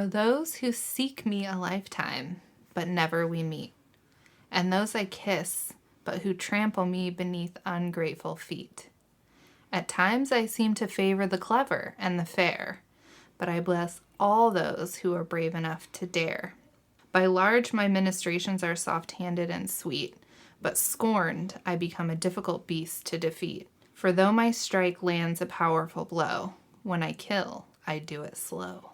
are those who seek me a lifetime, but never we meet. And those I kiss, but who trample me beneath ungrateful feet. At times I seem to favor the clever and the fair, but I bless all those who are brave enough to dare. By large my ministrations are soft-handed and sweet, but scorned I become a difficult beast to defeat. For though my strike lands a powerful blow, when I kill, I do it slow.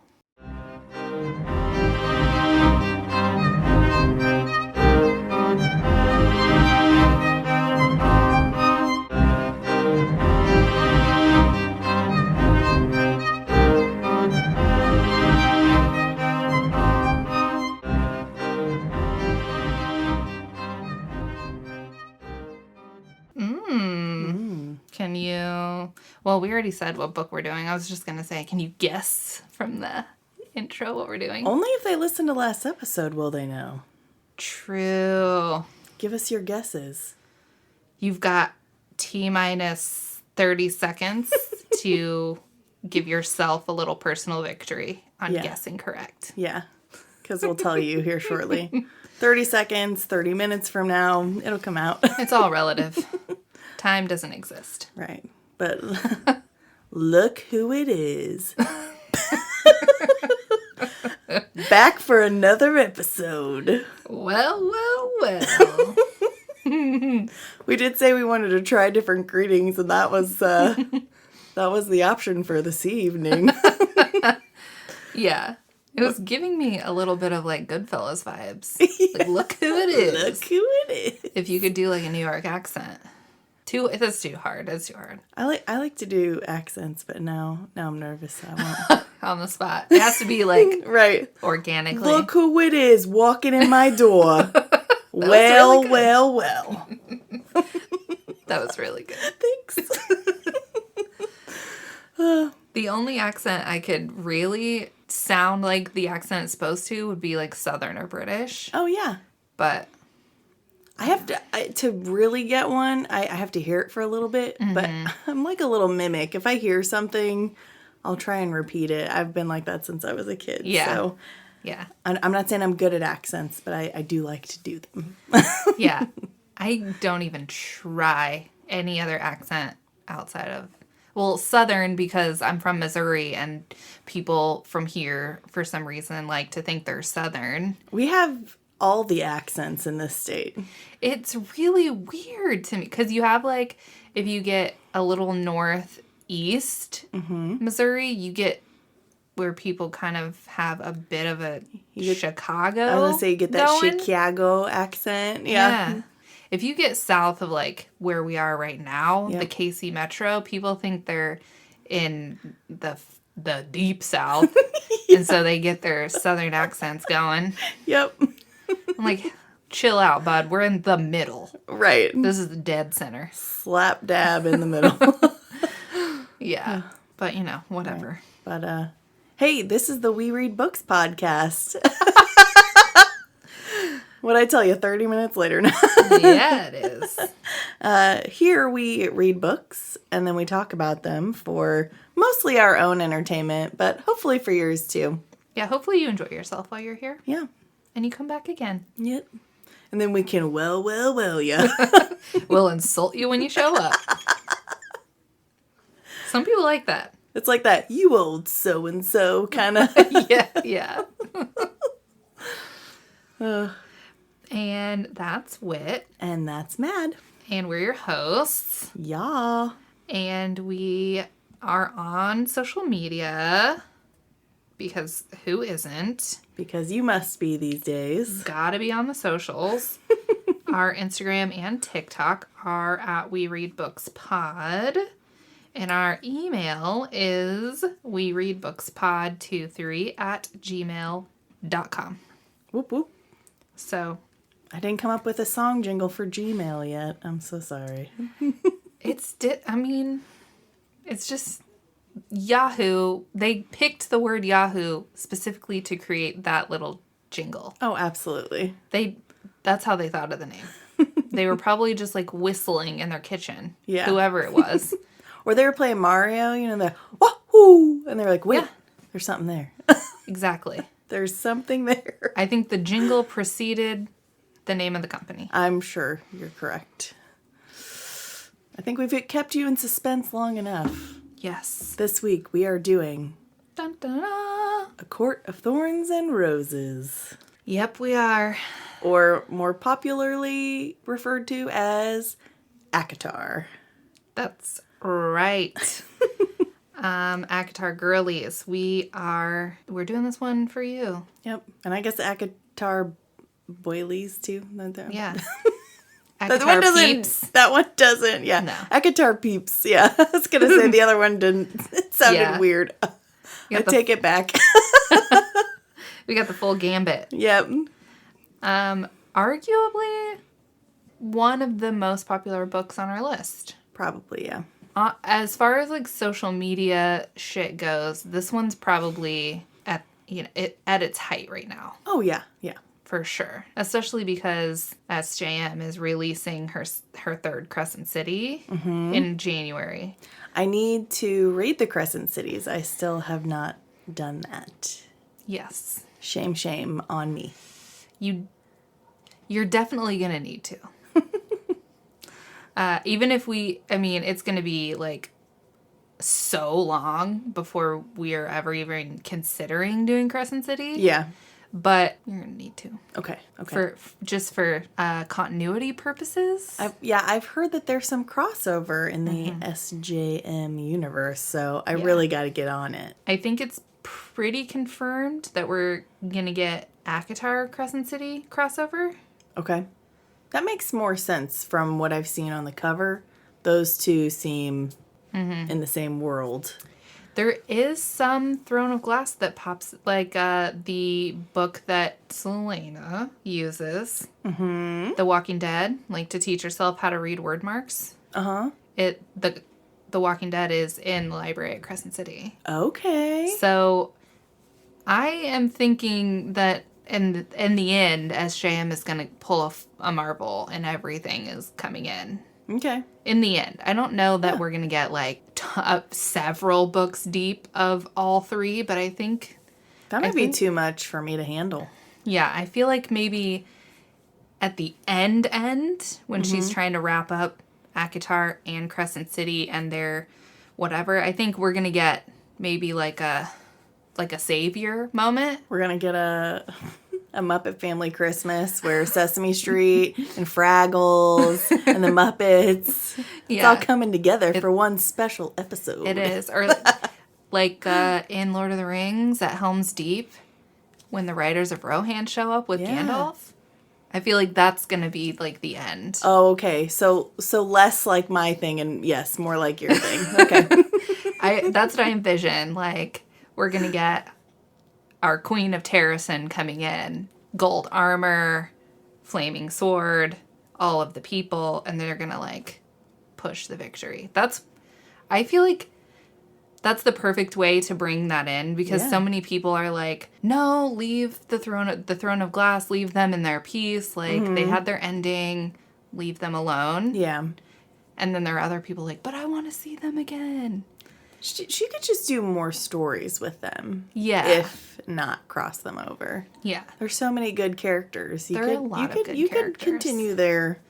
Can you... Well, we already said what book we're doing. I was just going to say, can you guess from the intro what we're doing? Only if they listen to last episode will they know. True. Give us your guesses. You've got T-minus 30 seconds to give yourself a little personal victory on guessing correct. Yeah, because we'll tell you here shortly. 30 seconds, 30 minutes from now, it'll come out. It's all relative. Time doesn't exist. Right. But look who it is. Back for another episode. Well. We did say we wanted to try different greetings, and that was the option for this evening. Yeah. It was giving me a little bit of like Goodfellas vibes. Like, look who it is. Look who it is. If you could do like a New York accent. That's too hard. That's too hard. I like to do accents, but now I'm nervous. I won't. On the spot. It has to be like right. Organically. Look who it is walking in my door. Well. That was really good. Thanks. The only accent I could really sound like the accent it's supposed to would be like Southern or British. Oh, yeah. But I have to really get one, I have to hear it for a little bit, but I'm like a little mimic. If I hear something, I'll try and repeat it. I've been like that since I was a kid. Yeah. So yeah. I'm not saying I'm good at accents, but I do like to do them. Yeah. I don't even try any other accent outside of, well, Southern, because I'm from Missouri and people from here, for some reason, like to think they're Southern. We have all the accents in this state. It's really weird to me because you have like, if you get a little northeast Missouri, you get where people kind of have a bit of a Chicago. I was going to say you get that going. Chicago accent. Yeah. If you get south of like where we are right now, the KC Metro, people think they're in the deep south. And so they get their Southern accents going. Yep. I'm like, chill out, bud. We're in the middle. Right. This is the dead center. Slap dab in the middle. Yeah. But, whatever. Right. But, hey, this is the We Read Books podcast. What'd I tell you, 30 minutes later now? Yeah, it is. Here we read books, and then we talk about them for mostly our own entertainment, but hopefully for yours too. Yeah, hopefully you enjoy yourself while you're here. Yeah. And you come back again. Yep. And then we can yeah. We'll insult you when you show up. Some people like that. It's like that, you old so-and-so kind of. Yeah. And that's Whit. And that's Mad. And we're your hosts. Yeah. And we are on social media. Because who isn't? Because you must be these days. Gotta be on the socials. Our Instagram and TikTok are at We Read Books Pod. And our email is wereadbookspod23@gmail.com. Whoop whoop. So I didn't come up with a song jingle for Gmail yet. I'm so sorry. it's just Yahoo. They picked the word Yahoo specifically to create that little jingle. Oh, absolutely. That's how they thought of the name. They were probably just like whistling in their kitchen. Yeah. Whoever it was. Or they were playing Mario, the wahoo, and they're like, wait, there's something there. Exactly. There's something there. I think the jingle preceded the name of the company. I'm sure you're correct. I think we've kept you in suspense long enough. Yes. This week we are doing Dun, dun, dun. A Court of Thorns and Roses. Yep, we are. Or more popularly referred to as ACOTAR. That's right. ACOTAR girlies, we're doing this one for you. Yep. And I guess ACOTAR boilies too. Yeah. That one doesn't. peeps. That one doesn't. Yeah. No. ACOTAR peeps. Yeah. I was gonna say the other one didn't. It sounded weird. I take it back. We got the full gambit. Yep. Arguably one of the most popular books on our list. Probably, yeah. As far as like social media shit goes, this one's probably at its height right now. Oh yeah, yeah. For sure. Especially because SJM is releasing her third Crescent City in January. I need to read the Crescent Cities. I still have not done that. Yes. Shame on me. You're definitely going to need to. Even if it's going to be like so long before we are ever even considering doing Crescent City. Yeah. But you're going to need to. Okay. For continuity purposes. I've heard that there's some crossover in the SJM universe, so I really got to get on it. I think it's pretty confirmed that we're going to get ACOTAR Crescent City crossover. Okay. That makes more sense from what I've seen on the cover. Those two seem in the same world. There is some Throne of Glass that pops, like the book that Selena uses, The Walking Dead, like to teach herself how to read word marks. The Walking Dead is in the library at Crescent City. Okay. So I am thinking that in the end, SJM is going to pull a marble and everything is coming in. Okay. In the end. I don't know that we're going to get like several books deep of all three, but I think... That might be too much for me to handle. Yeah, I feel like maybe at the end, when she's trying to wrap up ACOTAR and Crescent City and their whatever, I think we're going to get maybe like a savior moment. We're going to get a Muppet Family Christmas where Sesame Street and Fraggles and the Muppets, it's all coming together for one special episode. It is. Or like in Lord of the Rings at Helm's Deep, when the Riders of Rohan show up with Gandalf. I feel like that's going to be like the end. Oh, okay. So less like my thing and yes, more like your thing. Okay. That's what I envision. Like, we're going to get our Queen of Terrasen coming in, gold armor, flaming sword, all of the people, and they're going to like push the victory. I feel like that's the perfect way to bring that in because so many people are like, no, leave the throne of glass, leave them in their peace. Like they had their ending, leave them alone. Yeah. And then there are other people like, but I want to see them again. She could just do more stories with them. Yeah. If not cross them over. Yeah. There's so many good characters. There are a lot of good characters. You could continue their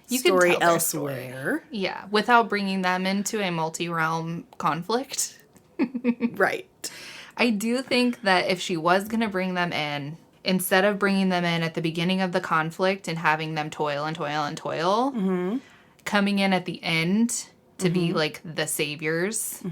story elsewhere. Yeah. Without bringing them into a multi-realm conflict. Right. I do think that if she was going to bring them in, instead of bringing them in at the beginning of the conflict and having them toil and toil and toil, coming in at the end to be like the saviors,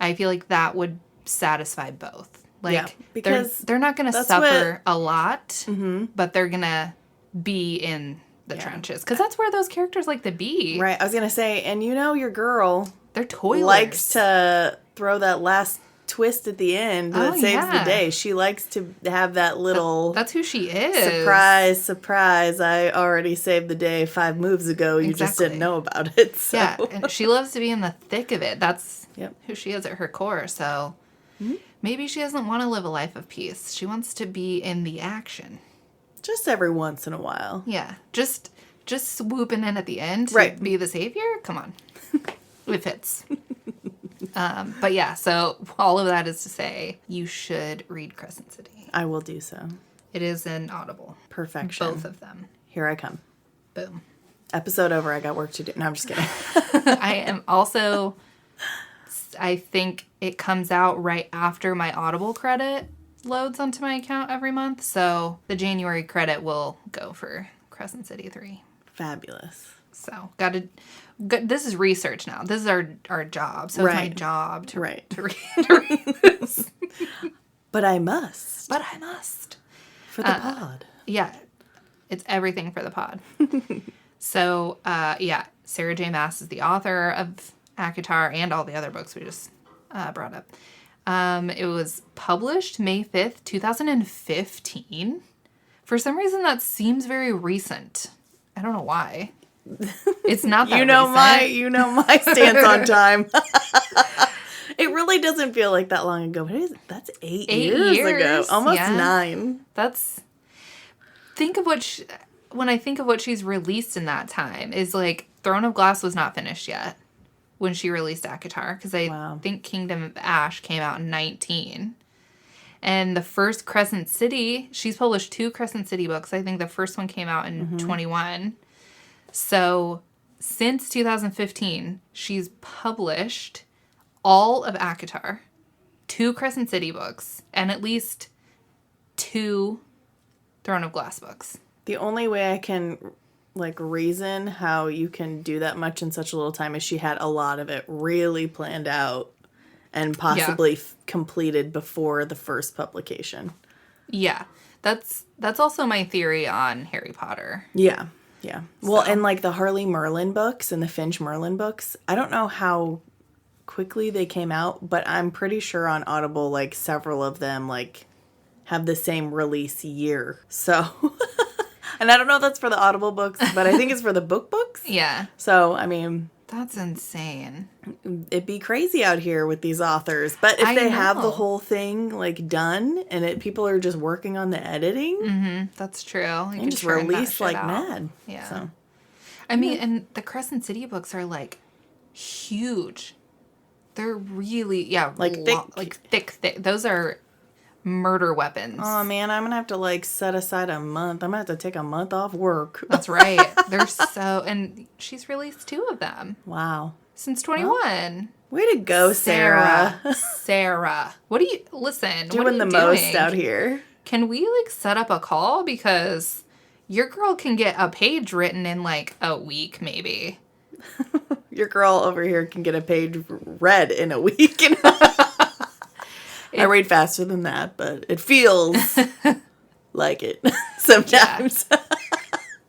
I feel like that would satisfy both. Like, because they're not going to suffer a lot, but they're going to be in the trenches. Because that's where those characters like to be. Right. I was going to say, and you know your girl... They're toilers. Likes to throw that last twist at the end that saves the day. She likes to have that little... That's who she is. Surprise. I already saved the day 5 moves ago. You just didn't know about it. So. Yeah, and she loves to be in the thick of it. That's who she is at her core. So maybe she doesn't want to live a life of peace. She wants to be in the action. Just every once in a while. Yeah. Just swooping in at the end to be the savior? Come on. It fits. But yeah, so all of that is to say, you should read Crescent City. I will do so. It is an Audible. Perfection. Both of them. Here I come. Boom. Episode over. I got work to do. No, I'm just kidding. I am also, I think it comes out right after my Audible credit loads onto my account every month. So the January credit will go for Crescent City 3. Fabulous. So this is research now. This is our job. So it's my job to read this. But I must. For the pod. Yeah. It's everything for the pod. So, Sarah J. Maas is the author of ACOTAR and all the other books we just brought up. It was published May 5th, 2015. For some reason, that seems very recent. I don't know why. It's not that recent. You know my stance on time. It really doesn't feel like that long ago. But that's 8 years ago. Almost 9. When I think of what she's released in that time, is like Throne of Glass was not finished yet when she released ACOTAR, because I think Kingdom of Ash came out in 19. And the first Crescent City, she's published 2 Crescent City books. I think the first one came out in 21. So since 2015, she's published all of ACOTAR, 2 Crescent City books, and at least 2 Throne of Glass books. The only way I can, reason how you can do that much in such a little time is she had a lot of it really planned out and possibly completed before the first publication. Yeah. That's also my theory on Harry Potter. Yeah. Yeah. Well, and, the Harley Merlin books and the Finch Merlin books, I don't know how quickly they came out, but I'm pretty sure on Audible, several of them, have the same release year. So... And I don't know if that's for the Audible books, but I think it's for the books. Yeah. So, I mean... That's insane. It'd be crazy out here with these authors. But if they have the whole thing, done, and people are just working on the editing... Mm-hmm. That's true. You can just release mad. Yeah. So. I mean, and the Crescent City books are, huge. They're really... Yeah. Thick. Those are... murder weapons. Oh, man, I'm going to have to, set aside a month. I'm going to have to take a month off work. That's right. They're so... And she's released 2 of them. Wow. Since 21. Way to go, Sarah. Sarah. What are you... Listen, doing what are you the doing? most out here. Can we, set up a call? Because your girl can get a page written in, a week, maybe. Your girl over here can get a page read in a week. I read faster than that, but it feels like it sometimes. Yeah.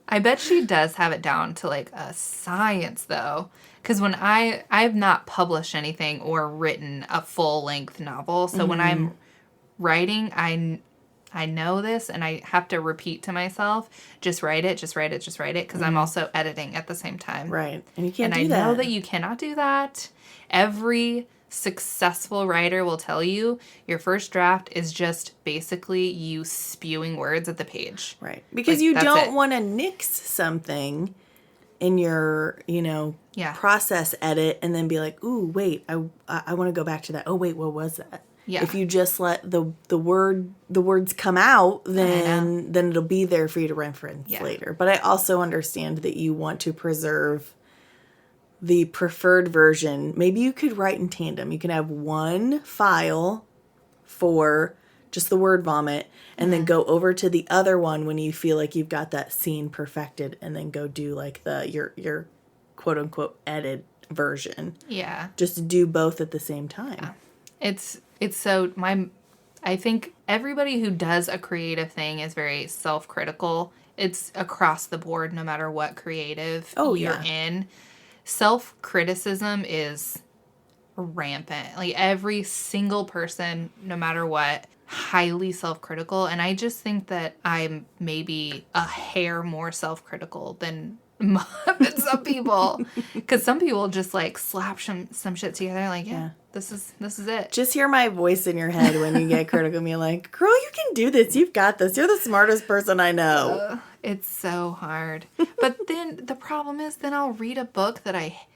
I bet she does have it down to a science, though. Because when I've not published anything or written a full-length novel. So when I'm writing, I know this and I have to repeat to myself, just write it. Because I'm also editing at the same time. Right. And you can't do that. that. And I know that you cannot do that. Every successful writer will tell you your first draft is just basically you spewing words at the page. Right. Because you don't want to nix something in your, process edit and then be like, ooh, wait, I want to go back to that. Oh, wait, what was that? Yeah. If you just let the words come out, then it'll be there for you to reference later. But I also understand that you want to preserve the preferred version. Maybe you could write in tandem. You can have one file for just the word vomit and then go over to the other one when you feel like you've got that scene perfected and then go do your quote unquote edit version. Yeah. Just do both at the same time. Yeah. I think everybody who does a creative thing is very self-critical. It's across the board no matter what creative you're in. Self-criticism is rampant. Every single person, no matter what, highly self-critical. And I just think that I'm maybe a hair more self-critical than some people. Because some people just slap some shit together. This is it. Just hear my voice in your head when you get critical. Me like, girl, you can do this. You've got this. You're the smartest person I know. It's so hard. But then the problem is then I'll read a book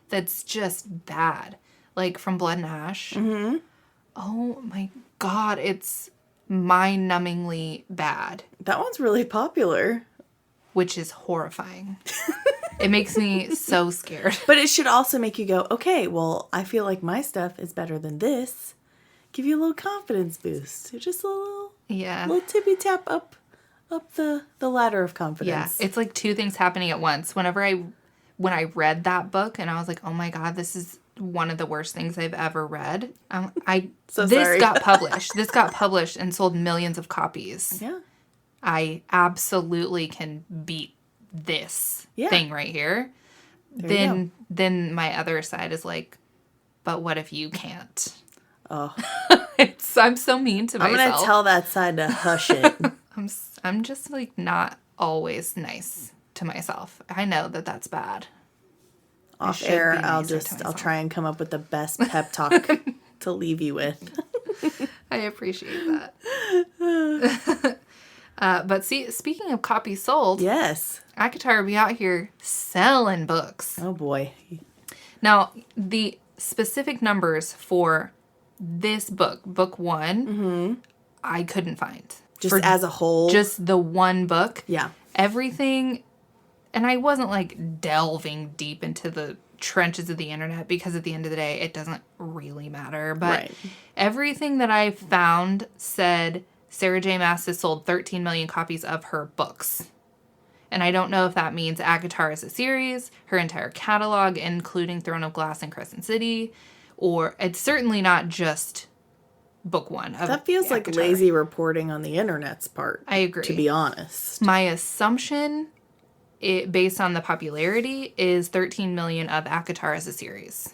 that's just bad. From Blood and Ash. Mm-hmm. Oh my God. It's mind-numbingly bad. That one's really popular. Which is horrifying. It makes me so scared. But it should also make you go, okay, well, I feel like my stuff is better than this. Give you a little confidence boost. Just a little tippy tap up the ladder of confidence. Yeah, it's like two things happening at once. When I read that book and I was like, oh my God, this is one of the worst things I've ever read. This got published. This got published and sold millions of copies. Yeah. I absolutely can beat this thing right here. Then my other side is like, but what if you can't? Oh. I'm so mean to myself. I'm going to tell that side to hush it. I'm just like not always nice to myself. I know that that's bad. Off air, I'll try and come up with the best pep talk to leave you with. I appreciate that. But speaking of copies sold, yes, ACOTAR be out here selling books. Oh boy! Now the specific numbers for this book 1, I couldn't find. Just as a whole, just the one book. Yeah, everything, and I wasn't like delving deep into the trenches of the internet because at the end of the day, it doesn't really matter. But everything that I found said Sarah J. Maas has sold 13 million copies of her books. And I don't know if that means ACOTAR as a series, her entire catalog, including Throne of Glass and Crescent City, or it's certainly not just book 1 of that feels like lazy reporting on the internet's part. I agree. To be honest. My assumption, based on the popularity, is 13 million of ACOTAR as a series.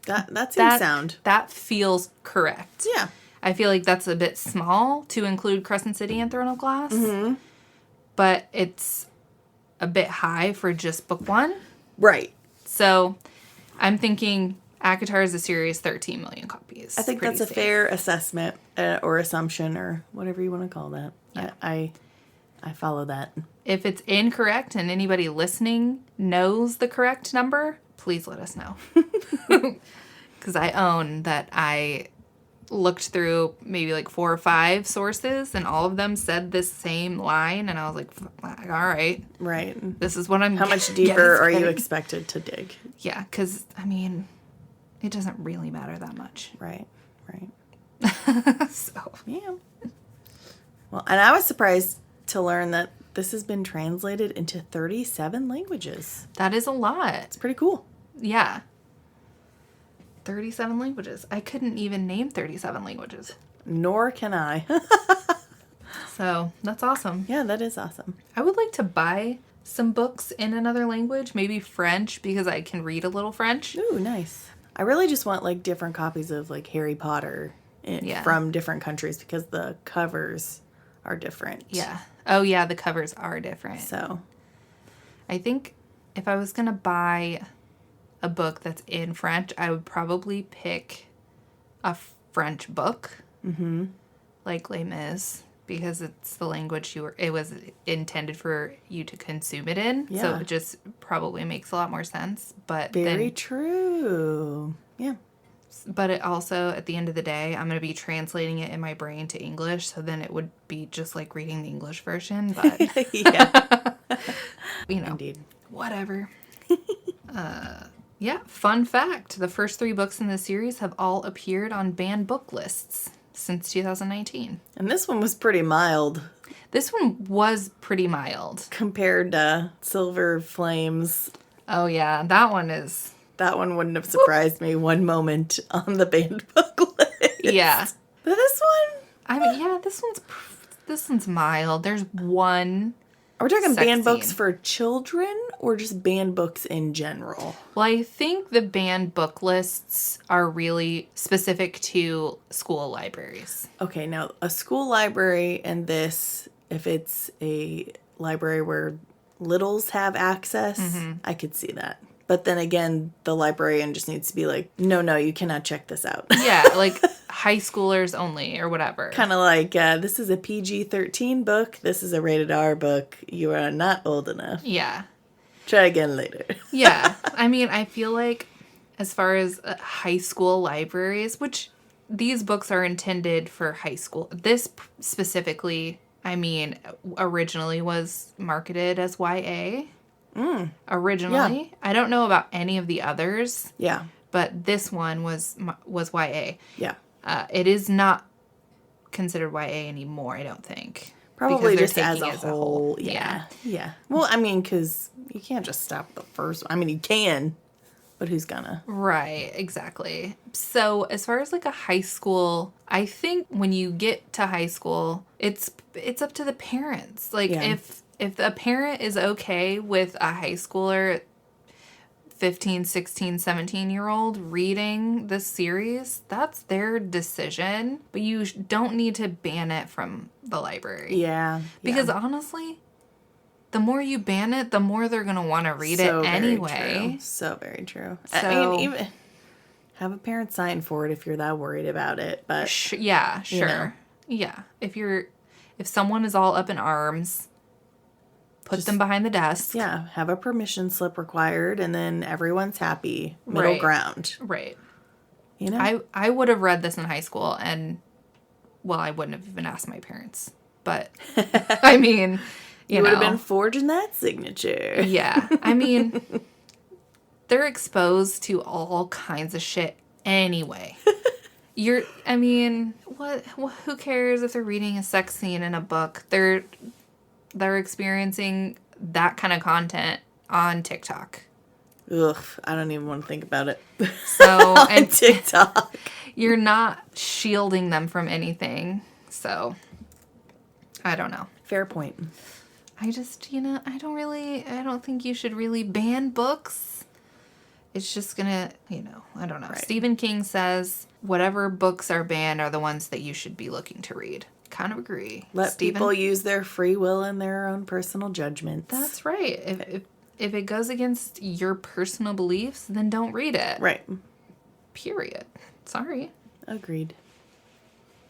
That seems sound. That feels correct. Yeah. I feel like that's a bit small to include Crescent City and Throne of Glass. Mm-hmm. But it's a bit high for just book 1. Right. So I'm thinking ACOTAR is a series, 13 million copies. I think that's a fair assessment or assumption or whatever you want to call that. Yeah. I follow that. If it's incorrect and anybody listening knows the correct number, please let us know. Because I own that I looked through maybe like 4 or 5 sources and all of them said this same line and I was like, all right. Right. This is what I'm How much deeper are you expected to dig? Yeah, because, I mean, it doesn't really matter that much. Right. So. Yeah. Well, and I was surprised to learn that this has been translated into 37 languages. That is a lot. It's pretty cool. Yeah. 37 languages. I couldn't even name 37 languages. Nor can I. So, that's awesome. Yeah, that is awesome. I would like to buy some books in another language, maybe French, because I can read a little French. Ooh, nice. I really just want, like, different copies of, like, Harry Potter from different countries because the covers are different. Yeah. Oh, yeah, the covers are different. So, I think if I was going to buy a book that's in French, I would probably pick a French book, like Les Mis, because it's the language it was intended for you to consume it in. Yeah. So it just probably makes a lot more sense. But very true. Yeah. But it also, at the end of the day, I'm going to be translating it in my brain to English, so then it would be just like reading the English version. But yeah, Indeed. Whatever. Yeah, fun fact. The first 3 books in the series have all appeared on banned book lists since 2019. And this one was pretty mild. This one was pretty mild. Compared to Silver Flames. Oh, yeah. That one wouldn't have surprised me one moment on the banned book list. Yeah. But this one? I mean, yeah, this one's mild. There's one. Are we talking banned books for children or just banned books in general? Well, I think the banned book lists are really specific to school libraries. Okay, now a school library and this, if it's a library where littles have access, I could see that. But then again, the librarian just needs to be like, no, you cannot check this out. Yeah, like high schoolers only or whatever. Kind of like, this is a PG-13 book. This is a rated R book. You are not old enough. Yeah. Try again later. Yeah. I mean, I feel like as far as high school libraries, which these books are intended for high school. This specifically, I mean, originally was marketed as YA. Originally. Yeah. I don't know about any of the others. Yeah. But this one was YA. Yeah. It is not considered YA anymore, I don't think. Probably just as a whole. Yeah. Yeah. Well, I mean, because you can't just stop the first one. I mean, you can, but who's gonna? Right, exactly. So as far as like a high school, I think when you get to high school, it's up to the parents. Like if a parent is okay with a high schooler, 15, 16, 17-year-old reading this series, that's their decision. But you don't need to ban it from the library. Yeah. Because honestly, the more you ban it, the more they're going to want to read it anyway. So very true. So, I mean, even have a parent sign for it if you're that worried about it. But sure. Yeah. If someone is all up in arms, put them behind the desk. Yeah, have a permission slip required, and then everyone's happy. Middle ground. Right. You know? I would have read this in high school, and, well, I wouldn't have even asked my parents. But, I mean, you would have been forging that signature. Yeah. I mean, they're exposed to all kinds of shit anyway. Who cares if they're reading a sex scene in a book? They're experiencing that kind of content on TikTok. Ugh, I don't even want to think about it. So on TikTok. You're not shielding them from anything. So I don't know. Fair point. I just, I don't think you should really ban books. It's just gonna, I don't know. Right. Stephen King says whatever books are banned are the ones that you should be looking to read. Kind of agree. Let people use their free will and their own personal judgments. That's right. If it goes against your personal beliefs, then don't read it. Right. Period. Sorry. Agreed.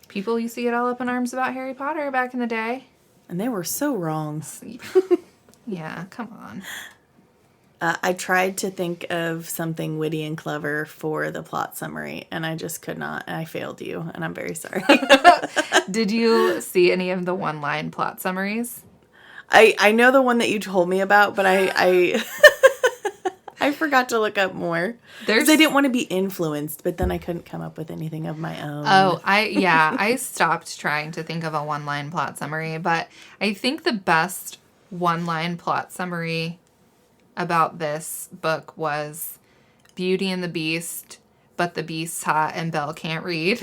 People used to get all up in arms about Harry Potter back in the day. And they were so wrong. Yeah, come on. I tried to think of something witty and clever for the plot summary, and I just could not. And I failed you, and I'm very sorry. Did you see any of the one-line plot summaries? I know the one that you told me about, but I forgot to look up more. Because I didn't want to be influenced, but then I couldn't come up with anything of my own. Oh, I stopped trying to think of a one-line plot summary, but I think the best one-line plot summary about this book was Beauty and the Beast, but the Beast's hot and Belle can't read.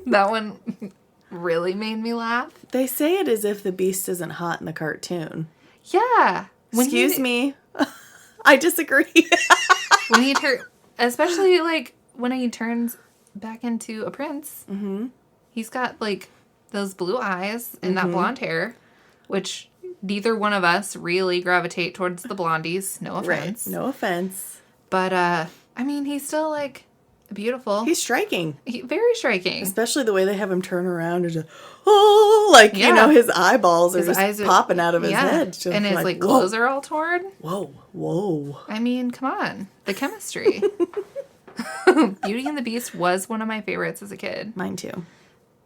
That one really made me laugh. They say it as if the Beast isn't hot in the cartoon. Yeah. Excuse me. I disagree. Especially like when he turns back into a prince. Mm-hmm. He's got like those blue eyes and that blonde hair, which neither one of us really gravitate towards the blondies. No offense. Right. No offense. But, he's still, like, beautiful. He's striking. Very striking. Especially the way they have him turn around and just, his eyeballs are just popping out of his head. Just and his, clothes are all torn. Whoa. I mean, come on. The chemistry. Beauty and the Beast was one of my favorites as a kid. Mine, too.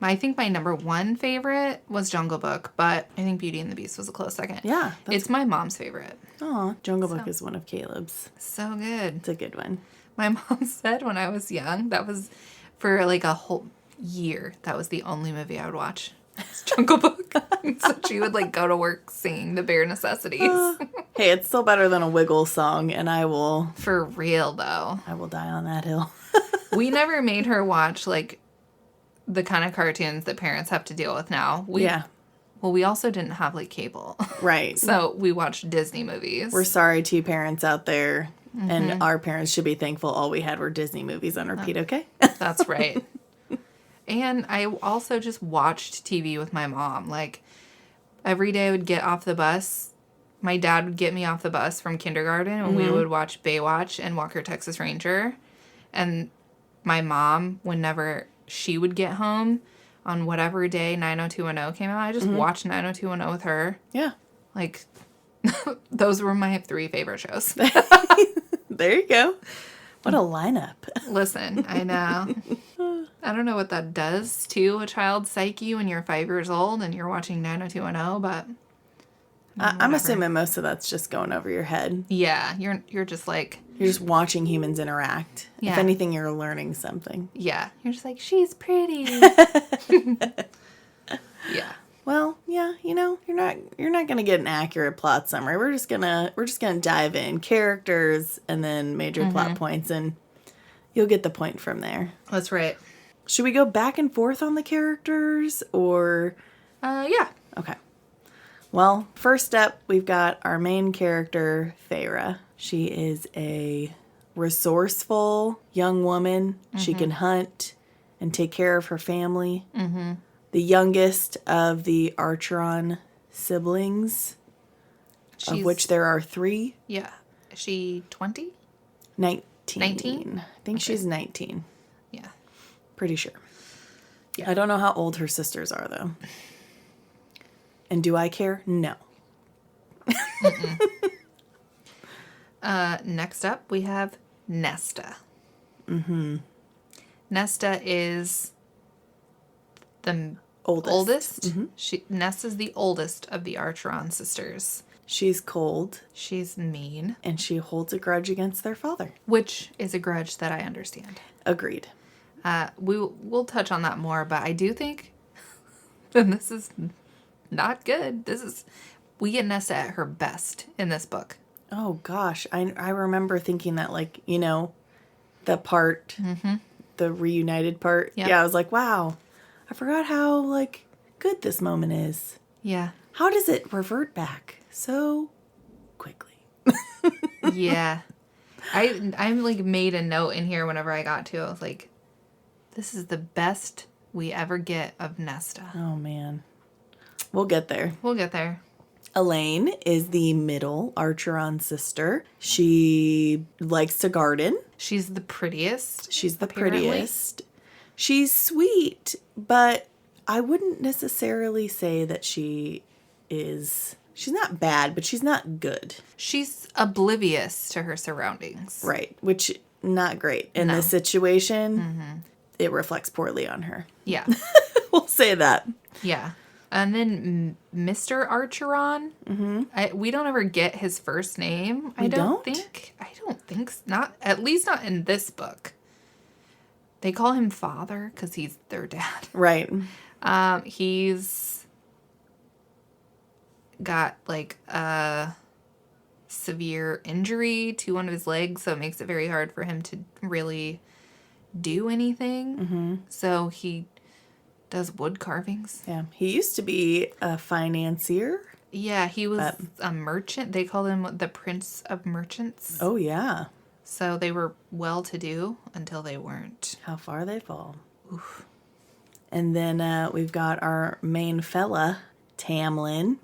I think my number one favorite was Jungle Book, but I think Beauty and the Beast was a close second. Yeah. It's my mom's favorite. Oh, Jungle Book is one of Caleb's. So good. It's a good one. My mom said when I was young, that was for like a whole year, that was the only movie I would watch. It's Jungle Book. So she would like go to work singing the bare necessities. Hey, it's still better than a Wiggle song, and I will... For real, though. I will die on that hill. We never made her watch like the kind of cartoons that parents have to deal with now. Well, we also didn't have, like, cable. Right. So we watched Disney movies. We're sorry to you parents out there. Mm-hmm. And our parents should be thankful all we had were Disney movies on repeat, okay? That's right. And I also just watched TV with my mom. Like, every day I would get off the bus. My dad would get me off the bus from kindergarten, and we would watch Baywatch and Walker, Texas Ranger. And my mom, whenever she would get home on whatever day 90210 came out, I just watched 90210 with her. Yeah. Like, those were my 3 favorite shows. There you go. What a lineup. Listen, I know. I don't know what that does to a child's psyche when you're 5 years old and you're watching 90210, but I'm assuming most of that's just going over your head. Yeah, you're just like... You're just watching humans interact. Yeah. If anything, you're learning something. Yeah, you're just like, she's pretty. Yeah. Well, yeah, you're not gonna get an accurate plot summary. We're just gonna dive in characters and then major plot points, and you'll get the point from there. That's right. Should we go back and forth on the characters, or? Yeah. Okay. Well, first up, we've got our main character, Feyre. She is a resourceful young woman. She can hunt and take care of her family. The youngest of the Archeron siblings, of which there are 3. Yeah. Is she 20? 19. 19? I think she's 19. Yeah. Pretty sure. Yeah. I don't know how old her sisters are, though. And do I care? No. Next up, we have Nesta. Nesta is the oldest. Nesta's the oldest of the Archeron sisters. She's cold. She's mean. And she holds a grudge against their father. Which is a grudge that I understand. Agreed. We'll touch on that more, but I do think that this is not good. We get Nesta at her best in this book. Oh, gosh. I remember thinking that, like, the part, the reunited part. Yep. Yeah, I was like, wow. I forgot how, like, good this moment is. Yeah. How does it revert back so quickly? Yeah. I'm like made a note in here whenever I got to. I was like, this is the best we ever get of Nesta. Oh, man. We'll get there. We'll get there. Elaine is the middle Archeron sister. She likes to garden. She's the prettiest. She's the prettiest. She's sweet, but I wouldn't necessarily say that she is... She's not bad, but she's not good. She's oblivious to her surroundings. Right, which, not great. In this situation, it reflects poorly on her. Yeah. We'll say that. Yeah. And then Mr. Archeron, we don't ever get his first name. I don't think, not, at least not in this book. They call him Father because he's their dad. Right. He's got like a severe injury to one of his legs, so it makes it very hard for him to really do anything. So he does wood carvings. Yeah. He used to be a financier. Yeah, he was a merchant. They called him the Prince of Merchants. Oh, yeah. So they were well-to-do until they weren't. How far they fall. Oof. And then we've got our main fella, Tamlin.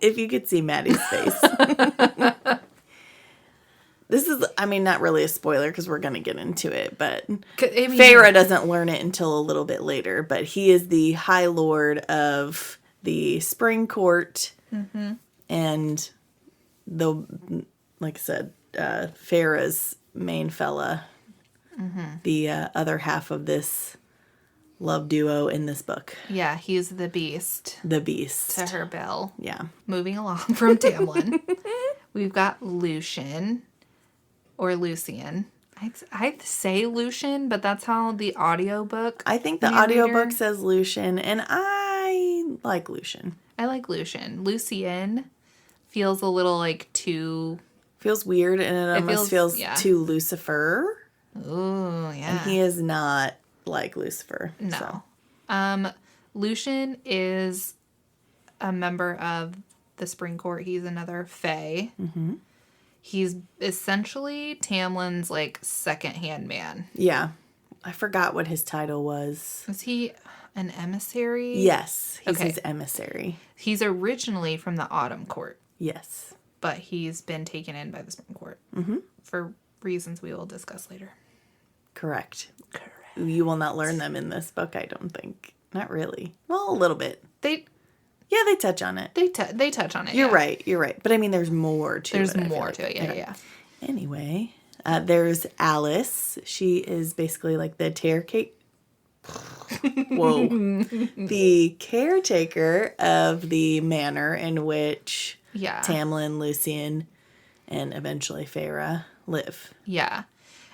If you could see Maddie's face. This is, not really a spoiler because we're going to get into it, but Feyre doesn't learn it until a little bit later, but he is the High Lord of the Spring Court, and like I said, Feyre's main fella, the other half of this love duo in this book. Yeah, he's the beast. The beast. To her Belle. Yeah. Moving along from Tamlin, we've got Lucien. Or Lucian. I'd say Lucian, but that's how the audiobook... I think the audiobook says Lucian, and I like Lucian. I like Lucian. Lucien feels a little like too... Feels weird, and it almost feels too Lucifer. Ooh, yeah. And he is not like Lucifer. No. So. Lucian is a member of the Spring Court. He's another Fae. He's essentially Tamlin's, like, second-hand man. Yeah. I forgot what his title was. Is he an emissary? Yes. He's his emissary. He's originally from the Autumn Court. Yes. But he's been taken in by the Spring Court. For reasons we will discuss later. Correct. You will not learn them in this book, I don't think. Not really. Well, a little bit. Yeah, they touch on it. They touch on it. You're right. But there's more to it. There's more to it. Yeah. Anyway, there's Alice. She is basically like the Whoa. The caretaker of the manor in which Tamlin, Lucien, and eventually Feyre live. Yeah.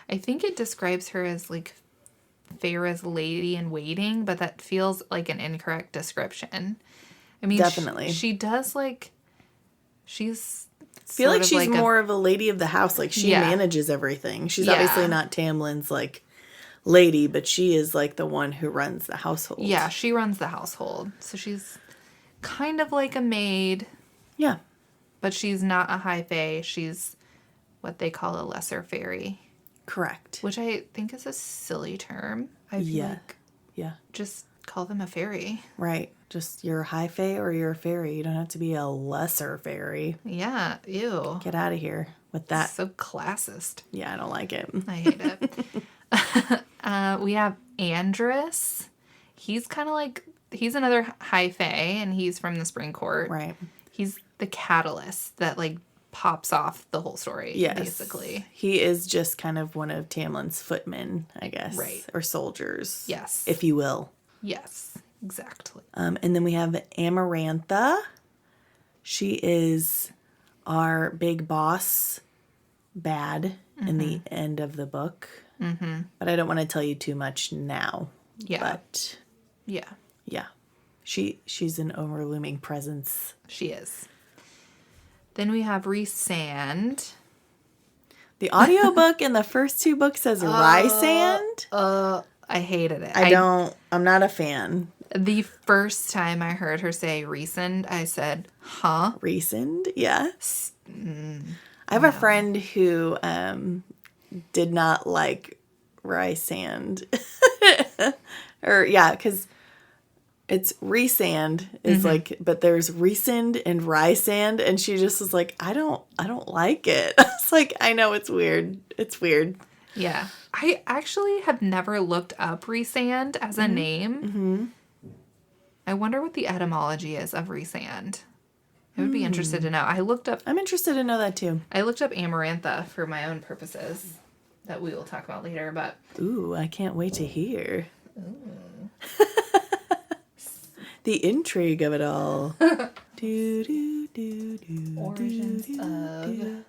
I think it describes her as, like, Feyre's lady in waiting, but that feels like an incorrect description. I mean, definitely. She does, like, she's... I feel like she's more of a lady of the house. Like, she manages everything. She's obviously not Tamlin's, like, lady, but she is, like, the one who runs the household. Yeah, she runs the household. So she's kind of like a maid. Yeah. But she's not a high fae. She's what they call a lesser fairy. Correct. Which I think is a silly term. I feel like just call them a fairy. Right. Just you're a high fae or you're a fairy. You don't have to be a lesser fairy. Yeah. Ew. Get out of here with that. So classist. Yeah, I don't like it. I hate it. We have Andrus. He's kind of like, he's another high fae, and he's from the Spring Court. Right. He's the catalyst that, like, pops off the whole story, basically. He is just kind of one of Tamlin's footmen, I guess. Right. Or soldiers. Yes. If you will. Yes, exactly. And then we have Amarantha. She is our big boss bad in the end of the book. Mm-hmm. But I don't want to tell you too much now. Yeah. But yeah. She's an overlooming presence. She is. Then we have Rhysand. The audiobook in the first two books says Rhysand. I hated it. I'm not a fan. The first time I heard her say Rhysand, I said, huh? Rhysand? Yeah. I have a friend who did not like Rhysand. Because it's Rhysand is like, but there's Rhysand and Rhysand, and she just was like, I don't like it. I was like, I know it's weird. It's weird. Yeah. I actually have never looked up Rhysand as a name. Mm-hmm. I wonder what the etymology is of Rhysand. I would be interested to know. I'm interested to know that too. I looked up Amarantha for my own purposes that we will talk about later, but... Ooh, I can't wait to hear. The intrigue of it all. Origins of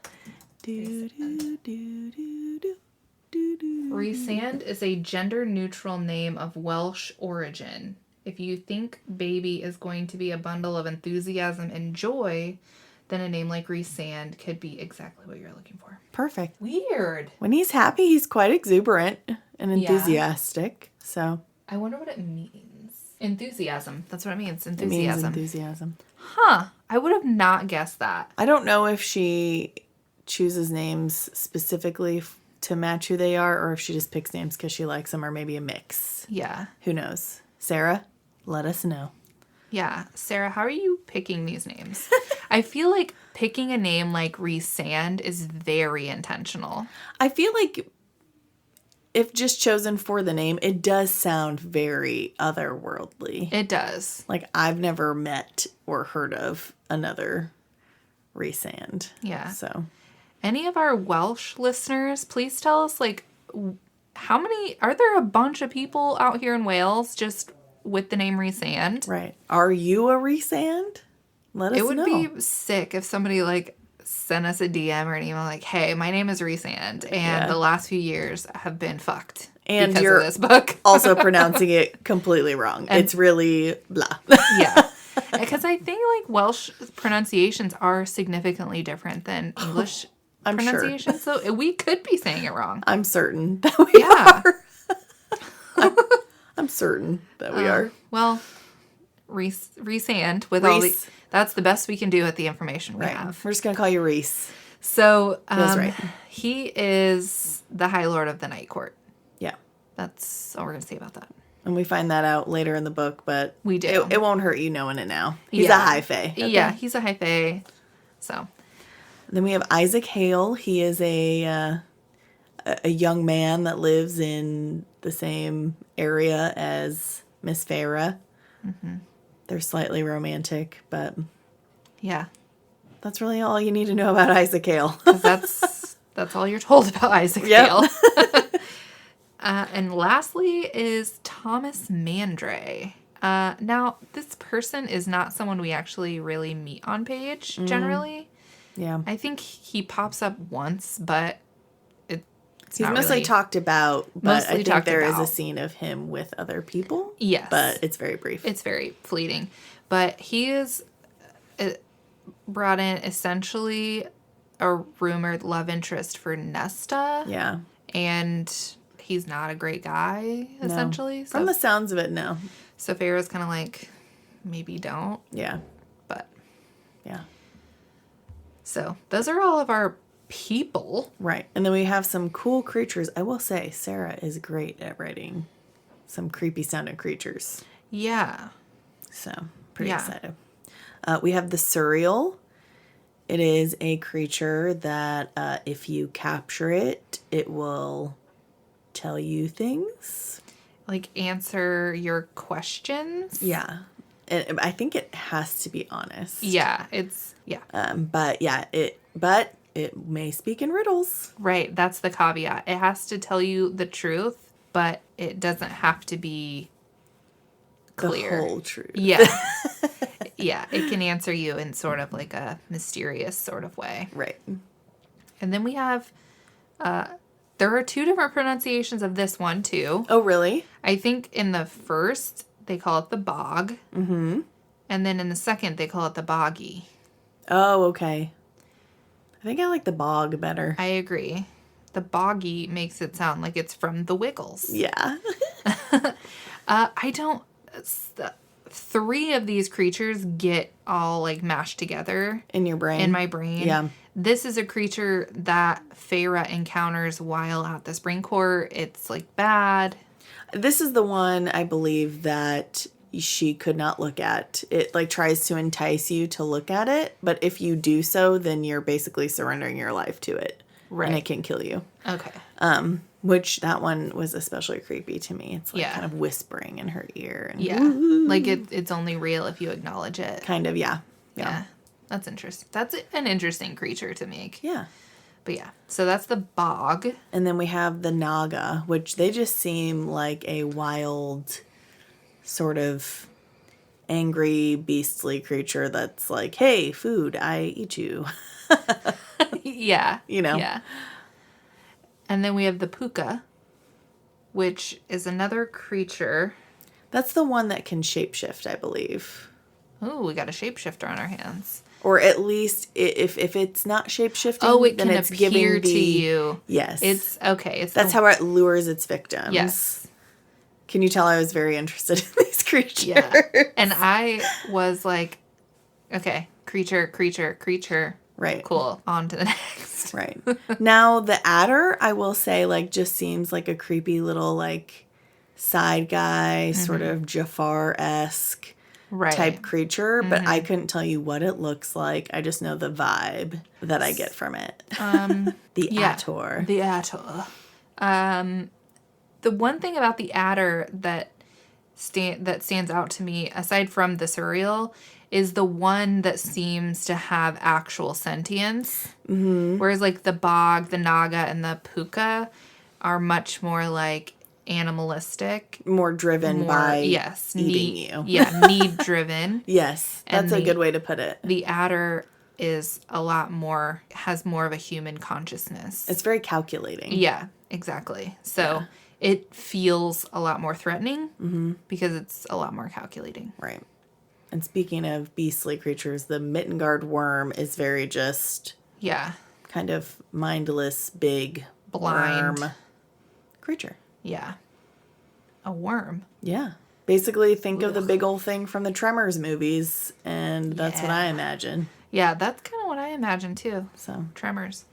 Rhysand is a gender-neutral name of Welsh origin. If you think baby is going to be a bundle of enthusiasm and joy, then a name like Rhysand could be exactly what you're looking for. Perfect. Weird. When he's happy, he's quite exuberant and enthusiastic. So I wonder what it means. Enthusiasm. That's what it means. Enthusiasm. It means enthusiasm. Huh. I would have not guessed that. I don't know if she chooses names specifically to match who they are, or if she just picks names because she likes them, or maybe a mix. Yeah. Who knows? Sarah, let us know. Yeah. Sarah, how are you picking these names? I feel like picking a name like Rhysand is very intentional. I feel like if just chosen for the name, it does sound very otherworldly. It does. Like, I've never met or heard of another Rhysand. Yeah. So, any of our Welsh listeners, please tell us, like, how many... Are there a bunch of people out here in Wales just with the name Rhysand? Right. Are you a Rhysand? Let us know. It would be sick if somebody, like, sent us a DM or an email like, hey, my name is Rhysand, and the last few years have been fucked because of this book. Also pronouncing it completely wrong. And it's really blah. Yeah. Because I think, like, Welsh pronunciations are significantly different than English pronunciations. Sure. So we could be saying it wrong. I'm certain that we are. I'm certain that we are. Well, Rhysand with all the... That's the best we can do with the information we have. We're just going to call you Rhys. So, he is the High Lord of the Night Court. Yeah. That's all we're going to say about that. And we find that out later in the book, but... We do. It won't hurt you knowing it now. He's a high fae. Okay? Yeah, he's a high fae. So. Then we have Isaac Hale. He is a young man that lives in the same area as Miss Feyre. Mm-hmm. They're slightly romantic, but... Yeah. That's really all you need to know about Isaac Hale. That's all you're told about Isaac Hale. And lastly is Thomas Mandray. Now, this person is not someone we actually really meet on page, generally. Yeah. I think he pops up once, but he's mostly really talked about, but I think there is a scene of him with other people. Yes. But it's very brief. It's very fleeting. But he is brought in essentially a rumored love interest for Nesta. Yeah. And he's not a great guy, essentially. No. From the sounds of it, no. So Feyre's kind of like, maybe don't. Yeah. But. Yeah. So those are all of our people. Right. And then we have some cool creatures. I will say, Sarah is great at writing some creepy sounding creatures. Yeah. So, pretty excited. We have the Surreal. It is a creature that if you capture it, it will tell you things. Like answer your questions? Yeah. I think it has to be honest. Yeah, it's, yeah. But it may speak in riddles. Right, that's the caveat. It has to tell you the truth, but it doesn't have to be clear. The whole truth. Yeah. Yeah, it can answer you in sort of like a mysterious sort of way. Right. And then we have, there are 2 different pronunciations of this one, too. Oh, really? I think in the first, they call it the bog. Mm-hmm. And then in the second, they call it the boggy. Oh, okay. I think I like the bog better. I agree. The boggy makes it sound like it's from the Wiggles. Yeah. I don't... 3 of these creatures get all, like, mashed together. In your brain. In my brain. Yeah. This is a creature that Feyre encounters while at the Spring Court. It's, like, bad. This is the one, I believe, that she could not look at. It, like, tries to entice you to look at it. But if you do so, then you're basically surrendering your life to it. Right. And it can kill you. Okay. Which that one was especially creepy to me. It's like kind of whispering in her ear. And woo-hoo. Like it's only real if you acknowledge it. Kind of, yeah. That's interesting. That's an interesting creature to make. Yeah. But yeah, so that's the bog. And then we have the Naga, which they just seem like a wild, sort of angry, beastly creature that's like, hey, food, I eat you. Yeah. You know? Yeah. And then we have the Puka, which is another creature. That's the one that can shapeshift, I believe. Oh, we got a shapeshifter on our hands. Or at least if it's not shapeshifting, then it's giving to you. Yes. It's okay. That's how it lures its victims. Yes. Can you tell I was very interested in these creatures? Yeah. And I was like, okay, creature. Right. Cool. On to the next. Right. Now, the adder, I will say, like, just seems like a creepy little, like, side guy, sort of Jafar-esque type creature. But I couldn't tell you what it looks like. I just know the vibe that I get from it. The ACOTAR. The ACOTAR. The one thing about the adder that stands out to me, aside from the surreal, is the one that seems to have actual sentience. Mm-hmm. Whereas, like, the bog, the Naga, and the Puka are much more, like, animalistic. More driven by eating you. Yeah, need-driven. Yes, that's a good way to put it. The adder is has more of a human consciousness. It's very calculating. Yeah, exactly. So it feels a lot more threatening because it's a lot more calculating. Right. And speaking of beastly creatures, the Mittengard worm is very just... Yeah. Kind of mindless, big, blind worm creature. Yeah. A worm. Yeah. Basically, think of the big old thing from the Tremors movies, and that's what I imagine. Yeah, that's kind of what I imagine, too. So, Tremors.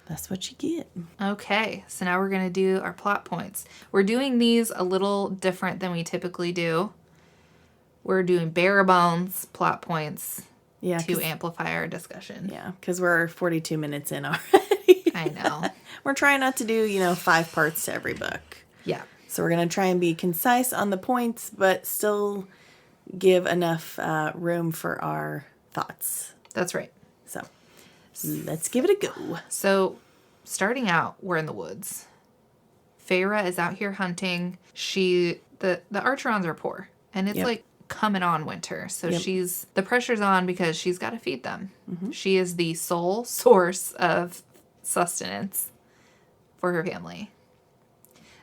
That's what you get. Okay, so now we're going to do our plot points. We're doing these a little different than we typically do. We're doing bare bones plot points to amplify our discussion. Yeah, because we're 42 minutes in already. I know. We're trying not to do, 5 parts to every book. Yeah. So we're going to try and be concise on the points, but still give enough room for our thoughts. That's right. So let's give it a go. So starting out, we're in the woods. Feyre is out here hunting. The Archerons are poor, and it's like coming on winter. So the pressure's on because she's got to feed them. Mm-hmm. She is the sole source of sustenance for her family.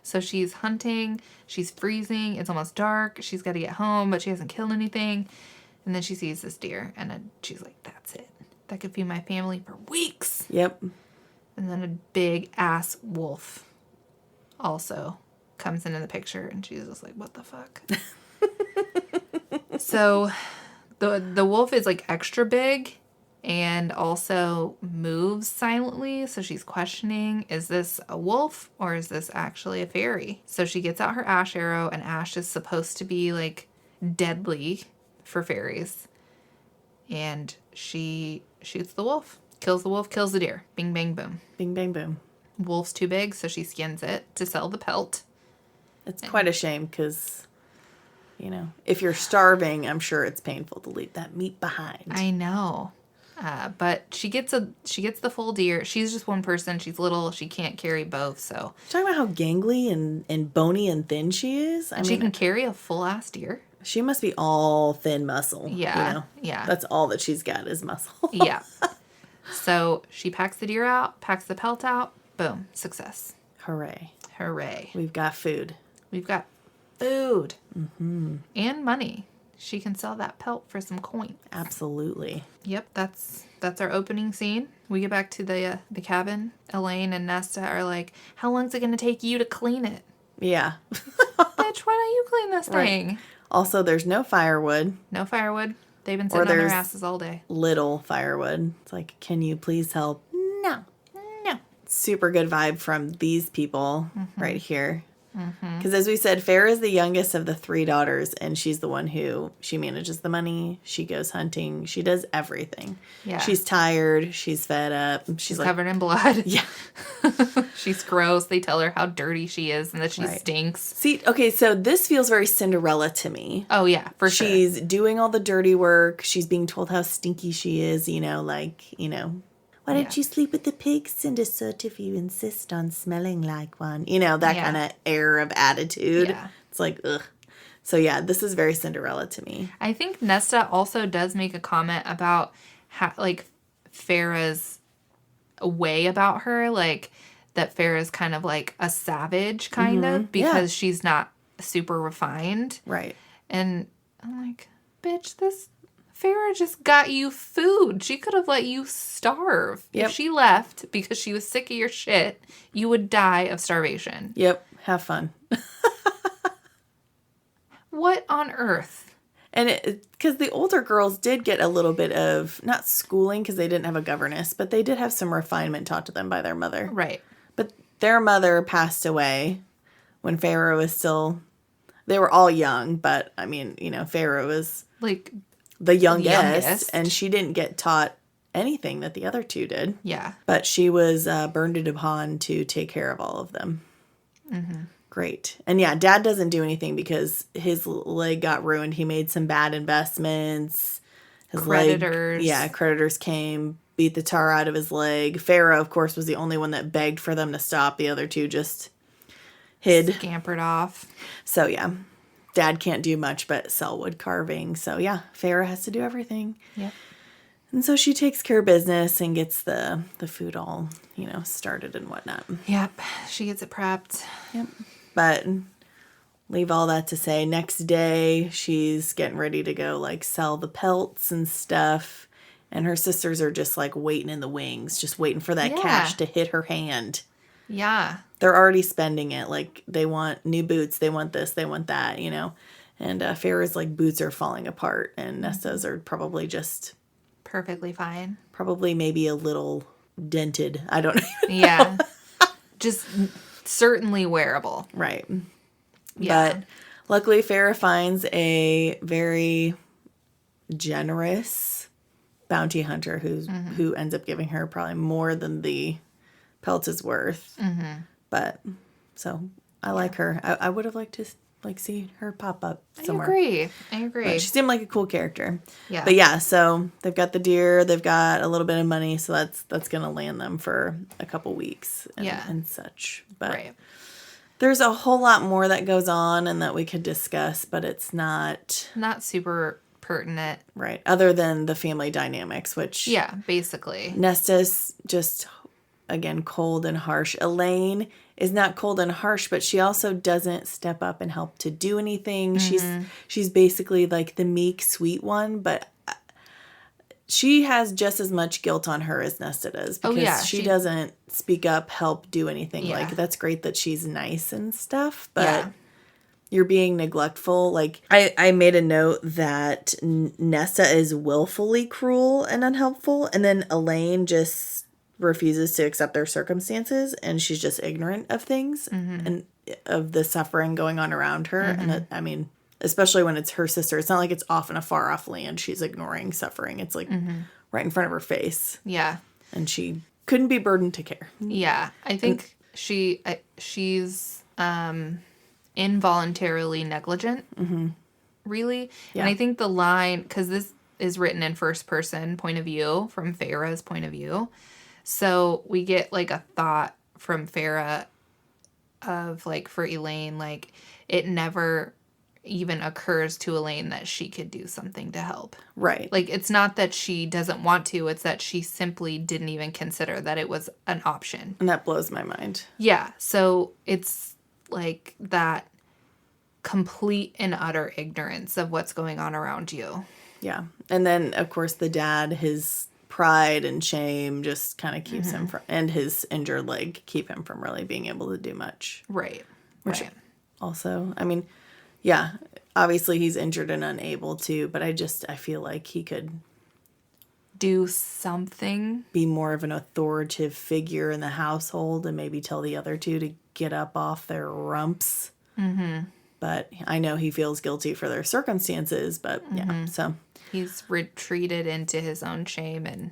So she's hunting, she's freezing, it's almost dark, she's got to get home, but she hasn't killed anything. And then she sees this deer, and then she's like, that's it. That could feed my family for weeks. Yep. And then a big-ass wolf also comes into the picture, and she's just like, what the fuck? So the wolf is, like, extra big and also moves silently. So she's questioning, is this a wolf or is this actually a fairy? So she gets out her ash arrow, and ash is supposed to be, like, deadly for fairies. And she shoots the wolf. Kills the wolf, kills the deer. Bing, bang, boom. Bing, bang, boom. Wolf's too big, so she skins it to sell the pelt. It's quite a shame because, you know, if you're starving, I'm sure it's painful to leave that meat behind. I know. But she gets the full deer. She's just one person. She's little. She can't carry both, so. Talking about how gangly and bony and thin she is. She can carry a full-ass deer. She must be all thin muscle. Yeah. You know? Yeah. That's all that she's got is muscle. Yeah. So she packs the deer out, packs the pelt out. Boom. Success. Hooray. Hooray. We've got food. We've got food. Mm-hmm. And money. She can sell that pelt for some coin. Absolutely. Yep, that's our opening scene. We get back to the cabin. Elaine and Nesta are like, how long's it going to take you to clean it? Yeah. Bitch, why don't you clean this thing? Right. Also, there's no firewood. No firewood. They've been sitting on their asses all day. Little firewood. It's like, can you please help? No. Super good vibe from these people right here. Because as we said, Feyre is the youngest of the 3 daughters, and she's the one she manages the money. She goes hunting. She does everything. Yeah. She's tired. She's fed up. She's like, covered in blood. Yeah. She's gross. They tell her how dirty she is and that she stinks. See, okay, so this feels very Cinderella to me. Oh, yeah, for sure. She's doing all the dirty work. She's being told how stinky she is, why don't you sleep with the pigs, Cindersoot, if you insist on smelling like one? That kind of air of attitude. Yeah. It's like, ugh. So, yeah, this is very Cinderella to me. I think Nesta also does make a comment about, Feyre's way about her, that Feyre's kind of like a savage, kind of, because she's not super refined. Right. And I'm like, bitch, this Feyre just got you food. She could have let you starve. Yep. If she left because she was sick of your shit, you would die of starvation. Yep. Have fun. What on earth? And because the older girls did get a little bit of, not schooling because they didn't have a governess, but they did have some refinement taught to them by their mother. Right. But their mother passed away when Feyre was still, they were all young, but Feyre was like the youngest, and she didn't get taught anything that the other 2 did. Yeah. But she was burned upon to take care of all of them. Mm-hmm. Great. And yeah, Dad doesn't do anything because his leg got ruined. He made some bad investments. Creditors came, beat the tar out of his leg. Feyre, of course, was the only one that begged for them to stop. The other 2 just hid. Scampered off. So yeah. Dad can't do much but sell wood carving. So, yeah, Feyre has to do everything. Yep. And so she takes care of business and gets the food all, started and whatnot. Yep. She gets it prepped. Yep. But leave all that to say, next day she's getting ready to go, sell the pelts and stuff. And her sisters are just, waiting in the wings, just waiting for that cash to hit her hand. Yeah. They're already spending it. They want new boots. They want this. They want that, And Feyre's, boots are falling apart. And Nesta's are probably just... perfectly fine. Probably maybe a little dented. I don't know. Yeah. Just certainly wearable. Right. Yeah. But luckily, Feyre finds a very generous bounty hunter who ends up giving her probably more than the pelt is worth. Mm-hmm. But so I like her. I would have liked to see her pop up somewhere. I agree. But she seemed like a cool character. Yeah. But yeah, so they've got the deer, they've got a little bit of money, so that's gonna land them for a couple weeks and such. But There's a whole lot more that goes on and that we could discuss, but it's not super pertinent. Right. Other than the family dynamics, which... Yeah, basically. Nesta's just, again, cold and harsh. Elaine is not cold and harsh, but she also doesn't step up and help to do anything. She's basically like the meek, sweet one, but she has just as much guilt on her as Nesta does, because she doesn't speak up, help, do anything. Yeah. Like, that's great that she's nice and stuff, but you're being neglectful. Like, I made a note that Nesta is willfully cruel and unhelpful, and then Elaine just refuses to accept their circumstances, and she's just ignorant of things and of the suffering going on around her. And I mean, especially when it's her sister, it's not like it's off in a far off land she's ignoring suffering. It's like right in front of her face. Yeah. And she couldn't be burdened to care. Yeah. I think she's involuntarily negligent, really. Yeah. And I think the line, because this is written in first person point of view, from Farah's point of view. So we get like a thought from Farah of, like, for Elaine, like, it never even occurs to Elaine that she could do something to help. Right. Like, it's not that she doesn't want to, it's that she simply didn't even consider that it was an option. And that blows my mind. Yeah. So it's like that complete and utter ignorance of what's going on around you. Yeah. And then, of course, the dad, his pride and shame just kind of keeps him from, and his injured leg keep him from really being able to do much. Right. Which also, I mean, yeah, obviously he's injured and unable to, but I feel like he could do something. Be more of an authoritative figure in the household and maybe tell the other two to get up off their rumps. But I know he feels guilty for their circumstances, but yeah, so. He's retreated into his own shame and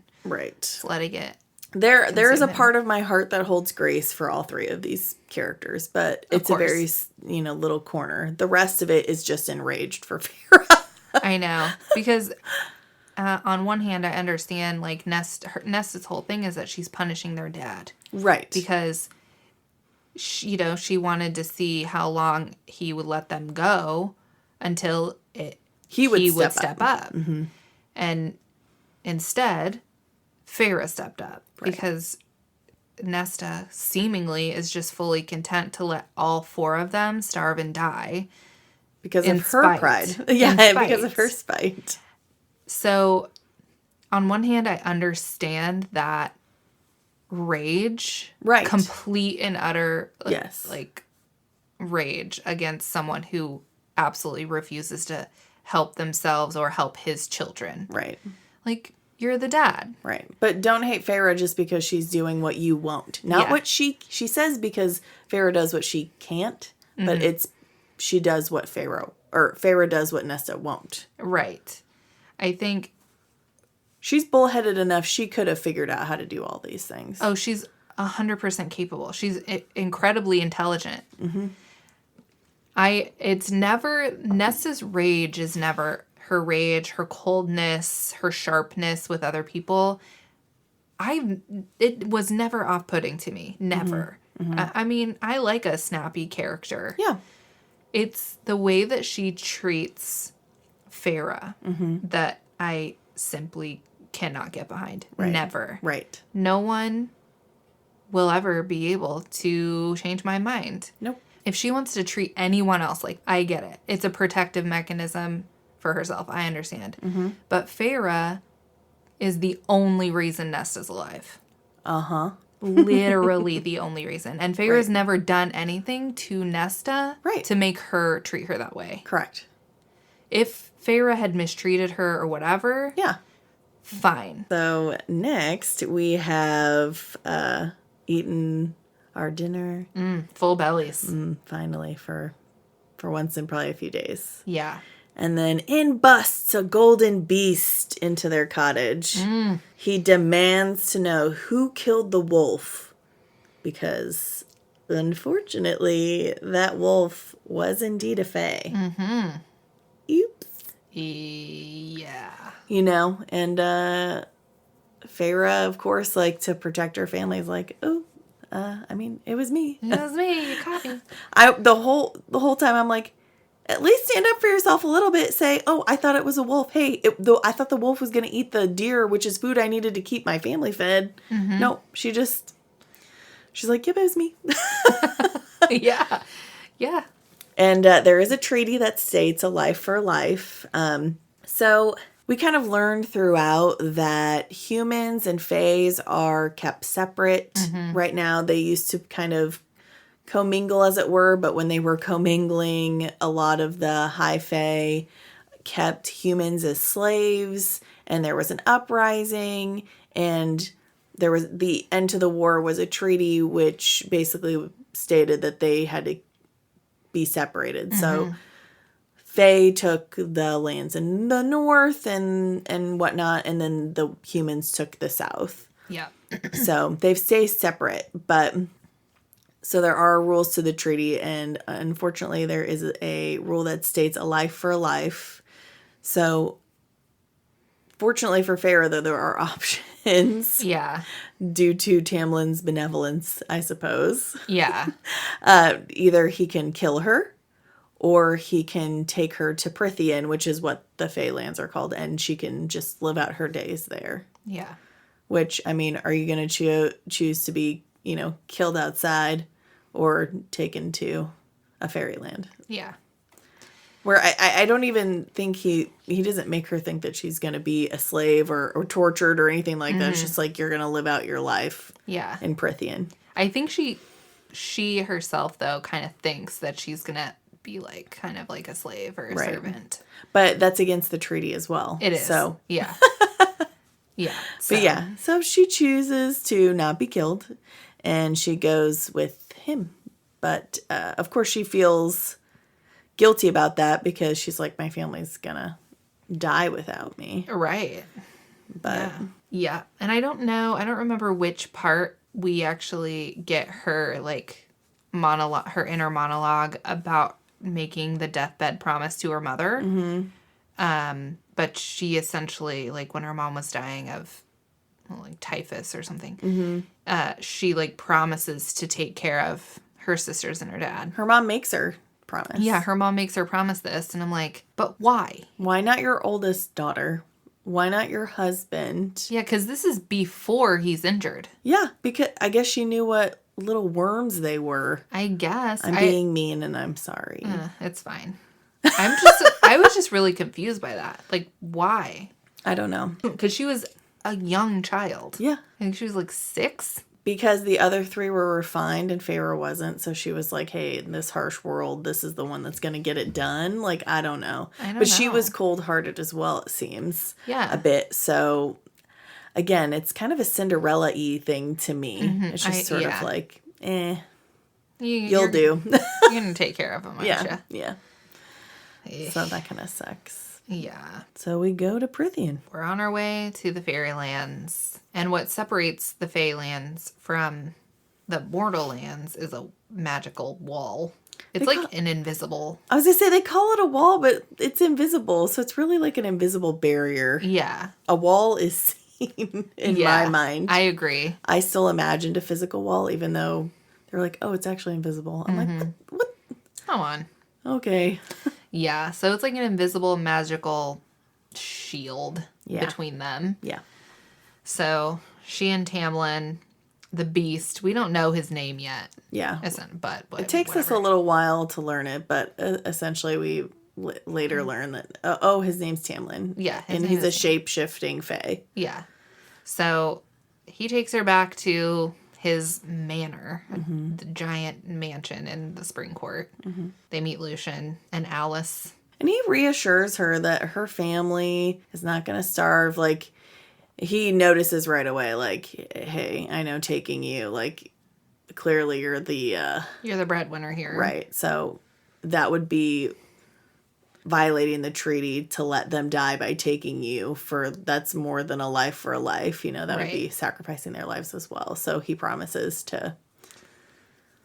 letting it. There is a part of my heart that holds grace for all three of these characters, but it's a very, little corner. The rest of it is just enraged for Farah. I know, because on one hand, I understand, like, Nesta's whole thing is that she's punishing their dad. Right. Because, she wanted to see how long he would let them go until he would step up. And instead, Farah stepped up because Nesta seemingly is just fully content to let all four of them starve and die. Because of her pride. Yeah, because of her spite. So, on one hand, I understand that rage. Right. Complete and utter, rage against someone who absolutely refuses to help themselves or help his children. Right. Like, you're the dad. Right. But don't hate Farah just because she's doing what you won't. Not what she says, because Farah does what she can't, but she does what Farah does what Nesta won't. Right. I think she's bullheaded enough. She could have figured out how to do all these things. Oh, she's 100% capable. She's incredibly intelligent. Nesta's rage is never her rage, her coldness, her sharpness with other people. It was never off-putting to me. Never. I mean, I like a snappy character. Yeah. It's the way that she treats Farah that I simply cannot get behind. Right. Never. Right. No one will ever be able to change my mind. Nope. If she wants to treat anyone else, like, I get it. It's a protective mechanism for herself. I understand. But Farah is the only reason Nesta's alive. Literally the only reason. And Farah's never done anything to Nesta to make her treat her that way. Correct. If Farah had mistreated her or whatever, fine. So next we have eaten our dinner. Full bellies. Finally, for once in probably a few days. Yeah. And then in busts a golden beast into their cottage. He demands to know who killed the wolf, because unfortunately that wolf was indeed a fae. Oops. Yeah. And Farah, of course, like, to protect her family, is like, oh, I mean, it was me. It was me. You caught me. The whole time I'm like, at least stand up for yourself a little bit. Say, oh, I thought it was a wolf. Hey, I thought the wolf was going to eat the deer, which is food I needed to keep my family fed. Mm-hmm. No, she's like, yep, it was me. Yeah. Yeah. And there is a treaty that states a life for life. So we kind of learned throughout that humans and fays are kept separate. Mm-hmm. Right now, they used to kind of commingle, as it were, but when they were commingling, a lot of the high fae kept humans as slaves, and there was an uprising, and there was the end to the war was a treaty which basically stated that they had to be separated. Mm-hmm. So fae took the lands in the north and whatnot, and then the humans took the south. Yeah. So they've stayed separate, but so there are rules to the treaty, and unfortunately there is a rule that states a life for a life. So fortunately for Feyre, though, there are options. Yeah. Due to Tamlin's benevolence, I suppose. Yeah. Either he can kill her, or he can take her to Prythian, which is what the Fey lands are called, and she can just live out her days there. Yeah. Which, I mean, are you going to choose to be, killed outside or taken to a fairyland? Yeah. Where I don't even think he doesn't make her think that she's going to be a slave or tortured or anything like that. It's just like, you're going to live out your life in Prythian. I think she herself, though, kind of thinks that she's going to be like kind of like a slave or a servant. But that's against the treaty as well. It is. So. Yeah. Yeah. So. But yeah, so she chooses to not be killed, and she goes with him. But of course she feels guilty about that because she's like, my family's gonna die without me. Right. But yeah. And I don't remember which part we actually get her like monologue, her inner monologue about making the deathbed promise to her mother. Mm-hmm. But she essentially, like, when her mom was dying of like typhus or something, mm-hmm. She like promises to take care of her sisters and her dad. Her mom makes her promise. Yeah, her mom makes her promise this, and I'm like, but why? Why not your oldest daughter? Why not your husband? Yeah, because this is before he's injured. Yeah, because I guess she knew what little worms they were. I guess. I'm being mean, and I'm sorry. It's fine. I was just really confused by that. Like, why? I don't know. Because she was a young child. Yeah. I think she was like 6. Because the other 3 were refined and Feyre wasn't. So she was like, hey, in this harsh world, this is the one that's going to get it done. Like, I don't know. She was cold-hearted as well, it seems. Yeah. A bit. So, again, it's kind of a Cinderella-y thing to me. Mm-hmm. It's just sort of like, you'll do. You're going to take care of him, aren't you? Yeah. So that kind of sucks. Yeah. So we go to Prythian. We're on our way to the Fairylands. And what separates the Feylands from the mortal lands is a magical wall. It's an invisible... I was going to say, they call it a wall, but it's invisible. So it's really like an invisible barrier. Yeah. A wall is seen in my mind. I agree. I still imagined a physical wall, even though they're like, oh, it's actually invisible. I'm like, what? Come on. Okay. Yeah, so it's like an invisible magical shield between them. Yeah. So she and Tamlin, the beast, we don't know his name yet. Yeah. But it takes us a little while to learn it, but essentially we later learn that, his name's Tamlin. Yeah. And he's a shape-shifting fae. Yeah. So he takes her back to his manor, the giant mansion in the Spring Court. Mm-hmm. They meet Lucian and Alice. And he reassures her that her family is not going to starve. Like, he notices right away, like, hey, I know taking you, like, clearly you're the breadwinner here. Right. So that would be violating the treaty to let them die by taking you that's more than a life for a life. That would be sacrificing their lives as well. So he promises to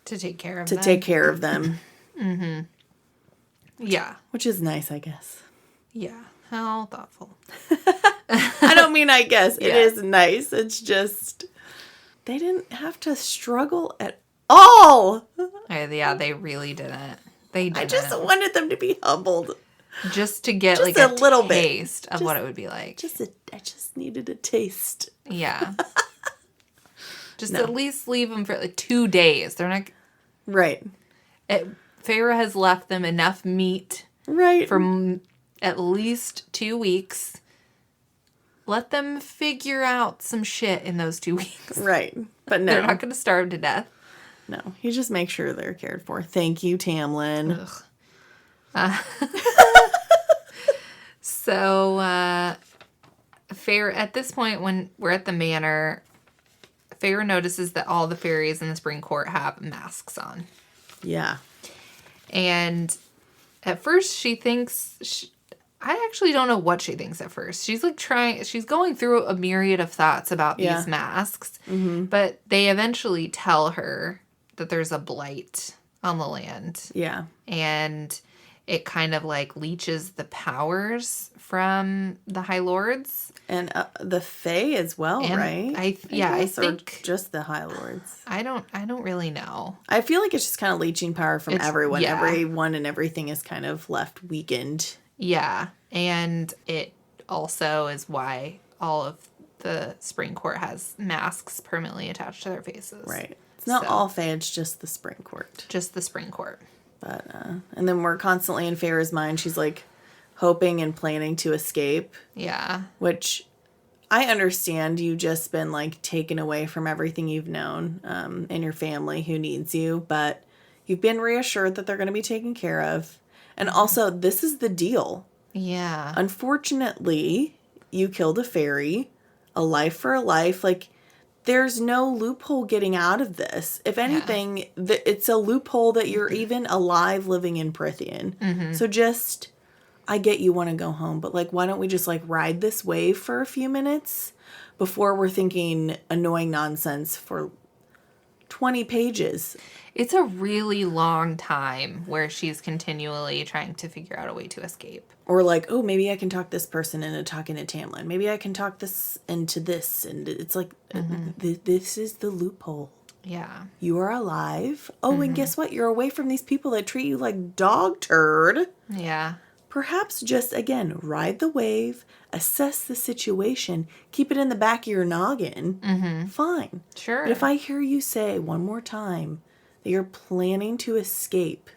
take care of them. Mm-hmm. Yeah. Which is nice, I guess. Yeah. How thoughtful. I don't mean I guess. It is nice. It's just... they didn't have to struggle at all. Yeah, they really didn't. They didn't. I just wanted them to be humbled. Just to get just like a little taste bit of what it would be like. I just needed a taste. Yeah. Just at least leave them for like 2 days. They're not... Right. Feyre has left them enough meat. Right. For at least 2 weeks. Let them figure out some shit in those 2 weeks. Right. But no. They're not going to starve to death. No. You just make sure they're cared for. Thank you, Tamlin. So, Feyre, at this point, when we're at the manor, Feyre notices that all the fairies in the spring court have masks on. Yeah. And at first she thinks... I actually don't know what she thinks at first. She's like she's going through a myriad of thoughts about these masks. Mm-hmm. But they eventually tell her that there's a blight on the land. Yeah. And it kind of like leeches the powers from the High Lords. And the Fae as well, and right? I think just the High Lords. I don't really know. I feel like it's just kind of leeching power from everyone. Yeah. Everyone and everything is kind of left weakened. Yeah, and it also is why all of the spring court has masks permanently attached to their faces. Right. It's not all Fae, it's just the spring court. Just the spring court. But, and then we're constantly in Feyre's mind. She's like hoping and planning to escape. Yeah. Which I understand. You've just been like taken away from everything you've known and your family who needs you. But you've been reassured that they're going to be taken care of. And also, this is the deal. Yeah. Unfortunately, you killed a fairy. A life for a life. Like, there's no loophole getting out of this. If anything, it's a loophole that you're even alive living in Prythian. Mm-hmm. So just, I get you want to go home. But, like, why don't we just, like, ride this wave for a few minutes before we're thinking annoying nonsense for 20 pages. It's a really long time where she's continually trying to figure out a way to escape. Or like, oh, maybe I can talk this person into talking to Tamlin. Maybe I can talk this into this. And it's like, this is the loophole. Yeah. You are alive. Oh, and guess what? You're away from these people that treat you like dog turd. Yeah. Perhaps just, again, ride the wave, assess the situation, keep it in the back of your noggin. Mm-hmm. Fine. Sure. But if I hear you say one more time that you're planning to escape,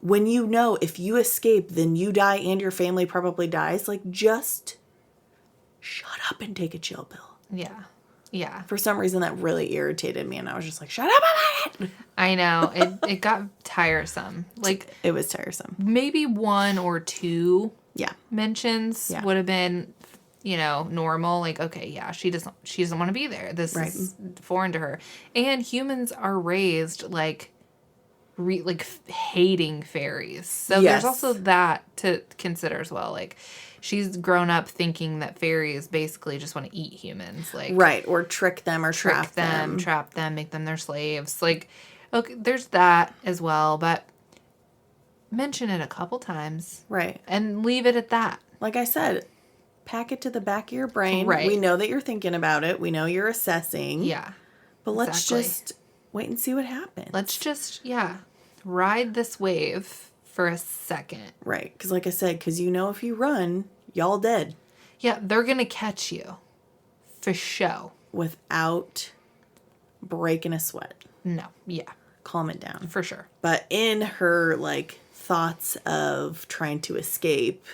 when you know if you escape, then you die and your family probably dies, like, just shut up and take a chill pill. Yeah. Yeah. For some reason, that really irritated me, and I was just like, shut up about it! I know. It got tiresome. Like, it was tiresome. Maybe 1 or 2 mentions would have been, normal. Like, okay, yeah, she doesn't want to be there. This is foreign to her. And humans are raised like hating fairies. So there's also that to consider as well. Like, she's grown up thinking that fairies basically just want to eat humans. Like, right, or trick them or trap them, make them their slaves. Like, okay, there's that as well, but mention it a couple times. Right. And leave it at that. Like I said, pack it to the back of your brain. Right. We know that you're thinking about it. We know you're assessing. Yeah. But let's just wait and see what happens. Let's just, ride this wave for a second. Right. Because like I said, if you run, y'all dead. Yeah, they're going to catch you. For show. Without breaking a sweat. No. Yeah. Calm it down. For sure. But in her, thoughts of trying to escape,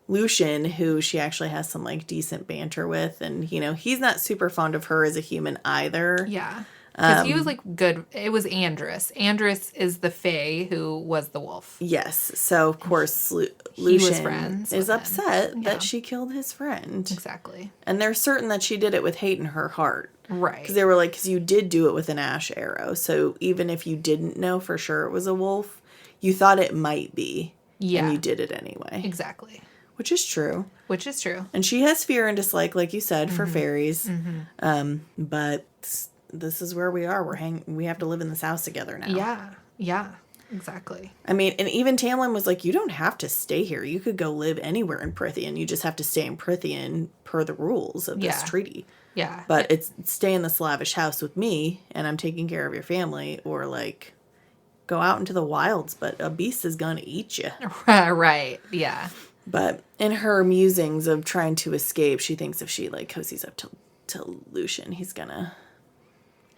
Lucian, who she actually has some, decent banter with, and, he's not super fond of her as a human either. Yeah. Because he was, good. It was Andrus. Andrus is the fae who was the wolf. Yes. So, of course, Lucian is upset that she killed his friend. Exactly. And they're certain that she did it with hate in her heart. Right. Because they were because you did do it with an ash arrow. So, even if you didn't know for sure it was a wolf, you thought it might be. Yeah. And you did it anyway. Exactly. Which is true. And she has fear and dislike, like you said, for fairies. Mm-hmm. But this is where we are. We have to live in this house together now. Yeah. Yeah. exactly. I mean, and even Tamlin was like, you don't have to stay here. You could go live anywhere in Prythian. You just have to stay in Prythian per the rules of this treaty. Yeah. But it's stay in this lavish house with me, and I'm taking care of your family, or like go out into the wilds, but a beast is going to eat you. Right. Yeah. But in her musings of trying to escape, she thinks if she like cozies up to Lucian, he's going to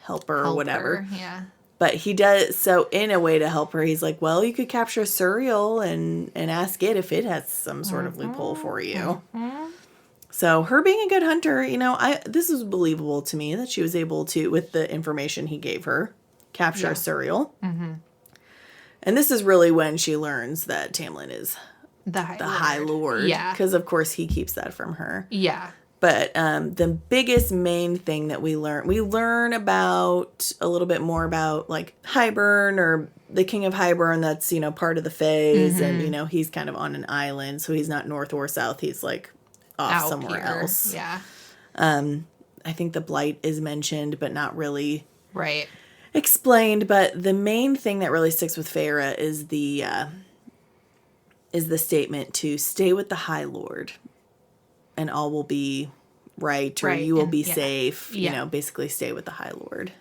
help her or whatever. Yeah. But he does, so in a way to help her, he's like, well, you could capture Suriel and ask it if it has some sort of loophole for you. So her being a good hunter, you know, this is believable to me that she was able to, with the information he gave her, capture Suriel. Mm-hmm. And this is really when she learns that Tamlin is the High Lord. Yeah. Because, of course, he keeps that from her. Yeah. But the biggest main thing that we learn about a little bit more about like Hybern, or the King of Hybern, that's, you know, part of the Fays. Mm-hmm. And, you know, he's kind of on an island. So he's not north or south. He's like off out somewhere else. Yeah. I think the Blight is mentioned, but not really explained. But the main thing that really sticks with Feyre is the statement to stay with the High Lord and all will be right, or you will be safe. You know, basically stay with the High Lord.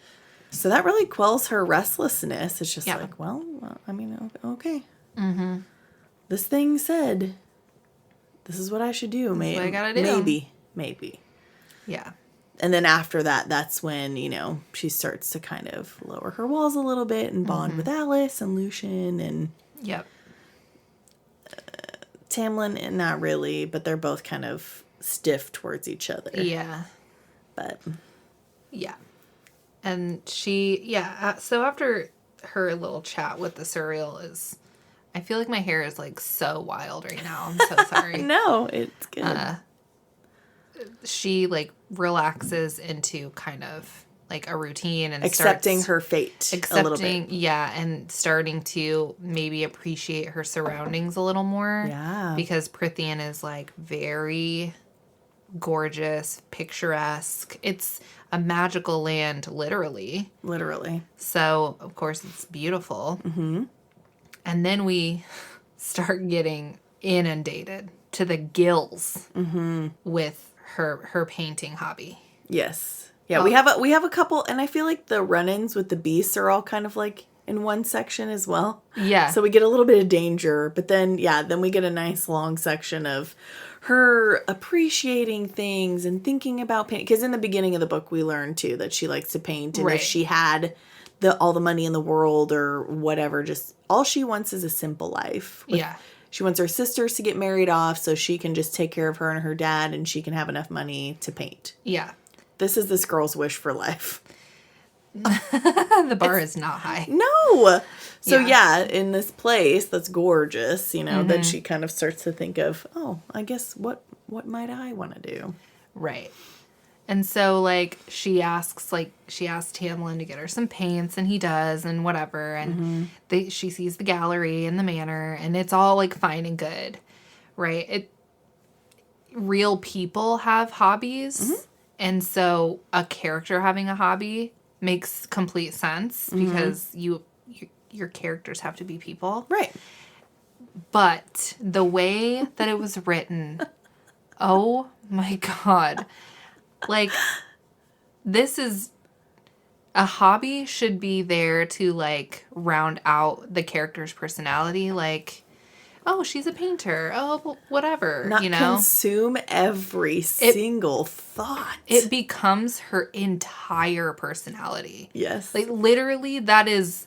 So that really quells her restlessness. It's just like, well, I mean, okay. Mm-hmm. This thing said, this is what I should do. What I gotta do. Maybe. Yeah. And then after that, that's when, you know, she starts to kind of lower her walls a little bit and bond with Alice and Lucian and... Yep. Tamlin, not really, but they're both kind of stiff towards each other. Yeah. But. Yeah. And so after her little chat with the Suriel I feel like my hair is like so wild right now. I'm so sorry. No, it's good. She like relaxes into kind of like a routine and accepting her fate a little bit. Yeah, and starting to maybe appreciate her surroundings a little more. Yeah. Because Prythian is like very gorgeous, picturesque. It's a magical land, literally. Literally. So, of course, it's beautiful. Mm-hmm. And then we start getting inundated to the gills with her painting hobby. Yes. Yeah, we have a couple, and I feel like the run-ins with the beasts are all kind of like in one section as well. Yeah. So we get a little bit of danger, but then we get a nice long section of her appreciating things and thinking about painting. Because in the beginning of the book, we learn too that she likes to paint, and if she had all the money in the world or whatever, just all she wants is a simple life. She wants her sisters to get married off so she can just take care of her and her dad, and she can have enough money to paint. Yeah. This is this girl's wish for life. The bar is not high. No. So in this place that's gorgeous, you know, then she kind of starts to think of, oh, I guess what might I want to do? Right. And so like she asks Tamlin to get her some paints, and he does, and whatever, and she sees the gallery and the manor, and it's all like fine and good. Right? Real people have hobbies. And so a character having a hobby makes complete sense because your characters have to be people. Right. But the way that it was written, oh my God. Like, this is... A hobby should be there to, like, round out the character's personality. Like... Oh, she's a painter. Oh, whatever. Not you know? Consume every single thought. It becomes her entire personality. Yes. Like, literally, that is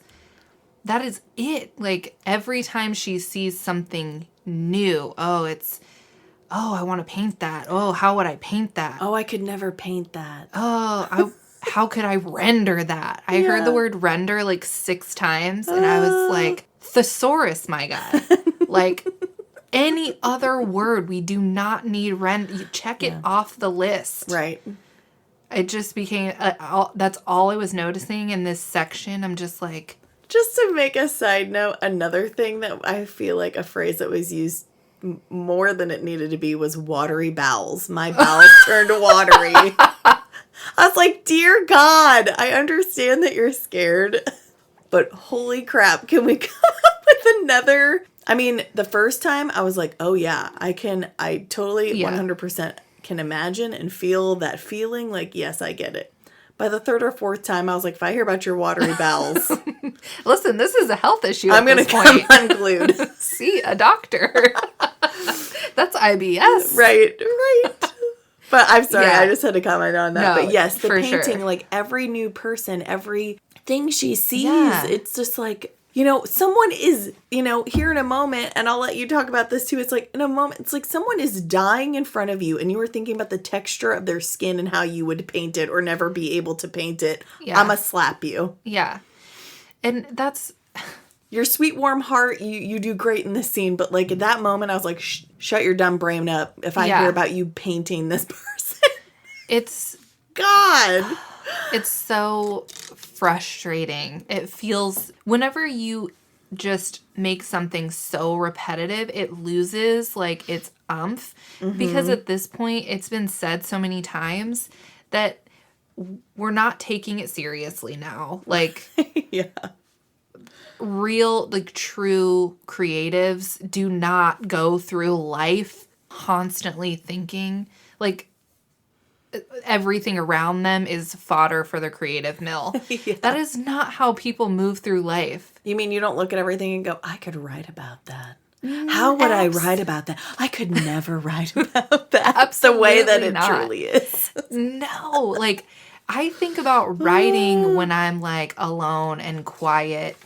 it. Like, every time she sees something new, I want to paint that. Oh, how would I paint that? Oh, I could never paint that. Oh, how could I render that? I heard the word render like 6 times, and I was like, thesaurus, my guy. Like, any other word, we do not need render. Check it off the list. Right. It just became, that's all I was noticing in this section. I'm just like... Just to make a side note, another thing that I feel like a phrase that was used more than it needed to be was watery bowels. My bowels turned watery. I was like, dear God, I understand that you're scared. But holy crap, can we come up with another? I mean, the first time I was like, oh yeah, I totally 100% can imagine and feel that feeling. Like, yes, I get it. By the third or fourth time, I was like, if I hear about your watery bowels. Listen, this is a health issue I'm going to come unglued. See a doctor. That's IBS. Right. But I'm sorry, I just had to comment on that. No, but yes, the painting, sure. like every new person, every thing she sees, it's just like, someone is, here in a moment, and I'll let you talk about this too. It's like in a moment, it's like someone is dying in front of you and you were thinking about the texture of their skin and how you would paint it or never be able to paint it. Yeah. I'ma slap you. Yeah. And that's... Your sweet, warm heart, you do great in this scene, but like at that moment, I was like, shut your dumb brain up if I hear about you painting this person. It's... God. It's so frustrating. It feels... Whenever you just make something so repetitive, it loses like its umph. Mm-hmm. Because at this point, it's been said so many times that we're not taking it seriously now. Like... Yeah. Real, like, true creatives do not go through life constantly thinking, like, everything around them is fodder for the creative mill. Yeah. That is not how people move through life. You mean you don't look at everything and go, I could write about that. How would I write about that? I could never write about that. Absolutely the way that it not. truly is. No, like, I think about writing when I'm, like, alone and quiet.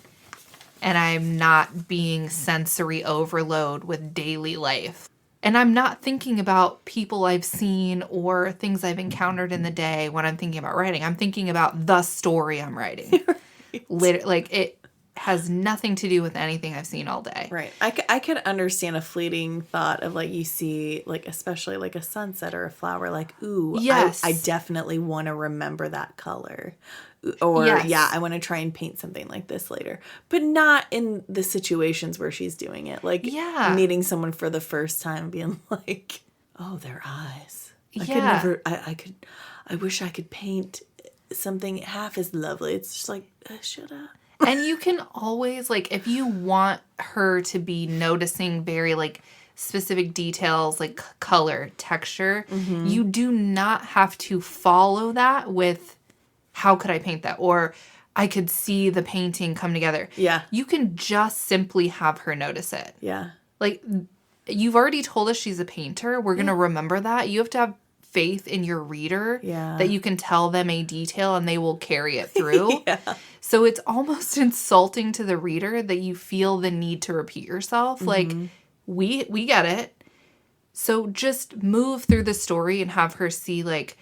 And I'm not being sensory overload with daily life. And I'm not thinking about people I've seen or things I've encountered in the day when I'm thinking about writing. I'm thinking about the story I'm writing. Right. Like, it has nothing to do with anything I've seen all day. Right. I could understand a fleeting thought of, like, you see, like, especially, like, a sunset or a flower, like, ooh, yes. I definitely want to remember that color. Or, yes. I want to try and paint something like this later. But not in the situations where she's doing it. Like, meeting someone for the first time and being like, oh, their eyes. I wish I could paint something half as lovely. It's just like, shut up. And you can always, like, if you want her to be noticing very, like, specific details, like color, texture, you do not have to follow that with, how could I paint that? Or I could see the painting come together. Yeah. You can just simply have her notice it. Yeah. Like, you've already told us she's a painter. We're going to remember that. You have to have faith in your reader that you can tell them a detail and they will carry it through. So it's almost insulting to the reader that you feel the need to repeat yourself. Like, we get it. So just move through the story and have her see, like,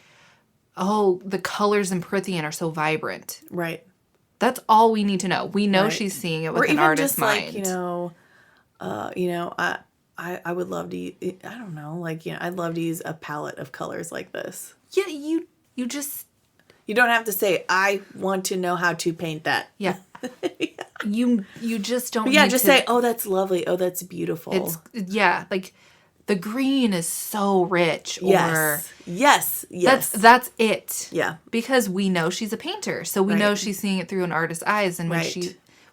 oh, the colors in Prithian are so vibrant. Right. That's all we need to know. We know she's seeing it with an artist's mind. Like, I would love to use, I don't know, like, I'd love to use a palette of colors like this. Yeah, you just... You don't have to say, I want to know how to paint that. Yeah. You just don't need just say, oh, that's lovely. Oh, that's beautiful. Like... The green is so rich. Yes. That's it. Yeah. Because we know she's a painter. So we know she's seeing it through an artist's eyes. And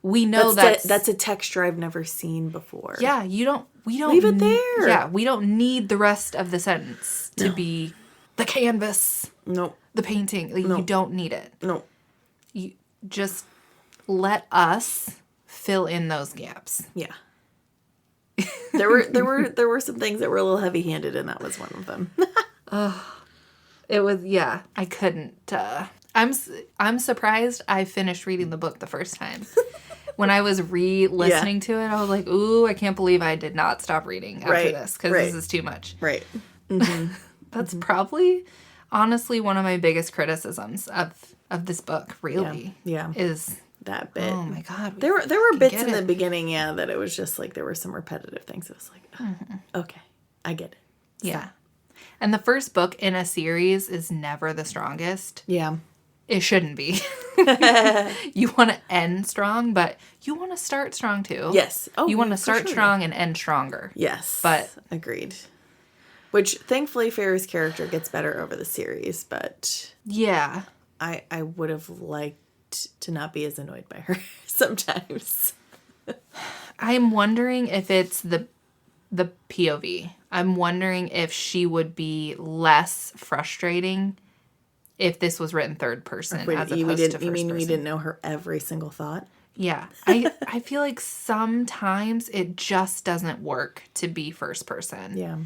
we know that's a texture I've never seen before. Yeah. We don't leave it there. Yeah. We don't need the rest of the sentence to be the canvas. No. The painting. Like, you don't need it. No. You just let us fill in those gaps. Yeah. There were some things that were a little heavy-handed, and that was one of them. It was, I couldn't. I'm surprised I finished reading the book the first time. When I was re-listening to it, I was like, ooh, I can't believe I did not stop reading after this, because this is too much. Right. Mm-hmm. That's probably, honestly, one of my biggest criticisms of this book, really. Yeah. Is... that bit. Oh my God. There were bits in the beginning, that it was just like there were some repetitive things. It was like, okay, I get it. So. Yeah. And the first book in a series is never the strongest. Yeah. It shouldn't be. You want to end strong, but you want to start strong too. Yes. Oh, you want to start strong and end stronger. Yes. But agreed. Which thankfully Feyre's character gets better over the series, but yeah. I would have liked to not be as annoyed by her sometimes. I'm wondering if it's the POV. I'm wondering if she would be less frustrating if this was written third person as opposed to first person. You mean we didn't know her every single thought? Yeah. I feel like sometimes it just doesn't work to be first person. Yeah.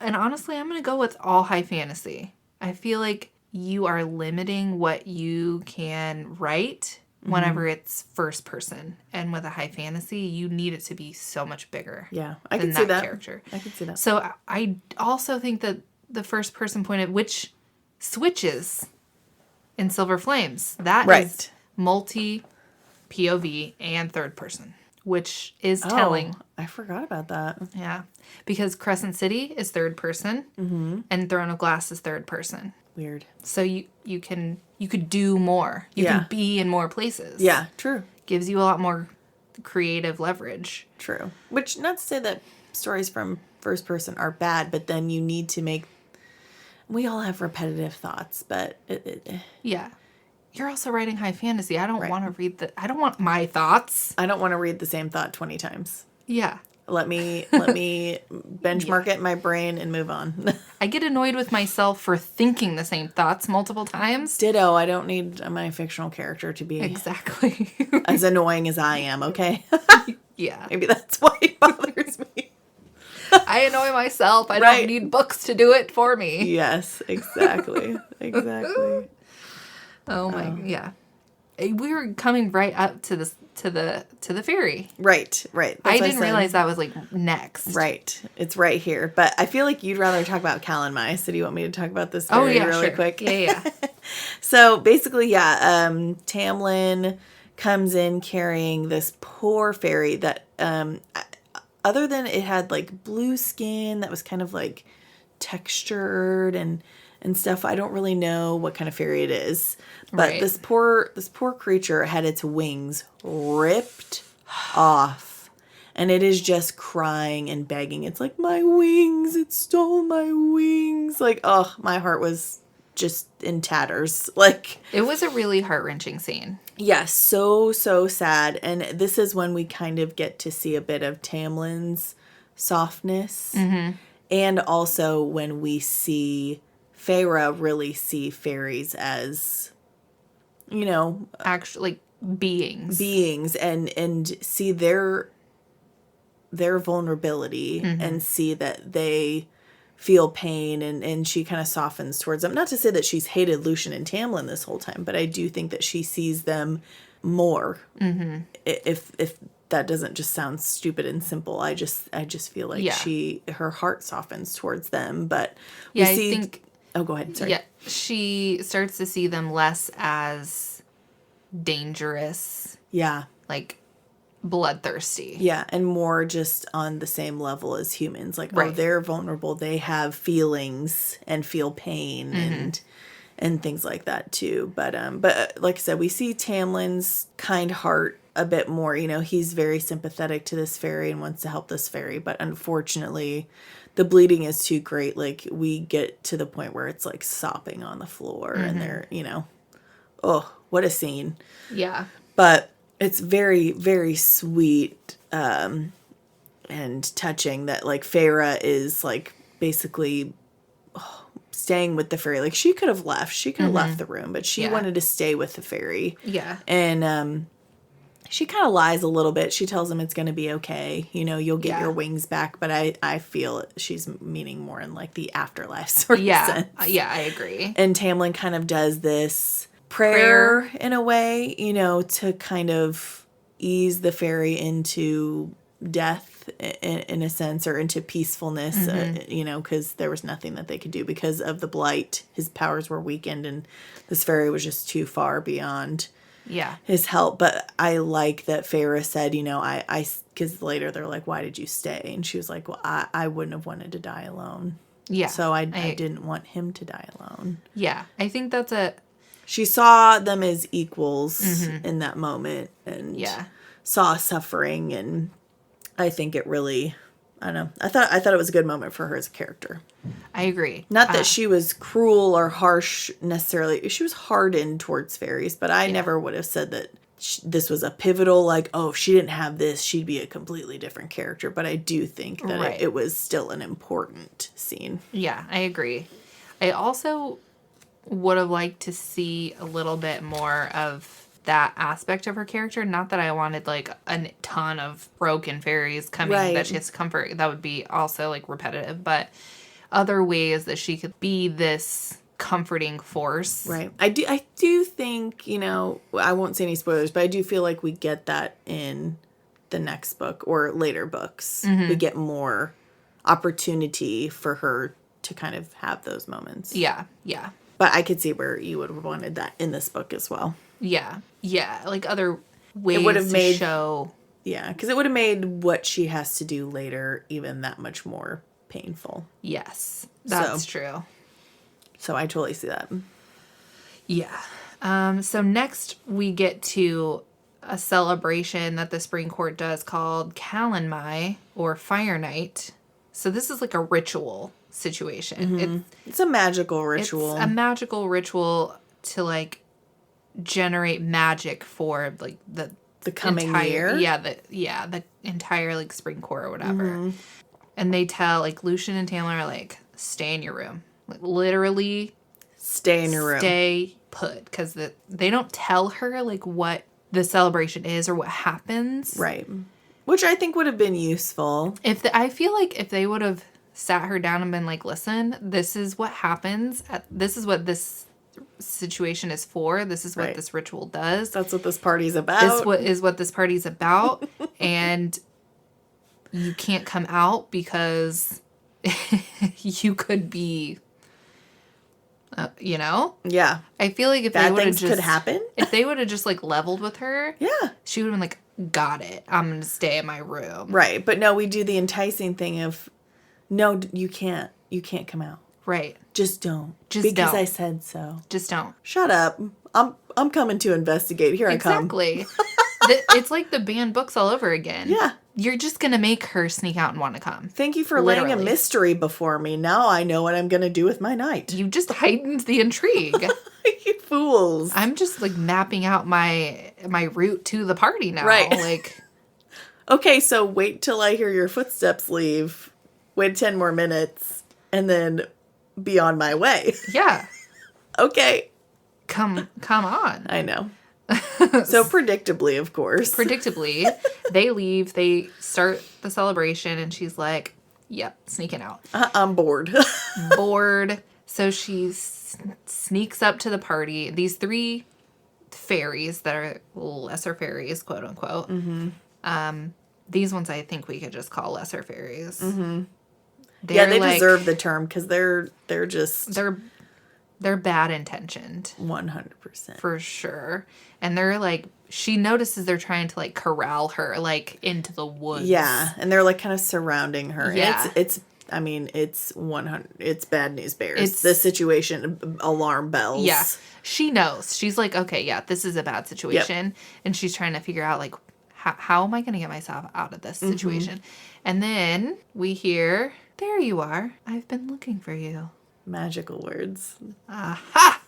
And honestly, I'm going to go with all high fantasy. I feel like you are limiting what you can write whenever it's first person. And with a high fantasy, you need it to be so much bigger. Yeah, I can see that character. I can see that. So I also think that the first person point of which switches in Silver Flames, that is multi POV and third person, which is telling. I forgot about that. Yeah, because Crescent City is third person and Throne of Glass is third person. Weird. So you could do more. You can be in more places. Yeah, true. Gives you a lot more creative leverage. True. Which, not to say that stories from first person are bad, but then you need to make... We all have repetitive thoughts, but... Yeah. You're also writing high fantasy. I don't want to read I don't want my thoughts. I don't want to read the same thought 20 times. Yeah. Let me benchmark it in my brain and move on. I get annoyed with myself for thinking the same thoughts multiple times. Ditto. I don't need my fictional character to be exactly as annoying as I am, okay? Yeah. Maybe that's why it bothers me. I annoy myself. I don't need books to do it for me. Yes, exactly. Exactly. Oh my, yeah. We were coming right up to this to the ferry. Right. I didn't realize that was like next. Right. It's right here. But I feel like you'd rather talk about Cal and Mai, so do you want me to talk about this ferry really quick? Yeah. So basically, Tamlin comes in carrying this poor fairy that other than it had like blue skin that was kind of like textured and stuff, I don't really know what kind of fairy it is. But this poor creature had its wings ripped off. And it is just crying and begging. It's like, my wings, it stole my wings. Like, oh, my heart was just in tatters. Like, it was a really heart-wrenching scene. Yeah, so sad. And this is when we kind of get to see a bit of Tamlin's softness. Mm-hmm. And also when we see Feyre really see fairies as, actually beings and see their vulnerability and see that they feel pain and she kind of softens towards them. Not to say that she's hated Lucien and Tamlin this whole time, but I do think that she sees them more. Mm-hmm. If that doesn't just sound stupid and simple, I just feel like her heart softens towards them. But we see. I think. Oh, go ahead. Sorry. Yeah, she starts to see them less as dangerous. Yeah. Like bloodthirsty. Yeah, and more just on the same level as humans. Like, oh, they're vulnerable. They have feelings and feel pain and things like that too. But like I said, we see Tamlin's kind heart a bit more. He's very sympathetic to this fairy and wants to help this fairy. But unfortunately, the bleeding is too great. Like, we get to the point where it's like sopping on the floor and they're, oh, what a scene. Yeah. But it's very, very sweet and touching that like Feyre is like basically staying with the fairy. Like, she could have left. She could have left the room, but she wanted to stay with the fairy. Yeah. And she kind of lies a little bit. She tells him it's going to be okay. You'll get your wings back. But I feel she's meaning more in like the afterlife sort of sense. Yeah, I agree. And Tamlin kind of does this prayer in a way, to kind of ease the fairy into death in a sense, or into peacefulness, because there was nothing that they could do because of the blight. His powers were weakened and this fairy was just too far beyond his help. But I like that Feyre said, because later they're like, why did you stay? And she was like, well, I wouldn't have wanted to die alone. Yeah. So I didn't want him to die alone. Yeah. I think that's she saw them as equals in that moment and saw suffering. And I think it really I don't know. I thought it was a good moment for her as a character. I agree. Not that she was cruel or harsh necessarily. She was hardened towards fairies, but I never would have said that this was a pivotal, like, oh, if she didn't have this, she'd be a completely different character. But I do think that it was still an important scene. Yeah, I agree. I also would have liked to see a little bit more of that aspect of her character. Not that I wanted like a ton of broken fairies coming that she has to comfort. That would be also like repetitive, but other ways that she could be this comforting force. Right. I do think, I won't say any spoilers, but I do feel like we get that in the next book or later books. Mm-hmm. We get more opportunity for her to kind of have those moments. Yeah. Yeah. But I could see where you would have wanted that in this book as well. Yeah. Yeah. Like other ways it would have made, show. Yeah. Because it would have made what she has to do later even that much more painful. Yes. That's true. So I totally see that. Yeah. So next we get to a celebration that the Spring Court does called Calanmai or Fire Night. So this is like a ritual situation. Mm-hmm. It's a magical ritual. It's a magical ritual to like generate magic for like the coming year. Yeah, the entire like Spring Court or whatever. Mm-hmm. And they tell like Lucian and Tamlin are like, stay in your room. Like literally stay in your room. Stay put. Because they don't tell her like what the celebration is or what happens. Right. Which I think would have been useful. I feel like if they would have sat her down and been like, listen, this is what happens. This is what this situation is for. This is what this ritual does. That's what this party's about. This is what this party's about. And you can't come out because you could be, Yeah. I feel like if bad they would have things could happen. If they would have just like leveled with her, yeah, she would have been like, got it. I'm going to stay in my room. Right. But no, we do the enticing thing of, no, you can't come out. Right. Just don't. Because don't. I said so. Just don't. Shut up. I'm coming to investigate. Here I come. Exactly. It's like the banned books all over again. Yeah. You're just going to make her sneak out and want to come. Thank you for laying a mystery before me. Now I know what I'm going to do with my night. You just heightened the intrigue. You fools. I'm just like mapping out my route to the party now. Right. Like, okay, so wait till I hear your footsteps leave. Wait 10 more minutes and then be on my way. Yeah. Okay. Come on. I know. So predictably, of course. Predictably, they leave. They start the celebration, and she's like, yep, sneaking out. I'm bored. Bored. So she sneaks up to the party. These 3 fairies that are lesser fairies, quote unquote. Mm-hmm. These ones I think we could just call lesser fairies. Mm-hmm. They deserve the term because they're just... They're bad intentioned. 100%. For sure. And they're like, she notices they're trying to like corral her like into the woods. Yeah. And they're like kind of surrounding her. Yeah. It's 100. It's bad news bears. It's the situation, alarm bells. Yeah. She knows. She's like, okay, yeah, this is a bad situation. Yep. And she's trying to figure out like, how am I going to get myself out of this situation? Mm-hmm. And then we hear, there you are. I've been looking for you. Magical words. Aha!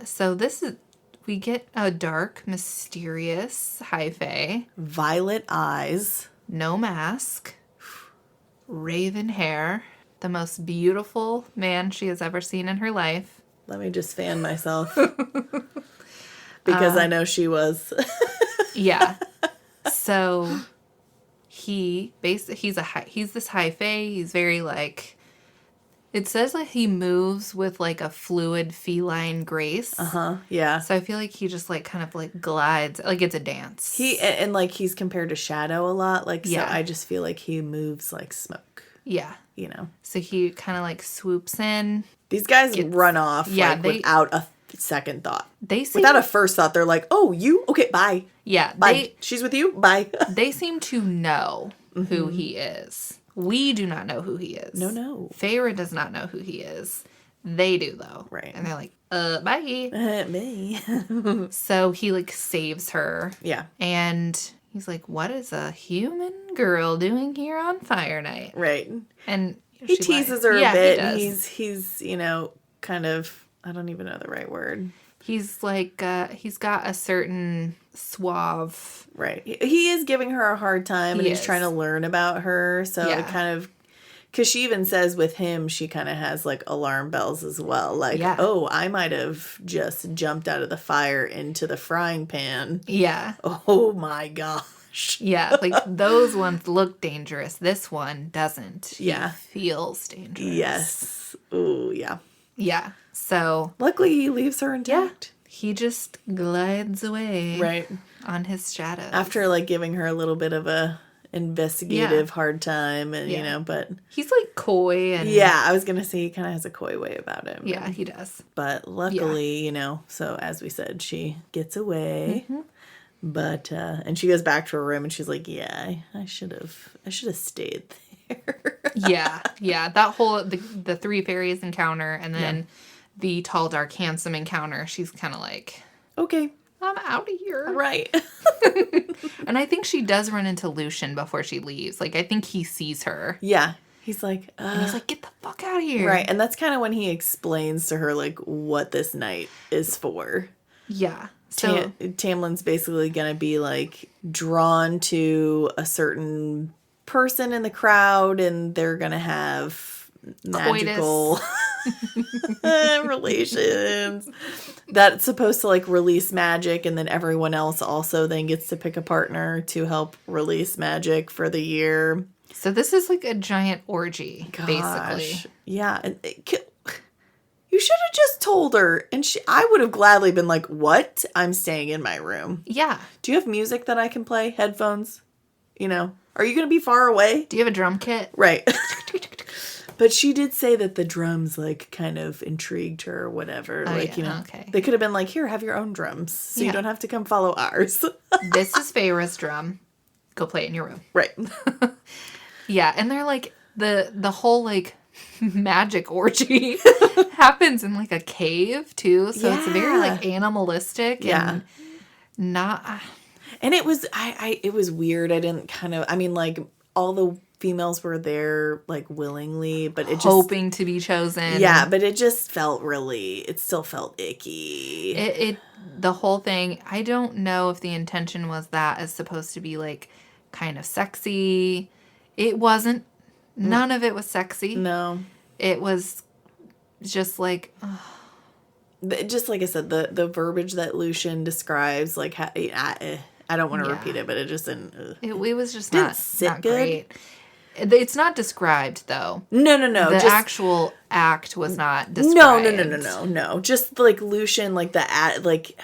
So we get a dark, mysterious high fae. Violet eyes. No mask. Raven hair. The most beautiful man she has ever seen in her life. Let me just fan myself. Because I know she was. Yeah. So he's this high fae. He's very like, it says like he moves with like a fluid feline grace. Yeah. So I feel like he just like kind of like glides, like it's a dance. And like he's compared to Shadow a lot. Like, yeah. So I just feel like he moves like smoke. Yeah. So he kind of like swoops in. These guys run off without a second thought. Without a first thought, they're like, oh, you? Okay, bye. Yeah. Bye. She's with you? Bye. They seem to know who he is. We do not know who he is. No. Feyre does not know who he is. They do, though. Right. And they're like, bye. Me. So he, like, saves her. Yeah. And, He's like, what is a human girl doing here on fire night? Right. And he teases her a bit. And he's, you know, kind of, I don't even know the right word. He's like, he's got a certain suave. Right. He is giving her a hard time, and he's trying to learn about her. So it kind of, because she even says with him, she kind of has like alarm bells as well. Like, oh, I might have just jumped out of the fire into the frying pan. Yeah. Oh my gosh. Yeah. Like those ones look dangerous. This one doesn't. Yeah. He feels dangerous. Yes. Ooh, yeah. Yeah. So. Luckily, he leaves her intact. Yeah. He just glides away. Right. On his shadow. After like giving her a little bit of a investigative hard time, and you know, but he's like coy and I was gonna say he kind of has a coy way about him. Yeah, he does. But luckily, you know, so as we said, she gets away. But and she goes back to her room, and she's like, "Yeah, I should have stayed there." yeah. That whole the three fairies encounter, and then the tall, dark, handsome encounter. She's kind of like, "Okay, I'm out of here." Right. And I think she does run into Lucian before she leaves. Like, I think he sees her. Yeah. He's like, and he's like, get the fuck out of here. Right. And that's kind of when he explains to her, like, what this night is for. Yeah. So Tamlin's basically going to be, like, drawn to a certain person in the crowd, and they're going to have magical relations that's supposed to like release magic, and then everyone else also then gets to pick a partner to help release magic for the year. So this is like a giant orgy. Basically. Yeah. And you should have just told her, and I would have gladly been like, what? I'm staying in my room. Yeah. Do you have music that I can play? Headphones? You know, are you going to be far away? Do you have a drum kit? Right. But she did say that the drums, like, kind of intrigued her or whatever. Oh, like, you know, they could have been like, here, have your own drums. So you don't have to come follow ours. This is Feyre's drum. Go play it in your room. Right. Yeah. And they're like, the whole, like, magic orgy happens in, like, a cave, too. So it's very, like, animalistic and not... And it was, it was weird. I didn't like, all the females were there, like, willingly, but it just... hoping to be chosen. Yeah, but it just felt really... It still felt icky. The whole thing, I don't know if the intention was that as supposed to be, like, kind of sexy. It wasn't. None of it was sexy. No. It was just, like... Just like I said, the verbiage that Lucian describes, like... I don't want to repeat it, but it just didn't... It was just not good. Great. It's not described, though. No. The actual act was not described. No. Just, like, Lucian, like, like...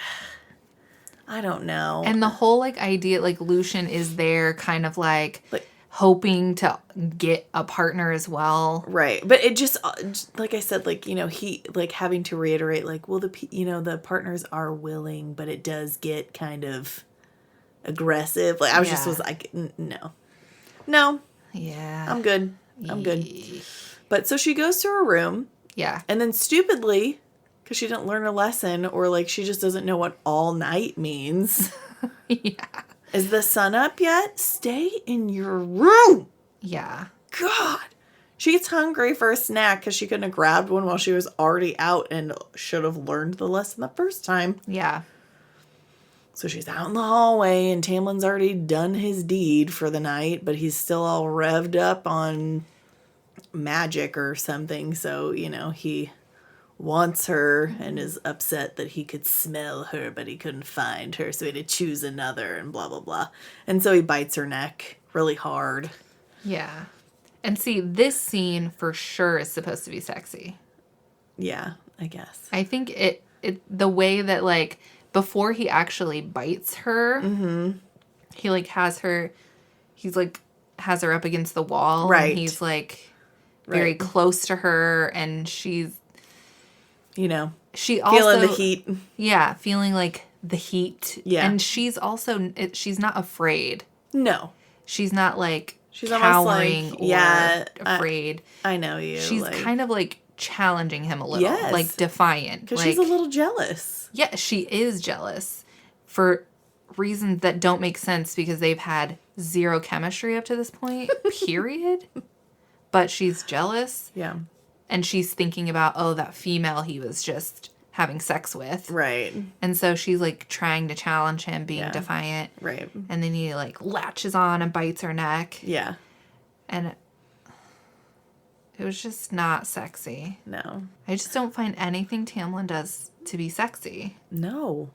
I don't know. And the whole, like, idea, like, Lucian is there kind of, like hoping to get a partner as well. Right. But it just, like I said, like, you know, he, like, having to reiterate, like, well, the partners are willing, but it does get kind of aggressive. Like, I was like, no. Yeah. I'm good. But so she goes to her room. Yeah. And then stupidly, because she didn't learn a lesson, or like she just doesn't know what all night means. Yeah. Is the sun up yet? Stay in your room. Yeah. God. She gets hungry for a snack because she couldn't have grabbed one while she was already out and should have learned the lesson the first time. Yeah. So she's out in the hallway, and Tamlin's already done his deed for the night, but he's still all revved up on magic or something. So, you know, he wants her and is upset that he could smell her, but he couldn't find her. So he had to choose another and blah, blah, blah. And so he bites her neck really hard. Yeah. And see, this scene for sure is supposed to be sexy. Yeah, I guess. I think it the way that, like, before he actually bites her, he, like, has her up against the wall. Right. And he's, like, very close to her, and she's... You know, she also... feeling the heat. Yeah, feeling, like, the heat. Yeah. And she's also... she's not afraid. No. She's not, like, she's cowering almost like, or afraid. I know you. She's like, kind of, like, challenging him a little. Yes. Like, defiant. Because like, she's a little jealous. Yeah, she is jealous for reasons that don't make sense because they've had zero chemistry up to this point, period. But she's jealous. Yeah. And she's thinking about, that female he was just having sex with. Right. And so she's, like, trying to challenge him, being defiant. Right. And then he, like, latches on and bites her neck. Yeah. And it was just not sexy. No. I just don't find anything Tamlin does to be sexy. No.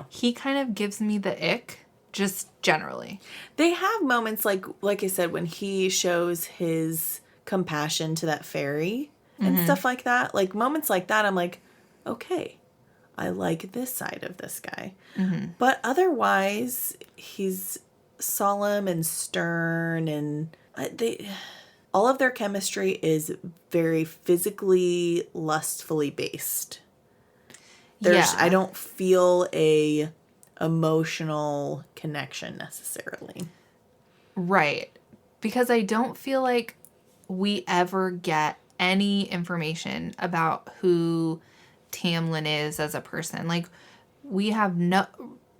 He kind of gives me the ick, just generally. They have moments like I said, when he shows his compassion to that fairy and stuff like that. Like, moments like that, I'm like, okay, I like this side of this guy. Mm-hmm. But otherwise, he's solemn and stern, and all of their chemistry is very physically, lustfully based. I don't feel a emotional connection necessarily. Right. Because I don't feel like we ever get any information about who Tamlin is as a person. Like, we have no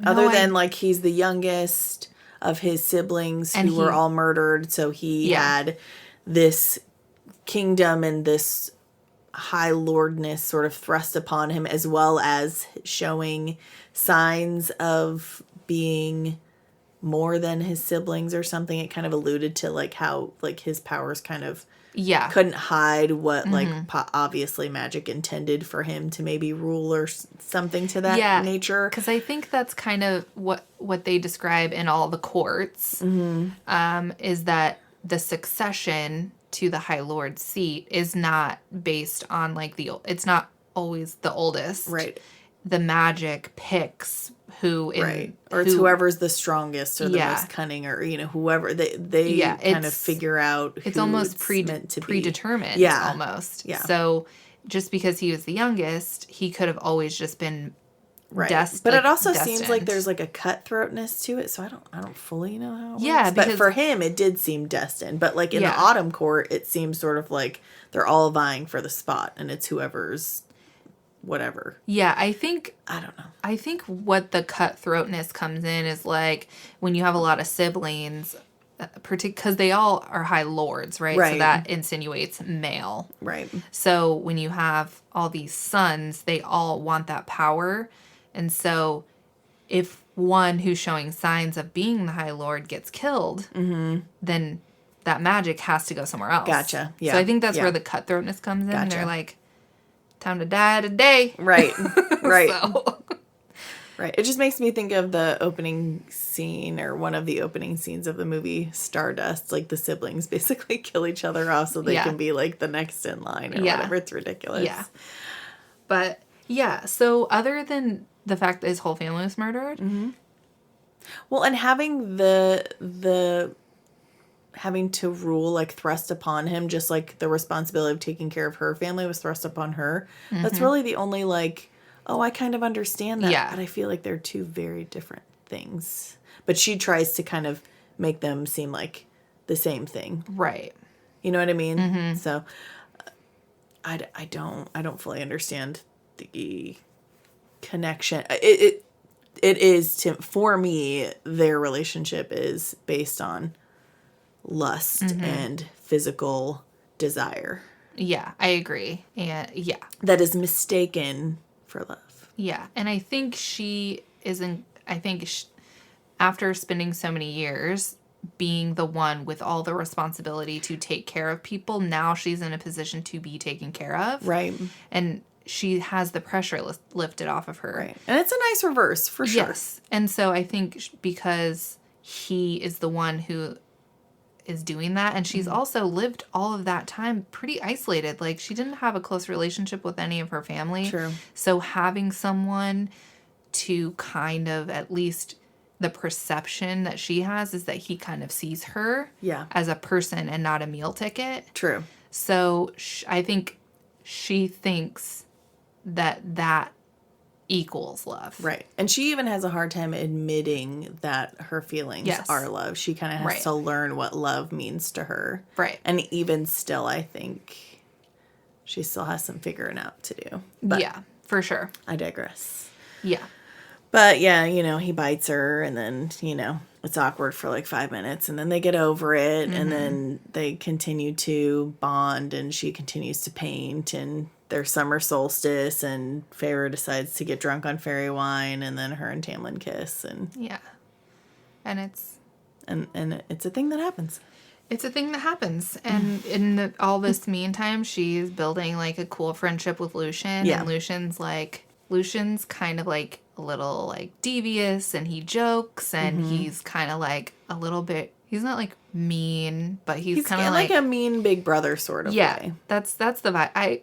other than, like, he's the youngest of his siblings who were all murdered, so he had this kingdom and this high lordness sort of thrust upon him, as well as showing signs of being more than his siblings or something. It kind of alluded to, like, how, like, his powers kind of couldn't hide what, like, obviously magic intended for him to maybe rule or something to that nature. Because I think that's kind of what they describe in all the courts, is that the succession to the High Lord's seat is not based on, like, it's not always the oldest. Right. The magic picks who or it's whoever's the strongest or the most cunning, or, you know, whoever they kind of figure out who it's almost meant to predetermined be. almost. So just because he was the youngest, he could have always just been but it also seems like there's, like, a cutthroatness to it, so I don't fully know how it works. But for him it did seem destined. But, like, in the Autumn Court, it seems sort of like they're all vying for the spot, and it's whoever's whatever. Yeah, I think... I don't know. I think what the cutthroatness comes in is, like, when you have a lot of siblings, because they all are High Lords, right? So that insinuates male. Right. So when you have all these sons, they all want that power. And so if one who's showing signs of being the High Lord gets killed, then that magic has to go somewhere else. Gotcha. Yeah. So I think that's where the cutthroatness comes in. And they're like, time to die today. Right. Right. So. Right. It just makes me think of the opening scene, or one of the opening scenes of the movie Stardust. Like, the siblings basically kill each other off so they can be, like, the next in line or whatever. It's ridiculous. Yeah. But, so other than the fact that his whole family was murdered. Well, and having having to rule, like, thrust upon him, just like the responsibility of taking care of her family was thrust upon her. That's really the only, like, I kind of understand that. But I feel like they're two very different things. But she tries to kind of make them seem like the same thing. Right. You know what I mean? So I don't fully understand the connection. It is, for me, their relationship is based on lust and physical desire. Yeah, I agree. And that is mistaken for love. Yeah, and I think after spending so many years being the one with all the responsibility to take care of people, now she's in a position to be taken care of. Right. And she has the pressure lifted off of her. Right. And it's a nice reverse, for sure. Yes. And so I think because he is the one who is doing that, and she's also lived all of that time pretty isolated. Like, she didn't have a close relationship with any of her family. True. So having someone to kind of, at least the perception that she has is that he kind of sees her as a person and not a meal ticket. True. So I think she thinks that equals love. Right. And she even has a hard time admitting that her feelings are love. She kind of has to learn what love means to her. Right. And even still, I think she still has some figuring out to do. But yeah, for sure. I digress. Yeah. But yeah, he bites her, and then, it's awkward for like 5 minutes, and then they get over it, and then they continue to bond, and she continues to paint, and their summer solstice, and Feyre decides to get drunk on fairy wine, and then her and Tamlin kiss, and yeah, and it's it's a thing that happens. It's a thing that happens, and in all this meantime, she's building like a cool friendship with Lucien, and Lucien's kind of like a little like devious, and he jokes, and he's kind of like a little bit. He's not like mean, but he's kind of like a mean big brother sort of way. That's the vibe.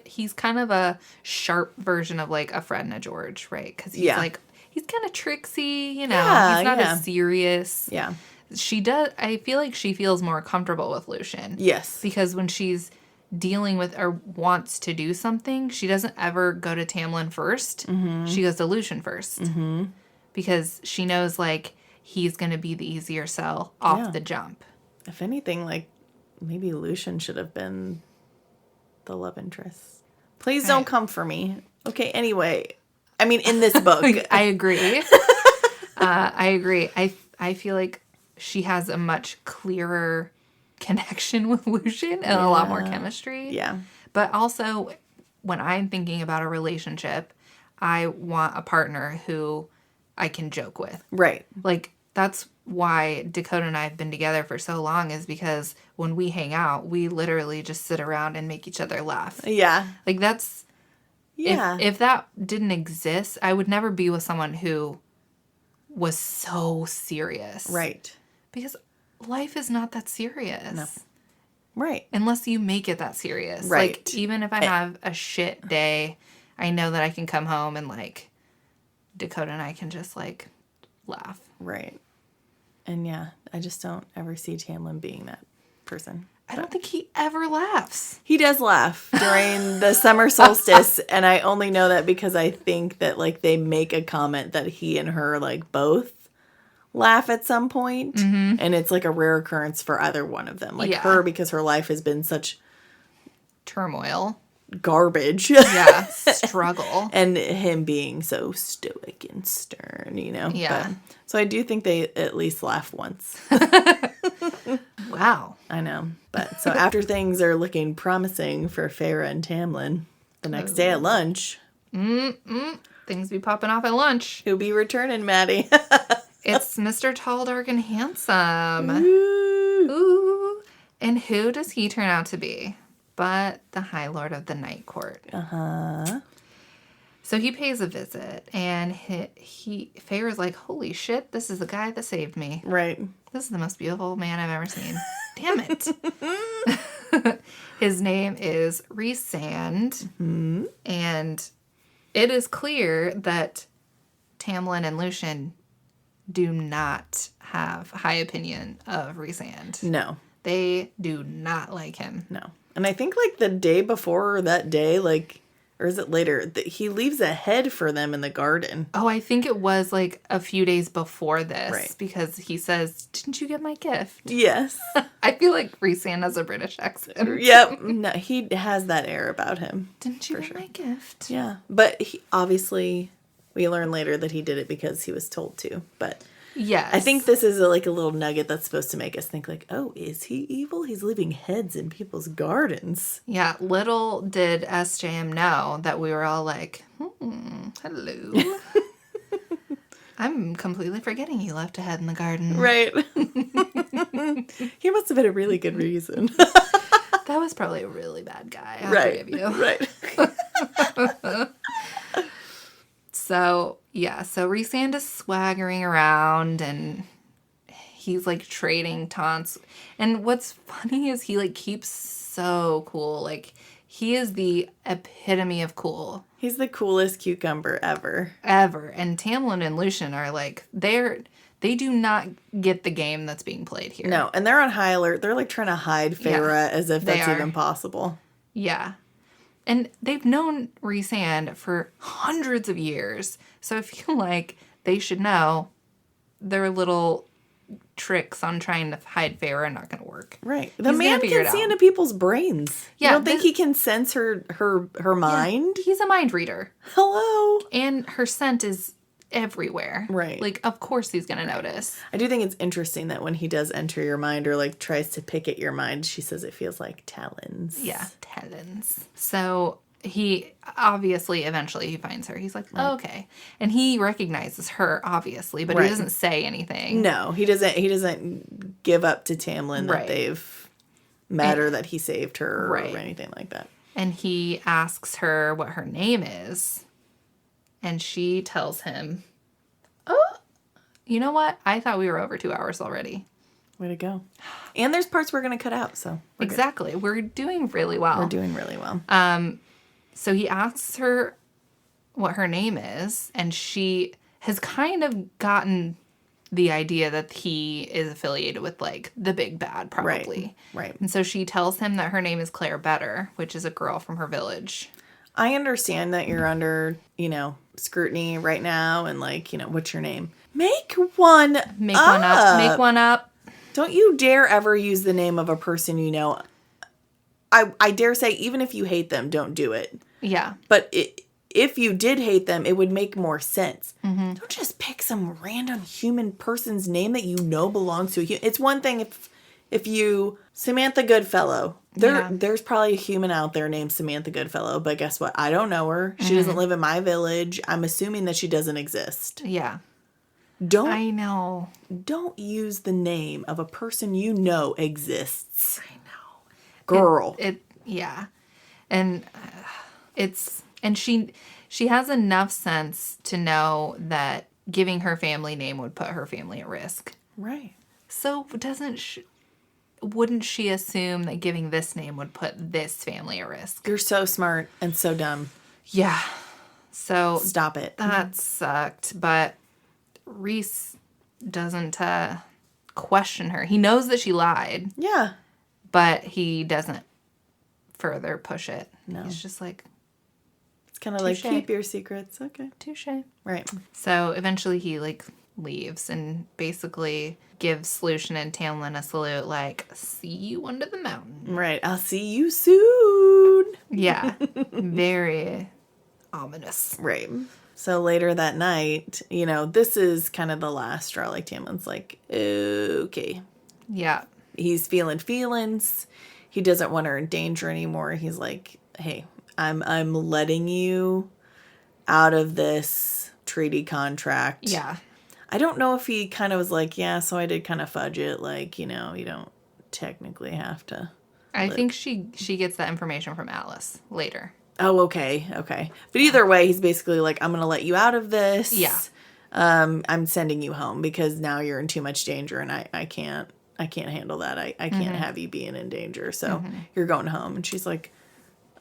He's kind of a sharp version of like a Fred and a George, right? Because he's like he's kind of tricksy, he's not as serious. Yeah. I feel like she feels more comfortable with Lucien. Yes. Because when she's dealing with or wants to do something, she doesn't ever go to Tamlin first. She goes to Lucien first. Because she knows, like, he's going to be the easier sell off the jump. If anything, like, maybe Lucien should have been the love interest. Please don't come for me. Okay, anyway. I mean, in this book. I agree. I agree. I feel like she has a much clearer connection with Lucien and a lot more chemistry. Yeah. But also, when I'm thinking about a relationship, I want a partner who I can joke with. Right. Like, that's why Dakota and I have been together for so long, is because when we hang out, we literally just sit around and make each other laugh. Yeah. Like, that's... Yeah. If that didn't exist, I would never be with someone who was so serious. Right. Because life is not that serious. No. Right. Unless you make it that serious. Right. Like, even if I have a shit day, I know that I can come home and, like, Dakota and I can just, like, laugh. Right. And, yeah, I just don't ever see Tamlin being that person. I don't think he ever laughs. He does laugh during the summer solstice, and I only know that because I think that, like, they make a comment that he and her, like, both laugh at some point, and it's, like, a rare occurrence for either one of them. Like, her, because her life has been such... turmoil. Garbage. Yeah, struggle. And him being so stoic and stern, Yeah. But, so I do think they at least laugh once. Wow. I know. But so after things are looking promising for Feyre and Tamlin, the next day at lunch. Things be popping off at lunch. Who'll be returning, Maddie? It's Mr. Tall, Dark, and Handsome. Ooh. Ooh. And who does he turn out to be? But the High Lord of the Night Court. Uh-huh. So he pays a visit, and Feyre's like, holy shit, this is the guy that saved me. Right. This is the most beautiful man I've ever seen. Damn it. His name is Rhysand, and it is clear that Tamlin and Lucien do not have high opinion of Rhysand. No. They do not like him. No. And I think, like, the day before that day, like, or is it later, he leaves a head for them in the garden. Oh, I think it was, like, a few days before this. Right. Because he says, didn't you get my gift? Yes. I feel like Rhysand has a British accent. Yep. No, he has that air about him. Didn't you get my gift? Yeah. But obviously, we learn later that he did it because he was told to. But... yes. I think this is a little nugget that's supposed to make us think like, oh, is he evil? He's leaving heads in people's gardens. Yeah, little did SJM know that we were all like, hello. I'm completely forgetting he left a head in the garden. Right. He must have been a really good reason. That was probably a really bad guy. Right. You. Right. So Rhysand is swaggering around, and he's, like, trading taunts. And what's funny is he, like, keeps so cool. Like, he is the epitome of cool. He's the coolest cucumber ever. Ever. And Tamlin and Lucien are, like, they do not get the game that's being played here. No, and they're on high alert. They're, like, trying to hide Feyre as if that's even possible. Yeah. And they've known Rhysand for hundreds of years. So I feel like they should know their little tricks on trying to hide Feyre are not going to work. Right. The man can see into people's brains. Yeah, you don't think he can sense her mind? Yeah, he's a mind reader. Hello. And her scent is everywhere. Right. Like, of course he's going to notice. I do think it's interesting that when he does enter your mind or, like, tries to pick at your mind, she says it feels like talons. Yeah, talons. So he obviously, eventually he finds her. He's like, oh, okay. And he recognizes her, obviously, but he doesn't say anything. No, he doesn't give up to Tamlin that they've met or that he saved her or anything like that. And he asks her what her name is. And she tells him, oh, you know what? I thought we were over 2 hours already. Way to go. And there's parts we're going to cut out, so. Exactly. Good. We're doing really well. We're doing really well. So he asks her what her name is, and she has kind of gotten the idea that he is affiliated with, like, the big bad, probably. Right. And so she tells him that her name is Claire Better, which is a girl from her village. I understand that you're under, scrutiny right now, and, like, what's your name? Make one up. Make one up. Don't you dare ever use the name of a person you know. I dare say, even if you hate them, don't do it. Yeah. But if you did hate them, it would make more sense. Mm-hmm. Don't just pick some random human person's name that you know belongs to a human. It's one thing if you... Samantha Goodfellow. There's probably a human out there named Samantha Goodfellow, but guess what? I don't know her. She doesn't live in my village. I'm assuming that she doesn't exist. Yeah. I know. Don't use the name of a person you know exists. I know. Girl. Yeah. And she has enough sense to know that giving her family name would put her family at risk. Right. So wouldn't she assume that giving this name would put this family at risk? You're so smart and so dumb. Yeah. So stop it. That sucked, but Rhys doesn't question her. He knows that she lied. Yeah. But he doesn't further push it. No. He's just like... It's kind of like, keep your secrets. Okay. Touche. Right. So eventually he, like, leaves and basically gives Lucian and Tamlin a salute like, see you under the mountain. Right. I'll see you soon. Yeah. Very ominous. Right. So later that night, this is kind of the last straw. Like, Tamlin's like, okay. Yeah. He's feeling feelings. He doesn't want her in danger anymore. He's like, hey, I'm letting you out of this treaty contract. Yeah. I don't know if he kind of was like, yeah, so I did kind of fudge it. Like, you don't technically have to. I think she gets that information from Alice later. Oh, okay. But either way, he's basically like, I'm going to let you out of this. Yeah. I'm sending you home because now you're in too much danger and I can't handle that. I can't have you being in danger. So you're going home. And she's like,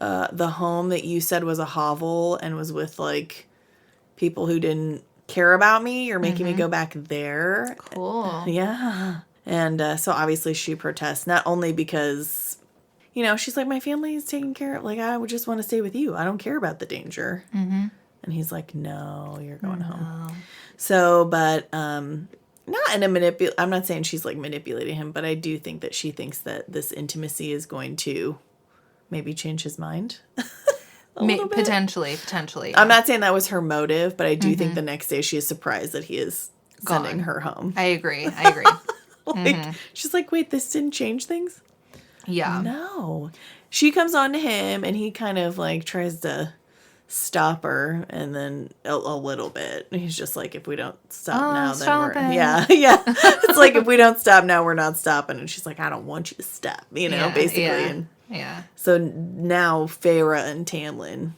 the home that you said was a hovel and was with, like, people who didn't care about me. You're making me go back there. Cool. Yeah. And so obviously she protests, not only because, she's like, my family is taken care of. Like, I would just want to stay with you. I don't care about the danger. Mm-hmm. And he's like, no, you're going home. So, but... not in a I'm not saying she's, like, manipulating him, but I do think that she thinks that this intimacy is going to maybe change his mind. Potentially. Yeah. I'm not saying that was her motive, but I do think the next day she is surprised that he is sending her home. I agree. She's like, wait, this didn't change things? Yeah. No. She comes on to him, and he kind of, like, tries to stop her, and then a little bit. He's just like, if we don't stop now, then we're... Yeah. It's like, if we don't stop now, we're not stopping. And she's like, I don't want you to stop, basically. Yeah. And so now Feyre and Tamlin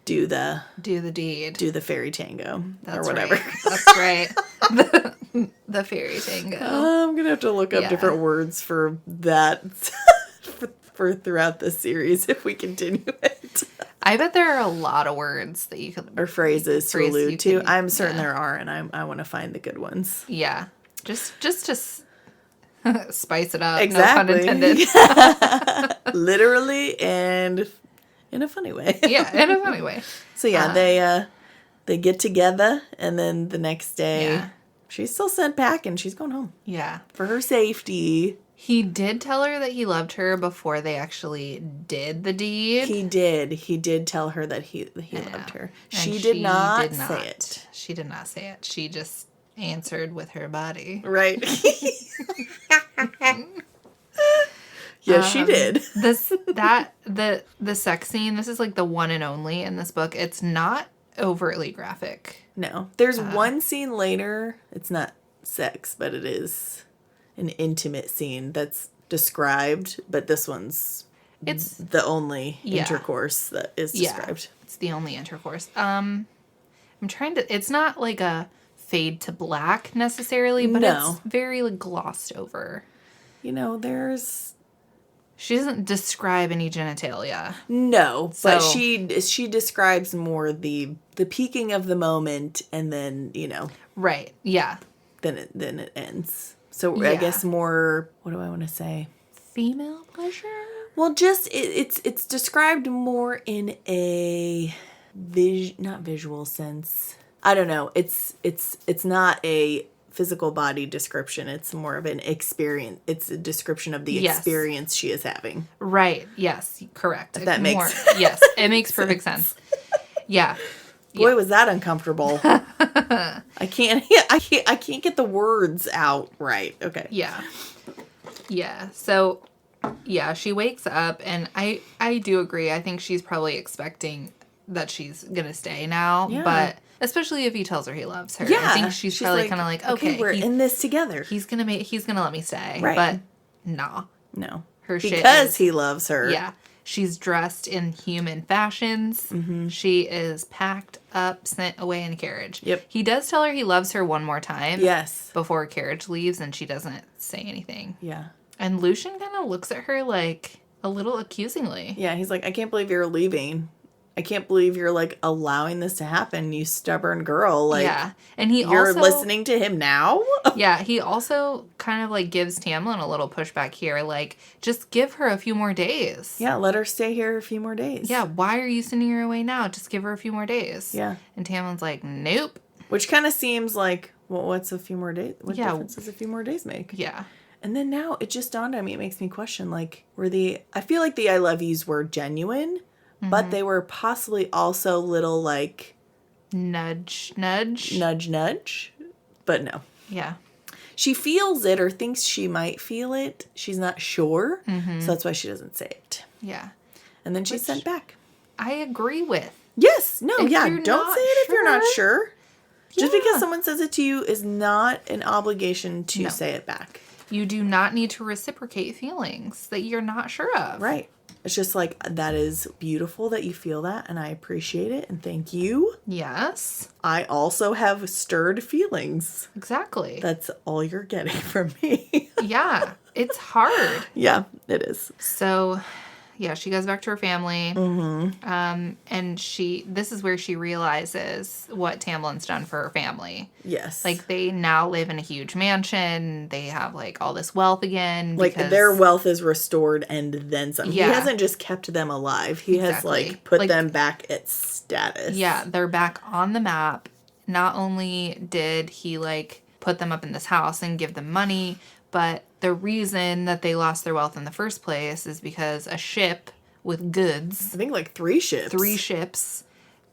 do the deed. Do the fairy tango. That's or whatever. Right. That's right. The fairy tango. I'm going to have to look up different words for that for throughout the series if we continue it. I bet there are a lot of words that you could... Or phrases to allude to. I'm certain there are, and I want to find the good ones. Yeah. Just to spice it up. Exactly. No pun intended. Literally and in a funny way. Yeah, in a funny way. So yeah, they get together, and then the next day she's still sent back and she's going home. Yeah. For her safety. He did tell her that he loved her before they actually did the deed. He did tell her that he loved her. She did not say it. She did not say it. She just answered with her body. Right. Yes, she did. The sex scene, this is like the one and only in this book. It's not overtly graphic. No. There's one scene later. It's not sex, but it is an intimate scene that's described, but this one's the only intercourse that is described. Yeah, it's the only intercourse. I'm trying to, it's not like a fade to black necessarily, but it's very like glossed over. You know, she doesn't describe any genitalia. No, but she describes more the peaking of the moment, and then, you know. Right, yeah. Then it ends. So I guess more, what do I want to say? Female pleasure? Well, just it's described more in a not visual sense. I don't know. It's not a physical body description. It's more of an experience. It's a description of the experience she is having. Right. Yes. Correct. If that makes yes, it makes perfect sense. Yeah. Boy, was that uncomfortable. I can't get the words out right. Okay. Yeah. Yeah. So, yeah, she wakes up, and I do agree. I think she's probably expecting that she's going to stay now, but especially if he tells her he loves her. Yeah. I think she's probably kind of like, okay, we're in this together. He's going to let me stay. Right. But nah. No. Because he loves her. Yeah. She's dressed in human fashions. Mm-hmm. She is packed up, sent away in a carriage. Yep. He does tell her he loves her one more time. Yes. Before a carriage leaves, and she doesn't say anything. Yeah. And Lucian kind of looks at her like a little accusingly. Yeah, he's like, I can't believe you're leaving. I can't believe you're like allowing this to happen, you stubborn girl. Like, yeah. And you're listening to him now? Yeah, he also kind of like gives Tamlin a little pushback here. Like, just give her a few more days. Yeah, let her stay here a few more days. Yeah, why are you sending her away now? Just give her a few more days. Yeah. And Tamlin's like, nope. Which kind of seems like, well, what's a few more days? What difference does a few more days make? Yeah. And then now it just dawned on me. It makes me question, like, I feel like the I love yous were genuine, but they were possibly also little, like... Nudge. Nudge. But no. Yeah. She feels it or thinks she might feel it. She's not sure. Mm-hmm. So that's why she doesn't say it. Yeah. And then she's sent back. I agree with. Yes. No, don't say it if you're not sure. Yeah. Just because someone says it to you is not an obligation to say it back. You do not need to reciprocate feelings that you're not sure of. Right. It's just like, that is beautiful that you feel that, and I appreciate it, and thank you. Yes. I also have stirred feelings. Exactly. That's all you're getting from me. Yeah. It's hard. Yeah, it is. So... yeah, she goes back to her family, and this is where she realizes what Tamlin's done for her family. Yes. Like, they now live in a huge mansion. They have, like, all this wealth again. Like, their wealth is restored and then some. Yeah. He hasn't just kept them alive. He has, like, put them back at status. Yeah, they're back on the map. Not only did he, like, put them up in this house and give them money, but the reason that they lost their wealth in the first place is because a ship with goods... I think, like, 3 ships. 3 ships,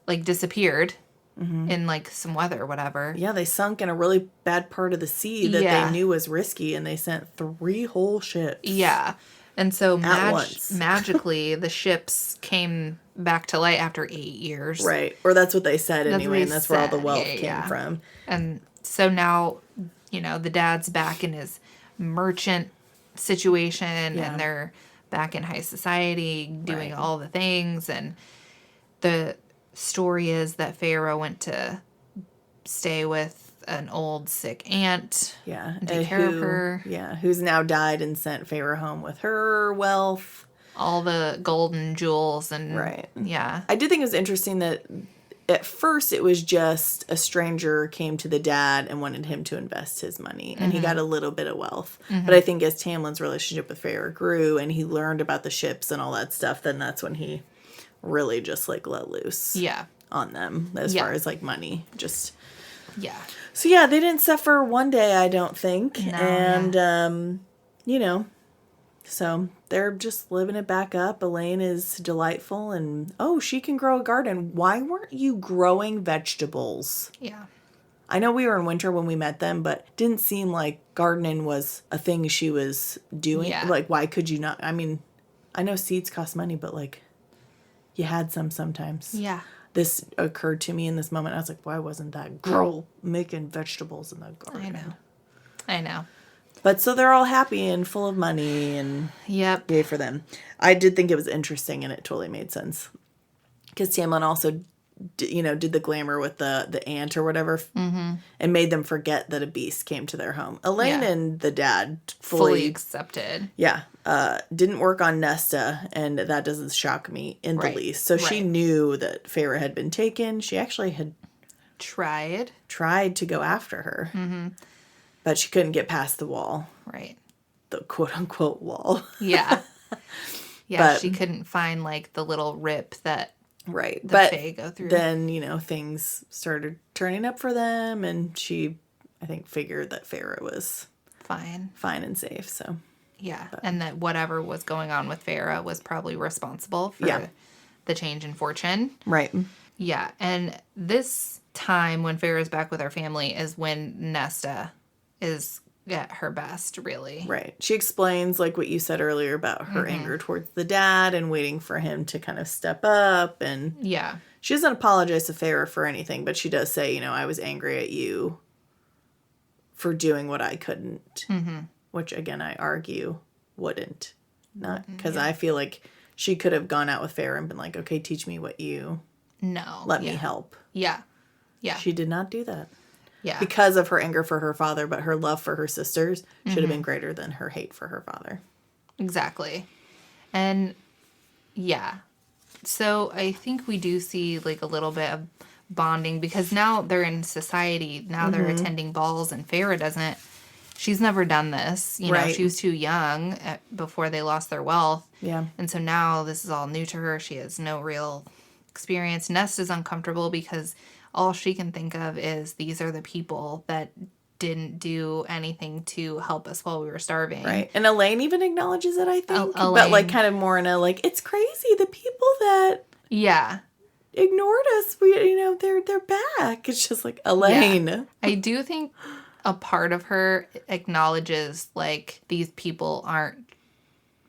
like, disappeared in, like, some weather or whatever. Yeah, they sunk in a really bad part of the sea that they knew was risky, and they sent 3 whole ships. Yeah. And so magically, the ships came back to light after 8 years. Right. Or that's what they said anyway, and that's where all the wealth came from. And so now, you know, the dad's back in his merchant situation, and they're back in high society doing all the things. And the story is that Pharaoh went to stay with an old sick aunt and take care of her. Yeah, who's now died and sent Pharaoh home with her wealth. All the gold and jewels and... Right. Yeah. I did think it was interesting that at first it was just a stranger came to the dad and wanted him to invest his money, and he got a little bit of wealth. But I think as Tamlin's relationship with Pharaoh grew and he learned about the ships and all that stuff, then that's when he really just, like, let loose on them as far as, like, money. Just... yeah. So, yeah, they didn't suffer one day, I don't think. No. And, you know, So they're just living it back up. Elaine is delightful and, she can grow a garden. Why weren't you growing vegetables? Yeah. I know we were in winter when we met them, but it didn't seem like gardening was a thing she was doing. Yeah. Like, why could you not? I mean, I know seeds cost money, but like, you had some sometimes. Yeah. This occurred to me in this moment. I was like, why wasn't that girl making vegetables in the garden? I know. But so they're all happy and full of money and yep. Yay for them. I did think it was interesting and it totally made sense. Because Tamlin also, did the glamour with the aunt or whatever and made them forget that a beast came to their home. Elaine and the dad fully accepted. Yeah. Didn't work on Nesta, and that doesn't shock me in the least. So she knew that Feyre had been taken. She actually had tried to go after her. Mm-hmm. But she couldn't get past the wall. Right. The quote-unquote wall. Yeah. Yeah, she couldn't find, like, the little rip that the Fae go through. Then, things started turning up for them, and she, I think, figured that Feyre was fine and safe, so. Yeah, and that whatever was going on with Feyre was probably responsible for the change in fortune. Right. Yeah, and this time when Feyre's back with her family is when Nesta is at her best, really. Right. She explains, like what you said earlier about her anger towards the dad and waiting for him to kind of step up. And she doesn't apologize to Feyre for anything, but she does say, I was angry at you for doing what I couldn't. Mm-hmm. Which, again, I argue wouldn't. Not because I feel like she could have gone out with Feyre and been like, okay, teach me what you... Let me help. Yeah. Yeah. She did not do that. Yeah. Because of her anger for her father, but her love for her sisters should have been greater than her hate for her father. Exactly. And, so I think we do see, like, a little bit of bonding because now they're in society. Now they're attending balls and Feyre doesn't. She's never done this. You know, she was too young before they lost their wealth. Yeah. And so now this is all new to her. She has no real experience. Nesta's uncomfortable because all she can think of is these are the people that didn't do anything to help us while we were starving. Right. And Elaine even acknowledges it, I think. But, like, kind of more in a, like, it's crazy. The people that ignored us, they're back. It's just like, Elaine. Yeah. I do think a part of her acknowledges, like, these people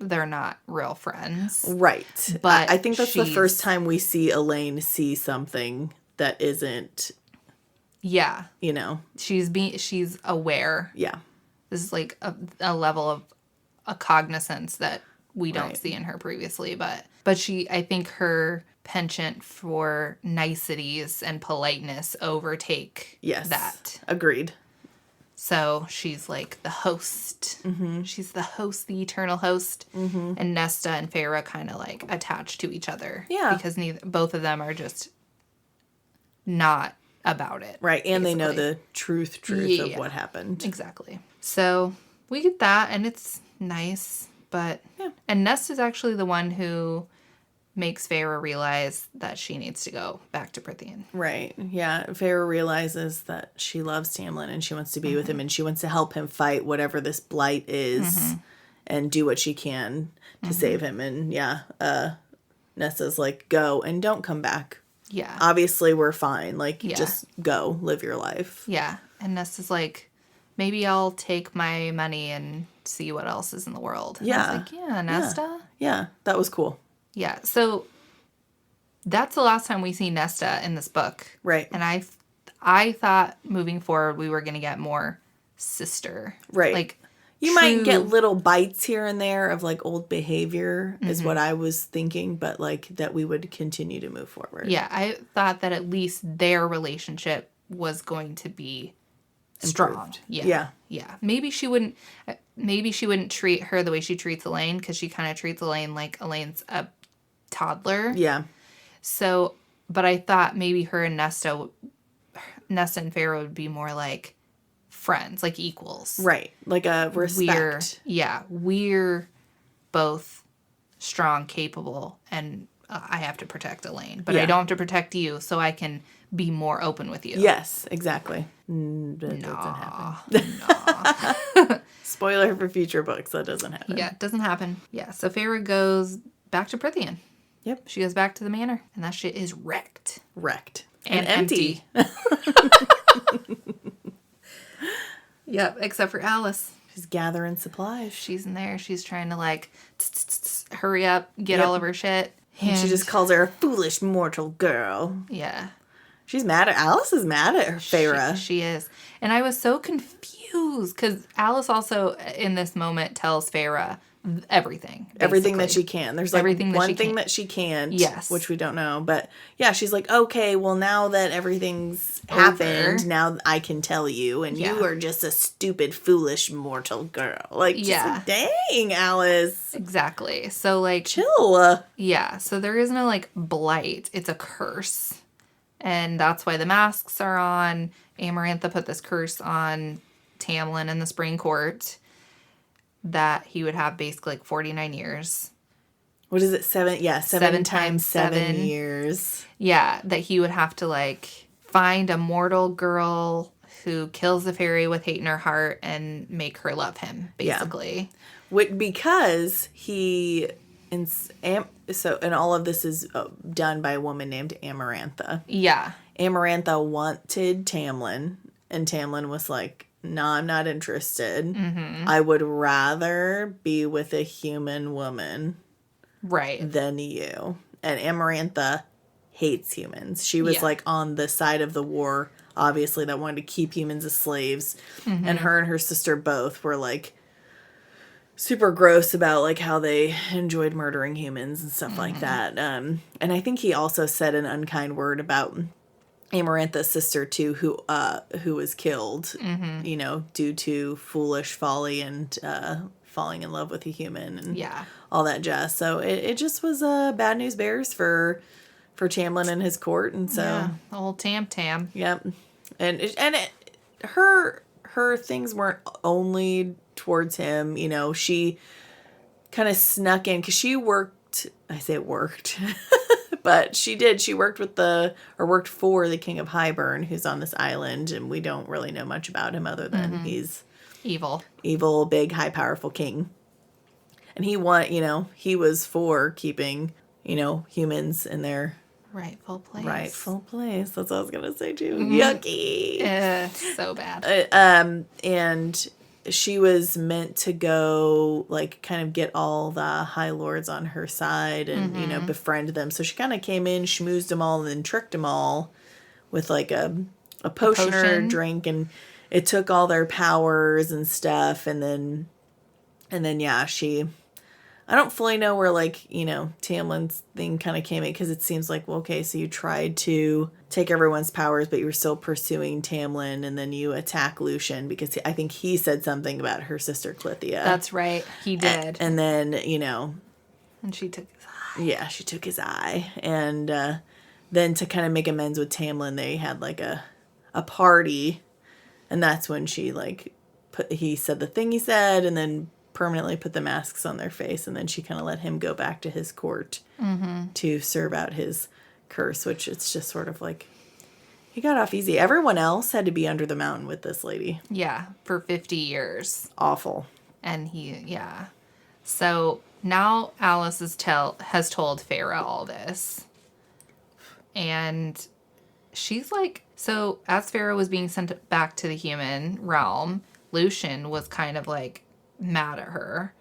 they're not real friends. Right. But I think that's the first time we see Elaine see something that isn't, she's aware. Yeah. This is like a level of a cognizance that we don't see in her previously, but I think her penchant for niceties and politeness overtake that. Agreed. So she's like the host. Mm-hmm. She's the host, the eternal host. Mm-hmm. And Nesta and Feyre kind of like attached to each other. Yeah. Because both of them are just not about it. Right. And basically. They know the truth of what happened. Exactly. So we get that and it's nice. But, and Nesta's actually the one who makes Feyre realize that she needs to go back to Prythian. Right. Yeah. Feyre realizes that she loves Tamlin and she wants to be with him and she wants to help him fight whatever this blight is and do what she can to save him. And Nesta's like, go and don't come back. Yeah. Obviously we're fine. Like, just go live your life. Yeah. And Nesta's like, maybe I'll take my money and see what else is in the world. And I was like, Nesta. Yeah. That was cool. Yeah, so that's the last time we see Nesta in this book. Right. And I thought moving forward we were going to get more sister. Right. Like, you might get little bites here and there of, like, old behavior is what I was thinking, but, like, that we would continue to move forward. Yeah, I thought that at least their relationship was going to be strong. Yeah. Maybe she wouldn't treat her the way she treats Elaine because she kind of treats Elaine like Elaine's a toddler. Yeah. So, but I thought maybe her and Nesta and Feyre would be more like friends, like equals. Right. Like a respect. We're both strong, capable, and I have to protect Elaine. But I don't have to protect you, so I can be more open with you. Yes, exactly. That doesn't happen. Spoiler for future books, that doesn't happen. Yeah, it doesn't happen. Yeah, so Feyre goes back to Prythian. Yep. She goes back to the manor, and that shit is wrecked. Wrecked. And empty. Yep, except for Alice. She's gathering supplies. She's in there. She's trying to, like, hurry up, get all of her shit. And she just calls her a foolish mortal girl. Yeah. She's mad at... Alice is mad at her, Feyre. She is. And I was so confused, because Alice also, in this moment, tells Feyre everything. Basically. Everything that she can. There's, like, everything one thing that she can't. Yes. Which we don't know. But, yeah, she's like, okay, well, now that everything's happened, now I can tell you. And you are just a stupid, foolish, mortal girl. Like, just like, dang, Alice. Exactly. So, like... Chill. Yeah. So there is no, like, blight. It's a curse. And that's why the masks are on. Amarantha put this curse on Tamlin in the Spring Court that he would have basically like 49 years. What is it? 7? Yeah, 7 times 7 years. Yeah, that he would have to like find a mortal girl who kills the fairy with hate in her heart and make her love him, basically. Yeah. Because he... And all of this is done by a woman named Amarantha. Yeah. Amarantha wanted Tamlin, and Tamlin was like, "No, I'm not interested. Mm-hmm. I would rather be with a human woman, than you." And Amarantha hates humans. She was like on the side of the war, obviously, that wanted to keep humans as slaves, and her and her sister both were like super gross about like how they enjoyed murdering humans and stuff like that. And I think he also said an unkind word about Amarantha's sister too, who was killed, you know, due to foolish folly and falling in love with a human and all that jazz. So it just was bad news bears for Tamlin and his court, and so the whole Tam. Yep, her things weren't only towards him, you know. She kind of snuck in because she worked. I say worked. But she did. She worked worked for the King of Highburn, who's on this island, and we don't really know much about him other than he's evil, big, high, powerful king. And he was for keeping, you know, humans in their rightful place. That's what I was gonna say too. Yucky. So bad. And she was meant to go, like, kind of get all the High Lords on her side and, you know, befriend them. So she kind of came in, schmoozed them all, and then tricked them all with, like, a potion or a drink. And it took all their powers and stuff. And then yeah, I don't fully know where, like, you know, Tamlin's thing kind of came in, because it seems like, well, okay, so you tried to take everyone's powers, but you were still pursuing Tamlin, and then you attack Lucian, because I think he said something about her sister Clythia. That's right, he did. And then, you know... And she took his eye. Yeah, she took his eye. And then to kind of make amends with Tamlin, they had, like, a party, and that's when she, like, he said the thing he said, and then permanently put the masks on their face, and then she kind of let him go back to his court to serve out his curse, which it's just sort of like he got off easy. Everyone else had to be under the mountain with this lady. Yeah, for 50 years. Awful. And so now Alice has told Feyre all this, and she's like, so as Feyre was being sent back to the human realm, Lucian was kind of like mad at her,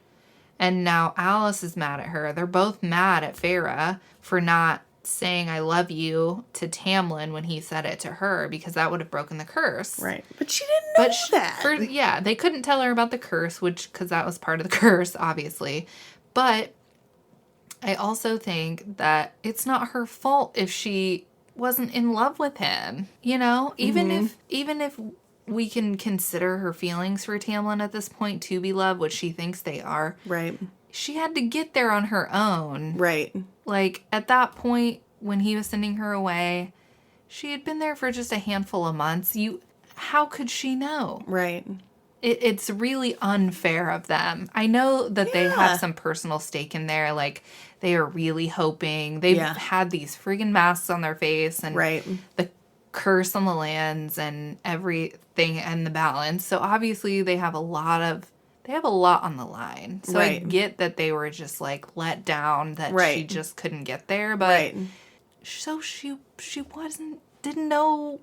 and now Alice is mad at her. They're both mad at Feyre for not saying I love you to Tamlin when he said it to her, because that would have broken the curse. Right. But she didn't know that. They couldn't tell her about the curse, because that was part of the curse, obviously. But I also think that it's not her fault if she wasn't in love with him. You know, even if we can consider her feelings for Tamlin at this point to be love, which she thinks they are. Right. She had to get there on her own. Right. Like, at that point, when he was sending her away, she had been there for just a handful of months. How could she know? Right. It's really unfair of them. I know that they have some personal stake in there. Like, they are really hoping. They've had these friggin' masks on their face. And the curse on the lands and everything and the balance. So obviously they have a lot of they have a lot on the line. So I get that they were just like let down that she just couldn't get there, but so she didn't know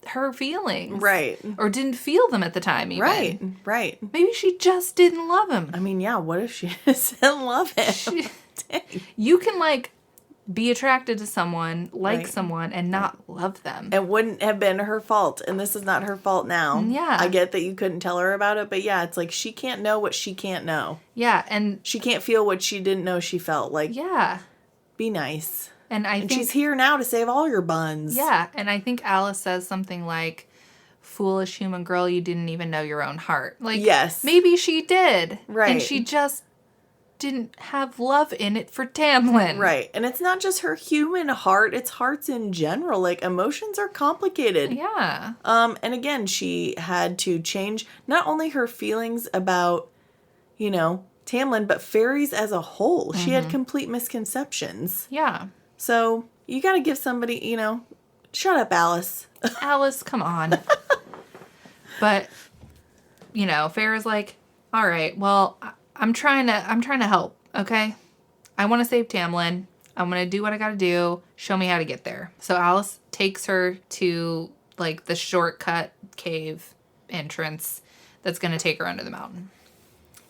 her feelings. Right. Or didn't feel them at the time even. Right. Maybe she just didn't love him. I mean, yeah, what if she just didn't love him? You can like be attracted to someone, like someone, and not love them. It wouldn't have been her fault, and this is not her fault now. Yeah. I get that you couldn't tell her about it, but yeah, it's like she can't know what she can't know. Yeah, and she can't feel what she didn't know she felt. Like, yeah. Be nice. And I think she's here now to save all your buns. Yeah, and I think Alice says something like, "Foolish human girl, you didn't even know your own heart." Like, yes. Maybe she did. Right. And she just didn't have love in it for Tamlin. Right. And it's not just her human heart, it's hearts in general. Like, emotions are complicated. Yeah. And again, she had to change not only her feelings about, Tamlin, but fairies as a whole. She had complete misconceptions. Yeah. So, you got to give somebody, shut up, Alice. Alice, come on. But, Farrah's like, all right, well, I'm trying to help, okay? I want to save Tamlin. I'm going to do what I got to do. Show me how to get there. So Alice takes her to, like, the shortcut cave entrance that's going to take her under the mountain.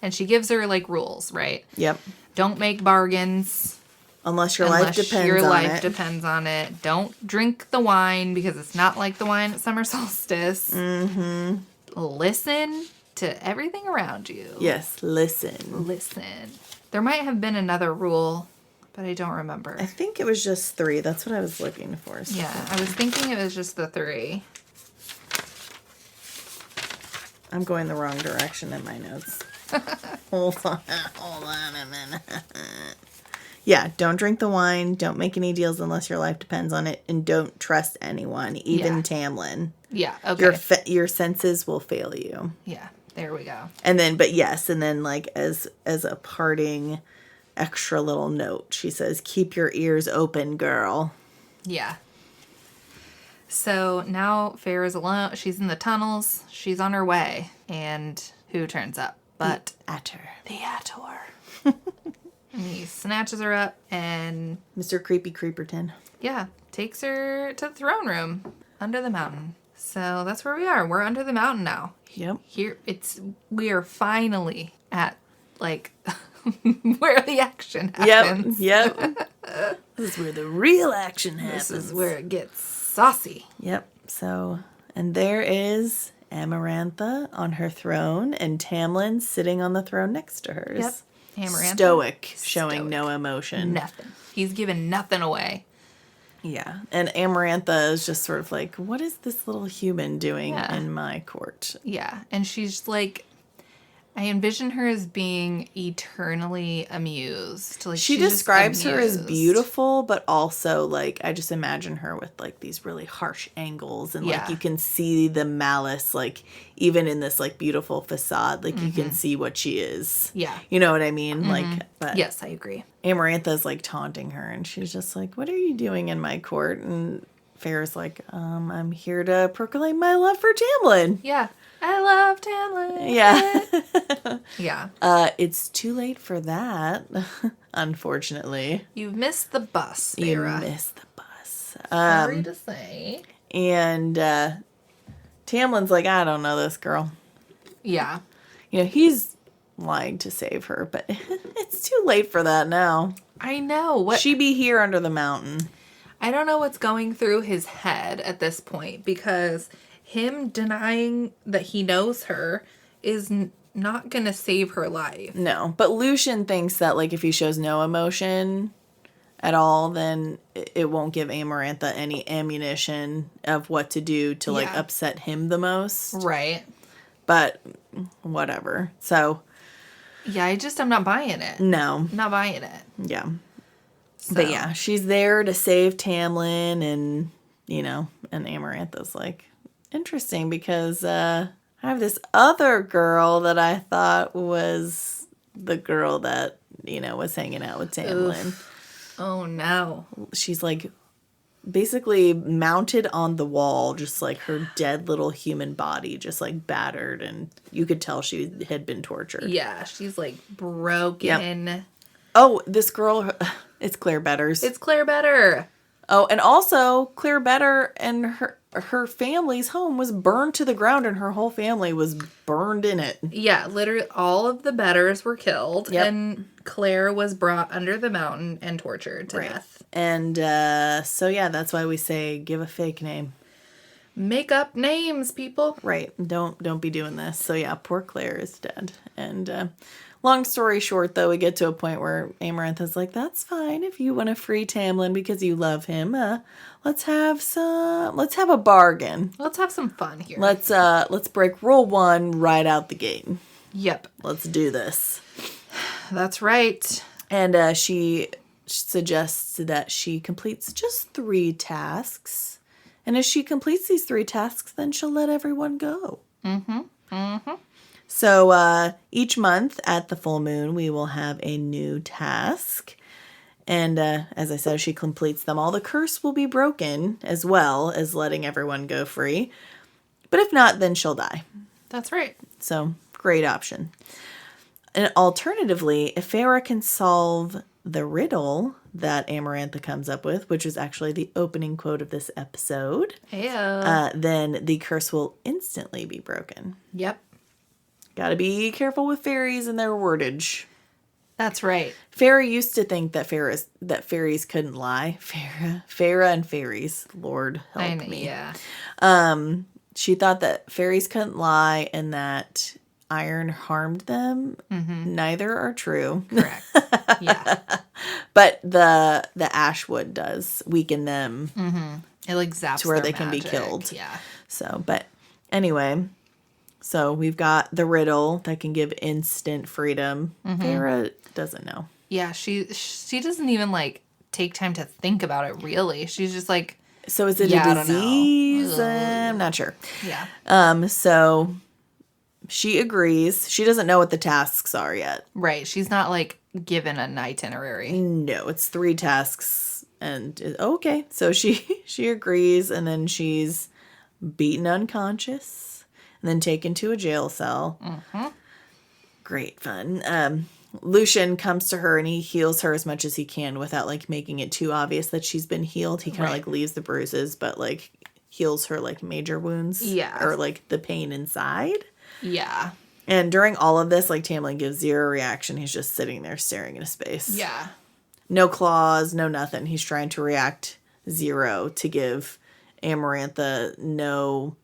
And she gives her, like, rules, right? Yep. Don't make bargains. Unless your life depends on it. Don't drink the wine because it's not like the wine at summer solstice. Mm-hmm. Listen to everything around you. Yes, listen. There might have been another rule, but I don't remember. I think it was just 3. That's what I was looking for. So. Yeah, I was thinking it was just the 3. I'm going the wrong direction in my notes. Hold on a minute. Yeah, don't drink the wine, don't make any deals unless your life depends on it, and don't trust anyone, even Tamlin. Yeah, okay. Your senses will fail you. Yeah, there we go. And then, like, as a parting extra little note, she says, keep your ears open, girl. Yeah. So now Farrah's alone. She's in the tunnels. She's on her way. And who turns up? But the Ator. The Ator. And he snatches her up and... Mr. Creepy Creeperton. Yeah. Takes her to the throne room under the mountain. So that's where we are. We're under the mountain now. Yep. We are finally at, like, where the action happens. Yep. This is where the real action happens. This is where it gets saucy. Yep. So, and there is Amarantha on her throne and Tamlin sitting on the throne next to hers. Yep. Amarantha. Stoic, showing no emotion. Nothing. He's giving nothing away. Yeah. And Amarantha is just sort of like, what is this little human doing in my court? Yeah. And she's like, I envision her as being eternally amused. Like, she describes her as beautiful, but also, like, I just imagine her with, like, these really harsh angles. And, like, you can see the malice, like, even in this, like, beautiful facade. Like, you can see what she is. Yeah. You know what I mean? Like, but yes, I agree. Amarantha's, like, taunting her. And she's just like, what are you doing in my court? And Farrah's like, I'm here to proclaim my love for Tamlin. Yeah. I love Tamlin. Yeah. Yeah. It's too late for that, unfortunately. You've missed the bus, Farrah. You missed the bus. Sorry to say. And Tamlin's like, I don't know this girl. Yeah. He's lying to save her, but it's too late for that now. I know. She be here under the mountain. I don't know what's going through his head at this point, because him denying that he knows her is not going to save her life. No, but Lucian thinks that, like, if he shows no emotion at all, then it won't give Amarantha any ammunition of what to do to, like, upset him the most. Right. But whatever. So. Yeah, I'm not buying it. No. Not buying it. Yeah. So. But yeah, she's there to save Tamlin and, and Amarantha's like, interesting, because I have this other girl that I thought was the girl that, was hanging out with Tamlin. Oof. Oh, no. She's like, basically mounted on the wall, just like her dead little human body, just like battered, and you could tell she had been tortured. Yeah, she's like broken. Yep. Oh, this girl, it's Claire Betters. It's Claire Better. Oh, and also Claire Better and her family's home was burned to the ground, and her whole family was burned in it. Yeah, literally all of the Betters were killed, and Claire was brought under the mountain and tortured to death. And so yeah, that's why we say give a fake name. Make up names, people. Right. Don't be doing this. So yeah, poor Claire is dead. And long story short, though, we get to a point where Amarantha's like, that's fine if you want to free Tamlin because you love him. Let's have a bargain. Let's have some fun here. Let's break rule 1 right out the gate. Yep. Let's do this. That's right. And she suggests that she completes just 3 tasks. And as she completes these 3 tasks, then she'll let everyone go. Mm-hmm. Mm-hmm. So each month at the full moon, we will have a new task. And as I said, if she completes them all, the curse will be broken as well as letting everyone go free. But if not, then she'll die. That's right. So great option. And alternatively, if Farah can solve the riddle that Amarantha comes up with, which is actually the opening quote of this episode, then the curse will instantly be broken. Yep. Gotta be careful with fairies and their wordage. That's right. Farah used to think that fairies couldn't lie. Farah and fairies. Lord help me. Yeah. She thought that fairies couldn't lie and that iron harmed them. Mm-hmm. Neither are true. Correct. Yeah. But the ashwood does weaken them. Mm-hmm. It like zaps to where their they can magic. be killed. Yeah. So, but anyway, so we've got the riddle that can give instant freedom. Mm-hmm. Farah doesn't know. Yeah, she doesn't even like take time to think about it. Really, she's just like. So is it a disease? I'm not sure. Yeah. So she agrees. She doesn't know what the tasks are yet. Right. She's not like given an itinerary. No, it's 3 tasks. And okay. So she agrees, and then she's beaten unconscious and then taken to a jail cell. Mm-hmm. Great fun. Lucian comes to her and he heals her as much as he can without like making it too obvious that she's been healed. He kind of like leaves the bruises, but like heals her like major wounds. Yeah. Or like the pain inside. Yeah. And during all of this, like Tamlin gives 0 reaction. He's just sitting there staring into space. Yeah. No claws, no nothing. He's trying to react 0 to give Amarantha no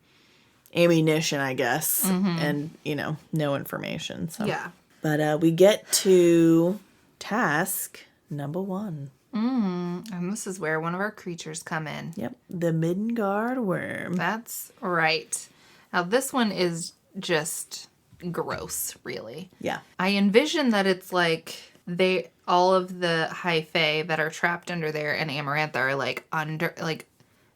ammunition, I guess. Mm-hmm. And, no information. So. Yeah. But we get to task number 1. And this is where one of our creatures come in. Yep. The Midgard worm. That's right. Now, this one is just gross, really. Yeah. I envision that it's like all of the high fae that are trapped under there and Amarantha are like under, like,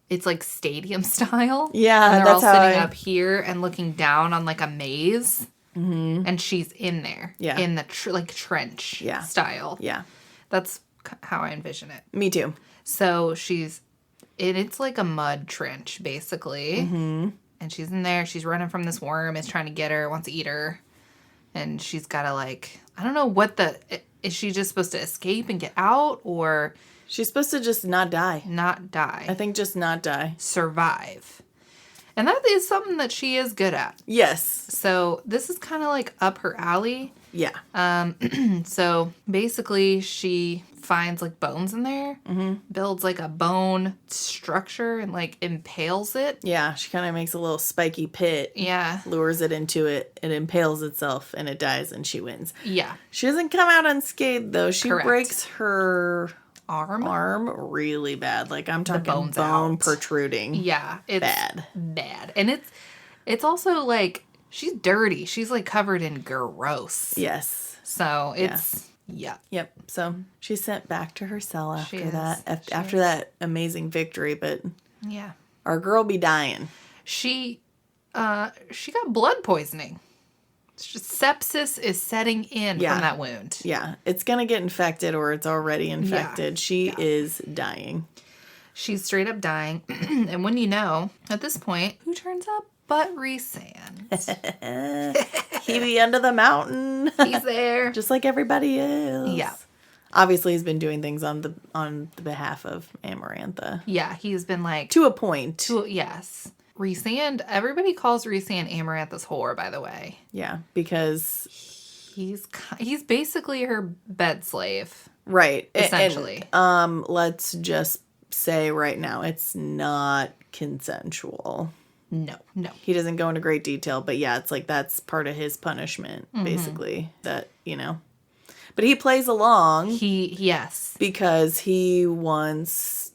it's like stadium style. Yeah, and they're that's all sitting up here and looking down on like a maze. Mm-hmm. And she's in there. Yeah. In the trench style. Yeah. That's how I envision it. Me too. So it's like a mud trench, basically. Mm-hmm. And she's in there. She's running from this worm. It's trying to get her. Wants to eat her. And she's got to like, I don't know is she just supposed to escape and get out? Or she's supposed to just not die. Not die. I think just not die. Survive. And that is something that she is good at. Yes. So this is kind of like up her alley. Yeah. So basically she finds like bones in there, builds like a bone structure and like impales it. Yeah. She kind of makes a little spiky pit. Yeah. Lures it into it. It impales itself and it dies and she wins. Yeah. She doesn't come out unscathed though. She Correct. breaks her arm really bad. Like I'm talking bones bone out. Protruding. Yeah, it's bad. And it's also like she's dirty. She's like covered in gross. Yes. So it's Yep. So she's sent back to her cell after that. After that amazing victory, but yeah, our girl be dying. She got blood poisoning. Sepsis is setting in from that wound. Yeah. It's going to get infected or it's already infected. Yeah. She is dying. She's straight up dying. And when you know, at this point, who turns up but Rhysand? He be under the mountain. He's there. Just like everybody else. Yeah. Obviously, he's been doing things on the behalf of Amarantha. Yeah, he's been like... To a point. Yes. Rhysand, everybody calls Rhysand Amarantha's whore, by the way. Yeah, because... He's basically her bed slave. Right. Essentially. And, let's just say right now, it's not consensual. No. He doesn't go into great detail, but yeah, it's like that's part of his punishment, basically. That, you know. But he plays along. Yes. Because he wants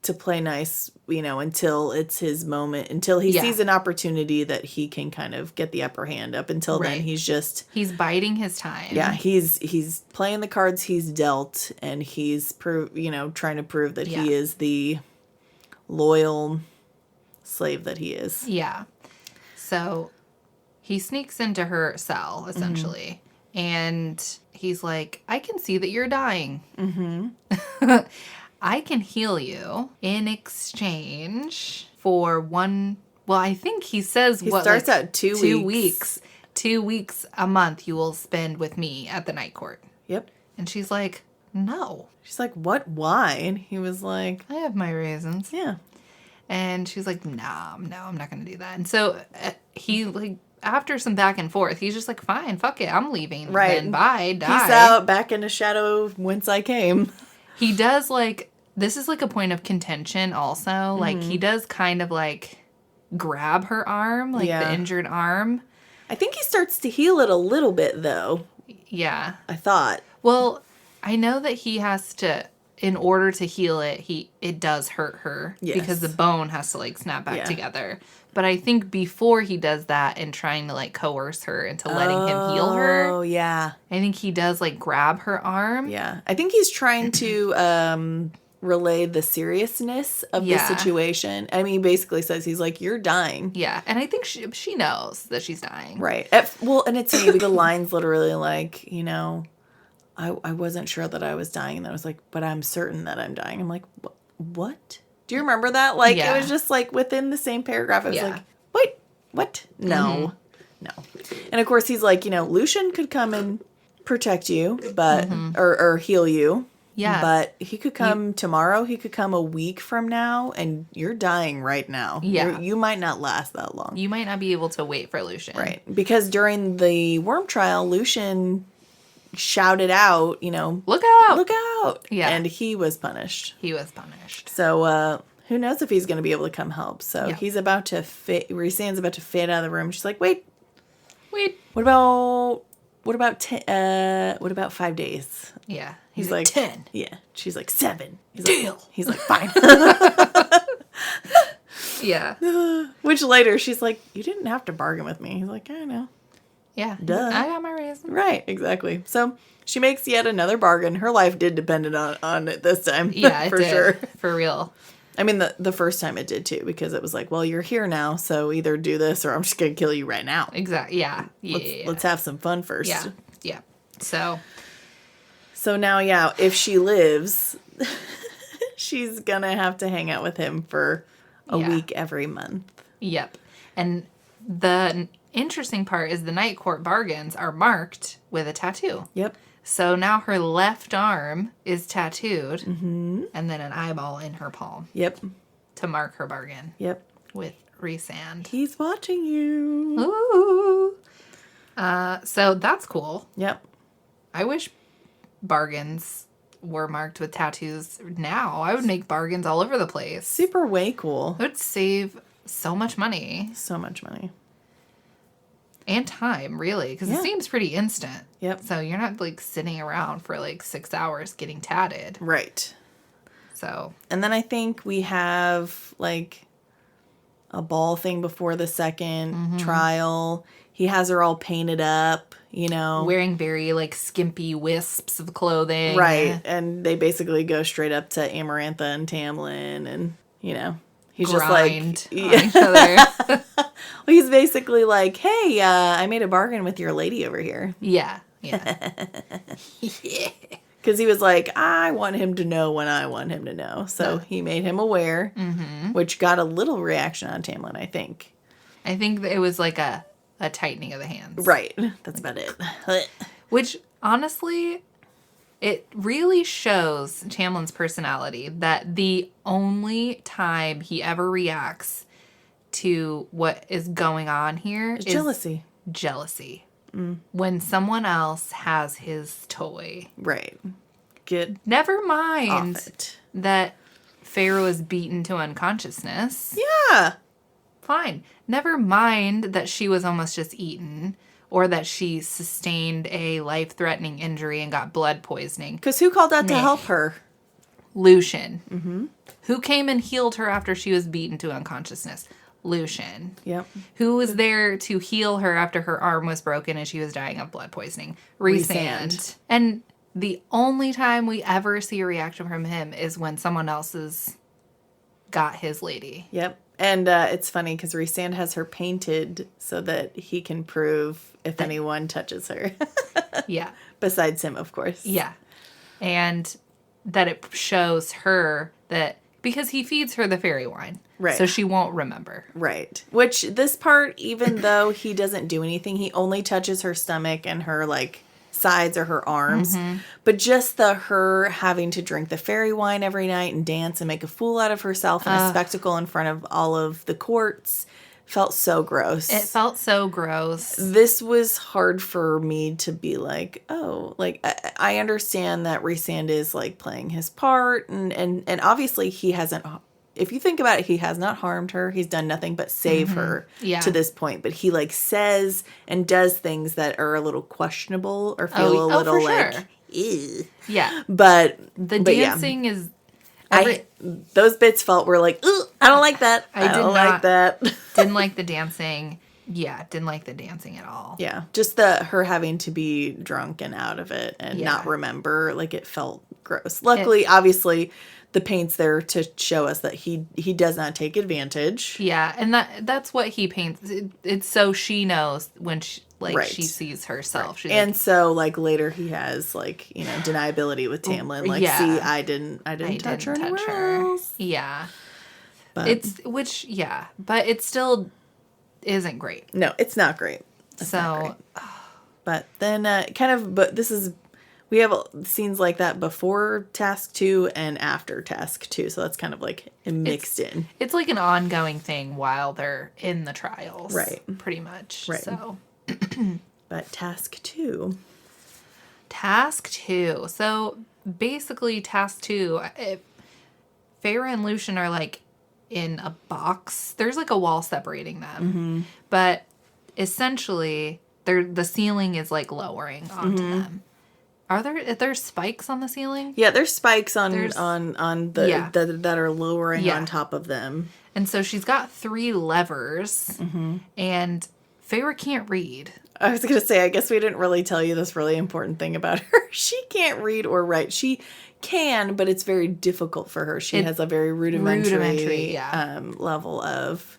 to play nice, you know, until it's his moment, until he sees an opportunity that he can kind of get the upper hand. Up until then, he's biding his time. Yeah, he's playing the cards he's dealt, and he's trying to prove that he is the loyal slave that he is. Yeah. So he sneaks into her cell, essentially. And he's like, I can see that you're dying. I can heal you in exchange for one... Well, I think he says... He starts at 2 weeks. 2 weeks a month you will spend with me at the night court. Yep. And she's like, no. She's like, what? Why? And he was like... I have my reasons. Yeah. And she's like, no, I'm not going to do that. And so he, like... After some back and forth, he's just like, fine, fuck it, I'm leaving. Right. Then bye, die. Peace out, back in the shadow whence I came. He does, like, this is, like, a point of contention also. Like, he does kind of, like, grab her arm, like, the injured arm. I think he starts to heal it a little bit, though. Yeah. I thought. Well, I know that he has to... In order to heal it, it does hurt her. Yes. Because the bone has to, like, snap back together. But I think before he does that and trying to, like, coerce her into letting him heal her. Oh, yeah. I think he does, like, grab her arm. Yeah. I think he's trying to relay the seriousness of the situation. I mean, he basically says, he's like, you're dying. Yeah. And I think she knows that she's dying. Right. And it's maybe the line's literally like, you know... I wasn't sure that I was dying, and I was like, but I'm certain that I'm dying. I'm like, what? Do you remember that? Like, it was just like within the same paragraph. I was like, wait, what? No. No. And of course, he's like, you know, Lucian could come and protect you, but, or heal you. Yeah. But he could come tomorrow. He could come a week from now, and you're dying right now. Yeah. You might not last that long. You might not be able to wait for Lucian. Right. Because during the worm trial, Lucian shouted out, you know, look out! Look out! Yeah. And he was punished. So, who knows if he's going to be able to come help. So, he's about to Rhysand's about to fade out of the room. She's like, wait. What about 5 days? Yeah. He's like 10. Yeah. She's like 7. Deal. He's like, fine. Yeah. Which later she's like, you didn't have to bargain with me. He's like, I know. Yeah. Duh. I got my reason. Right, exactly. So she makes yet another bargain. Her life did depend on it this time. Yeah, it for did. Sure. For real. I mean, the first time it did too, because it was like, well, you're here now, so either do this or I'm just going to kill you right now. Exactly. Yeah. Let's have some fun first. Yeah. Yeah. So now, yeah, if she lives, she's going to have to hang out with him for a week every month. Yep. And the interesting part is the night court bargains are marked with a tattoo. Yep. So now her left arm is tattooed, and then an eyeball in her palm. Yep. To mark her bargain. Yep. With Rhysand. He's watching you. Ooh. So that's cool. Yep. I wish bargains were marked with tattoos now. I would make bargains all over the place. Super way cool. It would save so much money. So much money. And time, really, because it seems pretty instant. Yep. So you're not, like, sitting around for, like, 6 hours getting tatted. Right. So. And then I think we have, like, a ball thing before the second trial. He has her all painted up, you know. Wearing very, like, skimpy wisps of clothing. Right. And they basically go straight up to Amarantha and Tamlin and, you know. He's grind just like, on each other. Well, he's basically like, hey, I made a bargain with your lady over here. Yeah. Yeah. Yeah. Because he was like, I want him to know when I want him to know. So he made him aware, which got a little reaction on Tamlin, I think. I think it was like a tightening of the hands. Right. That's about it. Which, honestly, it really shows Tamlin's personality that the only time he ever reacts to what is going on here is jealousy. Jealousy. When someone else has his toy. Right. Never mind that Feyre was beaten to unconsciousness. Yeah. Fine. Never mind that she was almost just eaten, or that she sustained a life-threatening injury and got blood poisoning. Because who called out to help her? Lucien. Mm-hmm. Who came and healed her after she was beaten to unconsciousness? Lucien. Yep. Who was there to heal her after her arm was broken and she was dying of blood poisoning? Rhysand. And the only time we ever see a reaction from him is when someone else has got his lady. Yep. And it's funny because Rhysand has her painted so that he can prove if anyone touches her. Yeah. Besides him, of course. Yeah. And that it shows her that, because he feeds her the fairy wine. Right. So she won't remember. Right. Which this part, even though he doesn't do anything, he only touches her stomach and her, like, sides or her arms. But just her having to drink the fairy wine every night and dance and make a fool out of herself in a spectacle in front of all of the courts felt so gross. It felt so gross. This was hard for me to be like, oh, like, I understand that Rhysand is, like, playing his part, and obviously he hasn't, if you think about it, he has not harmed her. He's done nothing but save her to this point. But he, like, says and does things that are a little questionable or feel a little like, ew. Yeah. But the dancing is... those bits were like, ooh, I don't like that. I don't like that. Didn't like the dancing. Yeah, didn't like the dancing at all. Yeah, just her having to be drunk and out of it and not remember, like, it felt gross. Luckily, obviously, the paint's there to show us that he does not take advantage. Yeah, and that's what he paints. It's so she knows when she she sees herself. Right. And so, like, later he has, like, you know, deniability with Tamlin. Like, see, I didn't touch her anywhere else. Yeah. But but it still isn't great. No, it's not great. But then we have scenes like that before Task 2 and after Task 2. So that's kind of like mixed in. It's like an ongoing thing while they're in the trials. Right. Pretty much. Right. So. But Task 2. So basically Task 2, Feyre and Lucien are like in a box. There's like a wall separating them. But essentially the ceiling is like lowering onto them. Are there spikes on the ceiling? Yeah, there's spikes on the that are lowering on top of them. And so she's got 3 levers, and Feyre can't read. I was going to say, I guess we didn't really tell you this really important thing about her. She can't read or write. She can, but it's very difficult for her. She has a very rudimentary level of...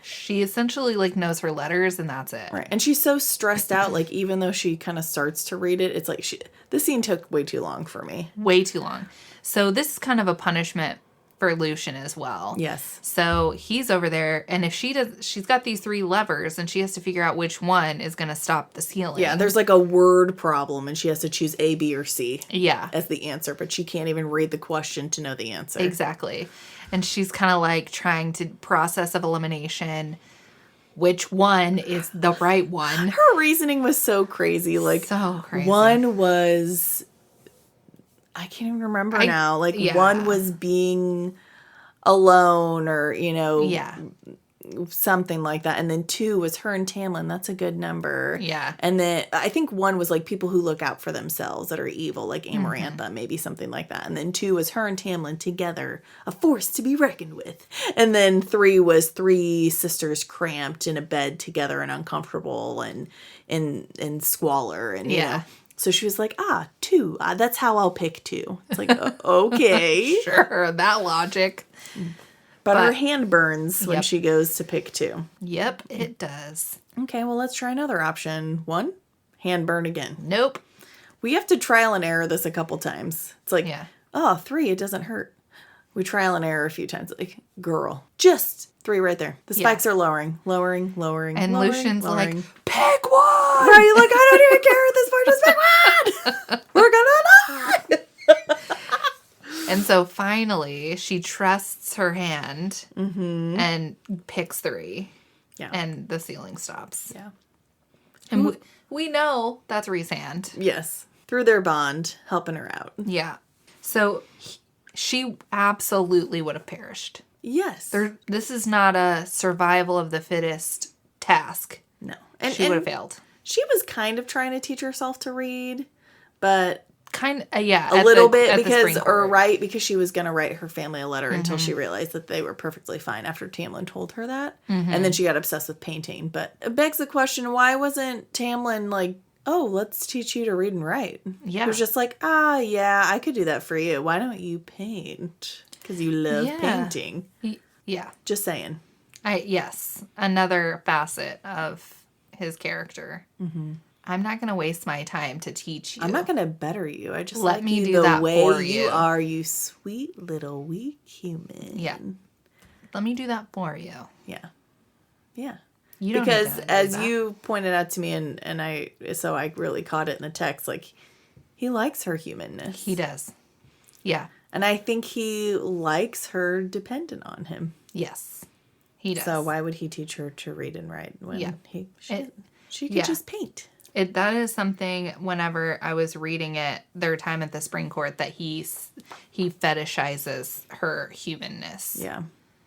She essentially, like, knows her letters, and that's it. Right. And she's so stressed out, like, even though she kind of starts to read it, it's like, this scene took way too long for me. Way too long. So this is kind of a punishment for Lucien as well. Yes. So he's over there, and if she's got these 3 levers, and she has to figure out which one is going to stop the ceiling. Yeah, there's, like, a word problem, and she has to choose A, B, or C. Yeah. As the answer, but she can't even read the question to know the answer. Exactly. And she's kind of like trying to process of elimination, which one is the right one. Her reasoning was so crazy. Like, so crazy. One was, I can't even remember now. Like, one was being alone or, you know, something like that. And then 2 was her and Tamlin. That's a good number. Yeah. And then I think 1 was like people who look out for themselves that are evil, like Amarantha, maybe something like that. And then 2 was her and Tamlin together, a force to be reckoned with. And then 3 was 3 sisters cramped in a bed together and uncomfortable and in squalor. And, you know. So she was like, 2. That's how I'll pick 2. It's like, okay. Sure, that logic. But her hand burns when she goes to pick 2. Yep, it does. Okay, well, let's try another option. 1, hand burn again. Nope. We have to trial and error this a couple times. It's like, 3, it doesn't hurt. We trial and error a few times. Like, girl, just 3 right there. The spikes are lowering. And Lucian's like, pick one! Right, like, I don't even care at this point. Just pick one! We're gonna die! And so finally, she trusts her hand and picks 3. Yeah. And the ceiling stops. Yeah. And we know that's Rhee's hand. Yes. Through their bond, helping her out. Yeah. So she absolutely would have perished. Yes. This is not a survival of the fittest task. No. She would have failed. She was kind of trying to teach herself to read, but... a little bit because she was going to write her family a letter until she realized that they were perfectly fine after Tamlin told her that. And then she got obsessed with painting. But it begs the question, why wasn't Tamlin like, oh, let's teach you to read and write? Yeah. It was just like, I could do that for you. Why don't you paint? Because you love painting. Yeah. Just saying. Yes. Another facet of his character. I'm not going to waste my time to teach you. I'm not going to better you. I just let me do that for you. You are, you sweet little weak human. Yeah. Let me do that for you. Yeah. Yeah. You don't because as you pointed out to me, and I really caught it in the text, like, he likes her humanness. He does. Yeah. And I think he likes her dependent on him. Yes. He does. So why would he teach her to read and write when she could just paint? That is something, whenever I was reading it, their time at the spring court, that he fetishizes her humanness. Yeah.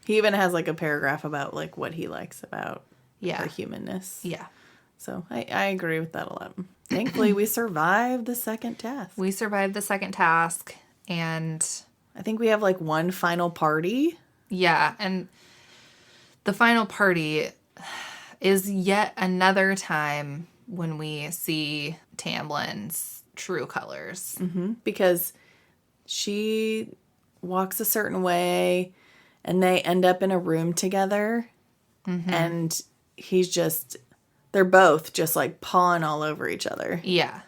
He even has like a paragraph about like what he likes about her humanness. Yeah. So I agree with that a lot. Thankfully, we survived the second task. And I think we have like one final party. Yeah. And the final party is yet another time when we see Tamlin's true colors. Because she walks a certain way and they end up in a room together. And they're both just like pawing all over each other. Yeah.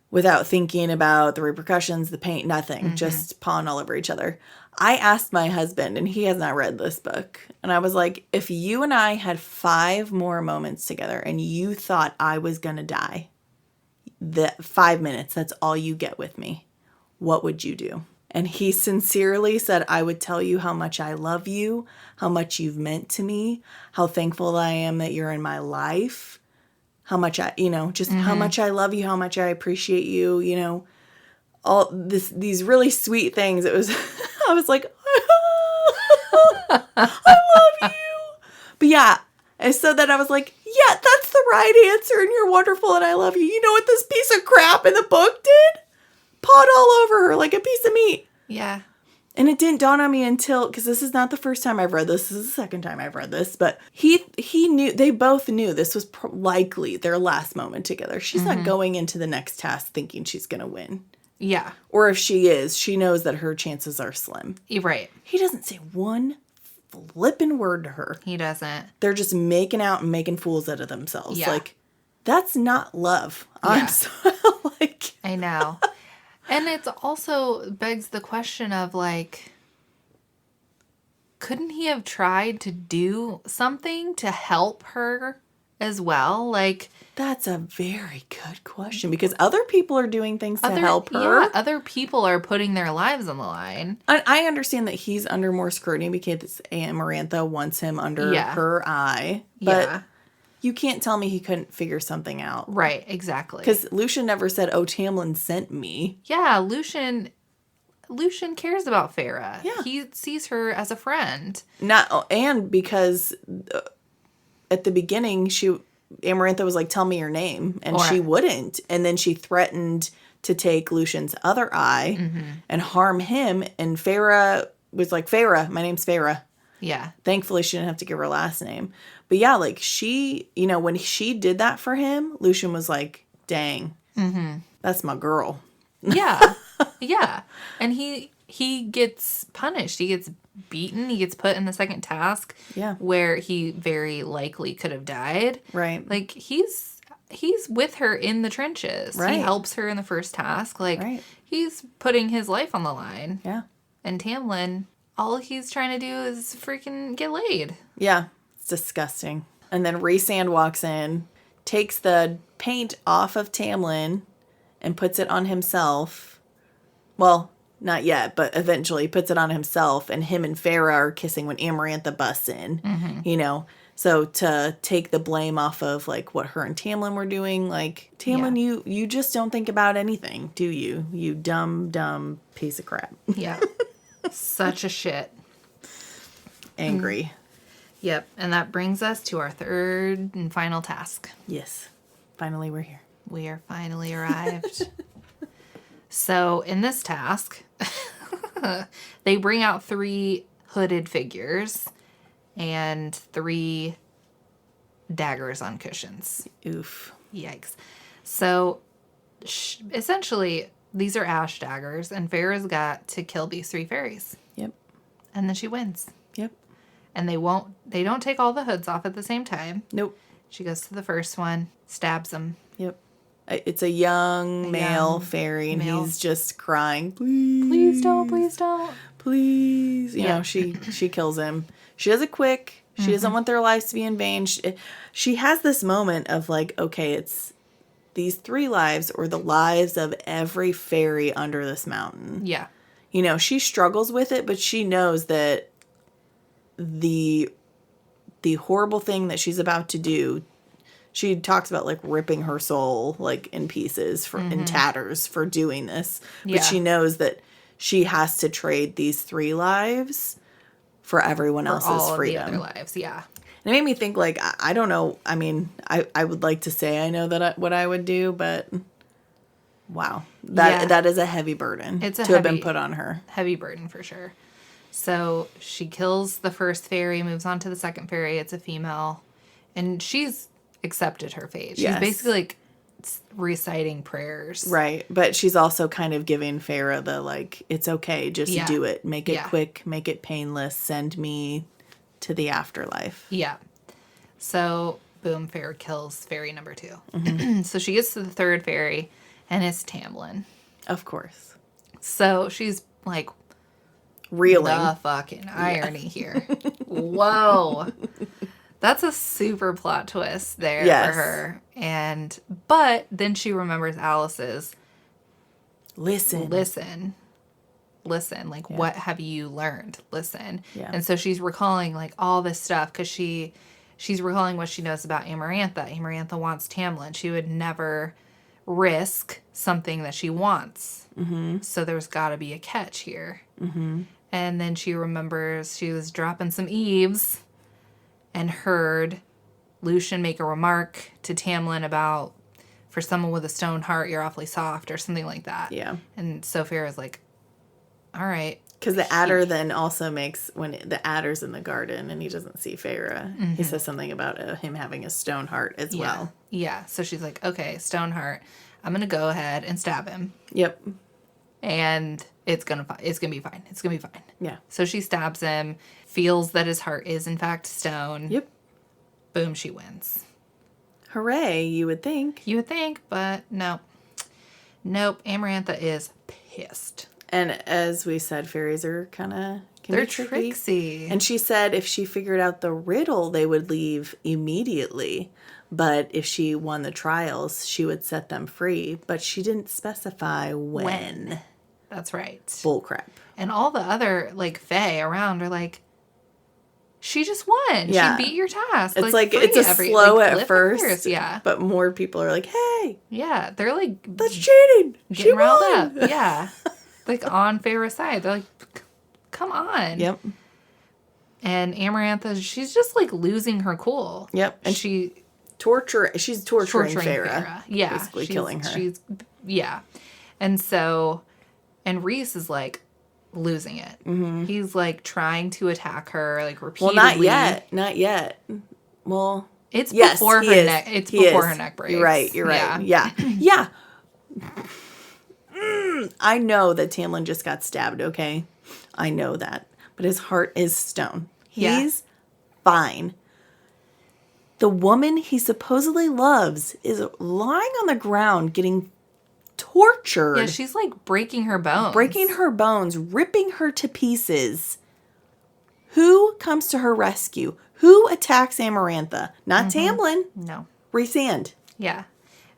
Without thinking about the repercussions, the paint, nothing. Just pawing all over each other. I asked my husband, and he has not read this book, and I was like, if you and I had 5 more moments together and you thought I was going to die, the 5 minutes, that's all you get with me, what would you do? And he sincerely said, I would tell you how much I love you, how much you've meant to me, how thankful I am that you're in my life, how much how much I love you, how much I appreciate you, all these really sweet things. It was, I was like, I love you. But yeah, I said that, I was like, yeah, that's the right answer, and you're wonderful, and I love you. You know what this piece of crap in the book did? Pawed all over her like a piece of meat. Yeah. And it didn't dawn on me until, because this is not the first time I've read this. This is the second time I've read this. But he knew, they both knew this was likely their last moment together. She's not going into the next task thinking she's going to win. Yeah. Or if she is, she knows that her chances are slim. Right. He doesn't say one flipping word to her. He doesn't. They're just making out and making fools out of themselves. Yeah. Like, that's not love. Yeah. Like... I know. And it also begs the question of, like, couldn't he have tried to do something to help her as well? Like, that's a very good question, because other people are doing things to help her. Yeah, other people are putting their lives on the line. I understand that he's under more scrutiny because Amarantha wants him under her eye. But you can't tell me he couldn't figure something out. Right, exactly. Because Lucian never said, oh, Tamlin sent me. Yeah, Lucian cares about Farah. Yeah. He sees her as a friend. And because at the beginning, Amarantha was like, tell me your name. And she wouldn't. And then she threatened to take Lucian's other eye and harm him. And Farah was like, Farah, my name's Farah. Yeah. Thankfully, she didn't have to give her last name. But yeah, like she, when she did that for him, Lucian was like, dang, that's my girl. Yeah. Yeah. And he gets punished. He gets beaten. He gets put in the second task. Yeah. Where he very likely could have died. Right. Like, he's he's with her in the trenches. Right. He helps her in the first task. Like, right. He's putting his life on the line. Yeah. And Tamlin, all he's trying to do is freaking get laid. Yeah. It's disgusting. And then Rhysand walks in, takes the paint off of Tamlin, and puts it on himself. Well, not yet, but eventually puts it on himself. And him and Farah are kissing when Amarantha busts in. You know? So to take the blame off of, like, what her and Tamlin were doing, like, Tamlin, you just don't think about anything, do you? You dumb piece of crap. Yeah. Such a shit. Angry. Yep. And that brings us to our third and final task. Yes. Finally, we're here. We are finally arrived. So in this task, they bring out 3 hooded figures and 3 daggers on cushions. Oof. Yikes. So essentially, these are ash daggers, and Farah's got to kill these 3 fairies. Yep. And then she wins. Yep. And they don't take all the hoods off at the same time. Nope. She goes to the first one, stabs him. Yep. It's a young male fairy, and he's just crying, please don't. Please. You know, she kills him. She does it quick. She doesn't want their lives to be in vain. She has this moment of, like, okay, it's these 3 lives or the lives of every fairy under this mountain. Yeah. You know, she struggles with it, but she knows that the horrible thing that she's about to do, she talks about, like, ripping her soul, like, in pieces, in tatters for doing this. But she knows that she has to trade these 3 lives for everyone else's all freedom. Of the other lives, yeah. And it made me think, like, I don't know. I mean, I would like to say I know what I would do, but wow. That is a heavy burden have been put on her. Heavy burden for sure. So she kills the first fairy, moves on to the second fairy. It's a female. And she's accepted her fate. She's basically, like, reciting prayers. Right. But she's also kind of giving Farah the, like, it's okay. Just do it. Make it quick. Make it painless. Send me to the afterlife. Yeah. So, boom, Farah kills fairy number 2. So she gets to the third fairy, and it's Tamlin. Of course. So she's, like, reeling. The fucking irony here. Whoa. That's a super plot twist there for her. But then she remembers Alice's listen. Like, what have you learned? Listen. Yeah. And so she's recalling, like, all this stuff because she's recalling what she knows about Amarantha. Amarantha wants Tamlin. She would never risk something that she wants. So there's got to be a catch here. And then she remembers she was dropping some eaves and heard Lucian make a remark to Tamlin about, for someone with a stone heart, you're awfully soft, or something like that. Yeah. And so Farah's like, all right. Because the adder then also makes, when the adder's in the garden and he doesn't see Farah, he says something about him having a stone heart as well. Yeah. So she's like, okay, stone heart. I'm going to go ahead and stab him. Yep. And it's gonna be fine. It's gonna be fine. Yeah. So she stabs him, feels that his heart is in fact stone. Yep. Boom, she wins. Hooray, you would think. But no. Nope, Amarantha is pissed. And as we said, fairies are they're tricksy. And she said if she figured out the riddle, they would leave immediately. But if she won the trials, she would set them free. But she didn't specify when. That's right. Bullcrap. And all the other, like, fae around are like, she just won. Yeah. She beat your task. It's like it's a slow at first. Yeah. But more people are like, hey. Yeah. They're like, that's cheating. Getting riled up. Yeah. Like, on Farah's side. They're like, come on. Yep. And Amarantha, she's just, like, losing her cool. Yep. And she's torturing Farah. Yeah. Basically killing her. And Rhys is, like, losing it. He's, like, trying to attack her, like, repeatedly. Well, not yet. Well, it's before her neck. It's before her neck breaks. You're right. Yeah. Yeah. I know that Tamlin just got stabbed, okay? I know that. But his heart is stone. He's fine. The woman he supposedly loves is lying on the ground getting tortured. Yeah, she's like breaking her bones. Ripping her to pieces. Who comes to her rescue? Who attacks Amarantha? Not Tamlin. No. Rhysand. Yeah.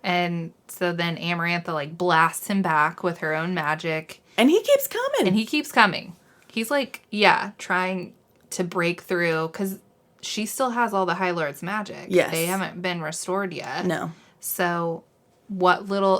And so then Amarantha like blasts him back with her own magic. And he keeps coming. He's like, trying to break through because she still has all the High Lord's magic. Yes. They haven't been restored yet. No. So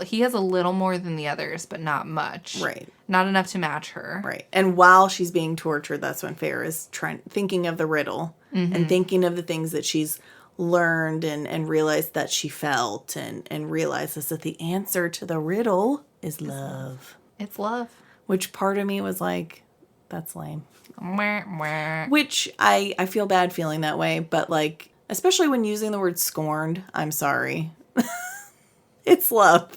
he has a little more than the others, but not much. Right. Not enough to match her. Right. And while she's being tortured, that's when Feyre is thinking of the riddle and thinking of the things that she's learned and realized that she felt and realizes that the answer to the riddle is love. It's love. Which part of me was like, that's lame. Mwah, mwah. Which I feel bad feeling that way, but like, especially when using the word scorned, I'm sorry. It's love.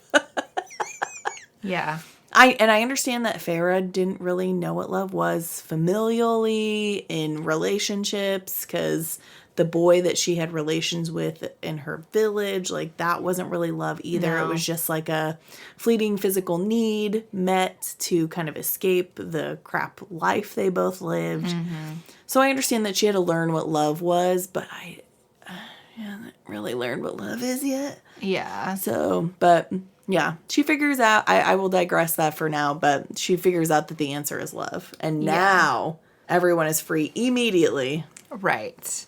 Yeah. I understand that Feyre didn't really know what love was familially in relationships because the boy that she had relations with in her village, like that wasn't really love either. No. It was just like a fleeting physical need met to kind of escape the crap life they both lived. Mm-hmm. So I understand that she had to learn what love was, but I haven't really learned what love is yet. Yeah. So, but yeah, she figures out, I will digress that for now, but she figures out that the answer is love. And now everyone is free immediately. Right.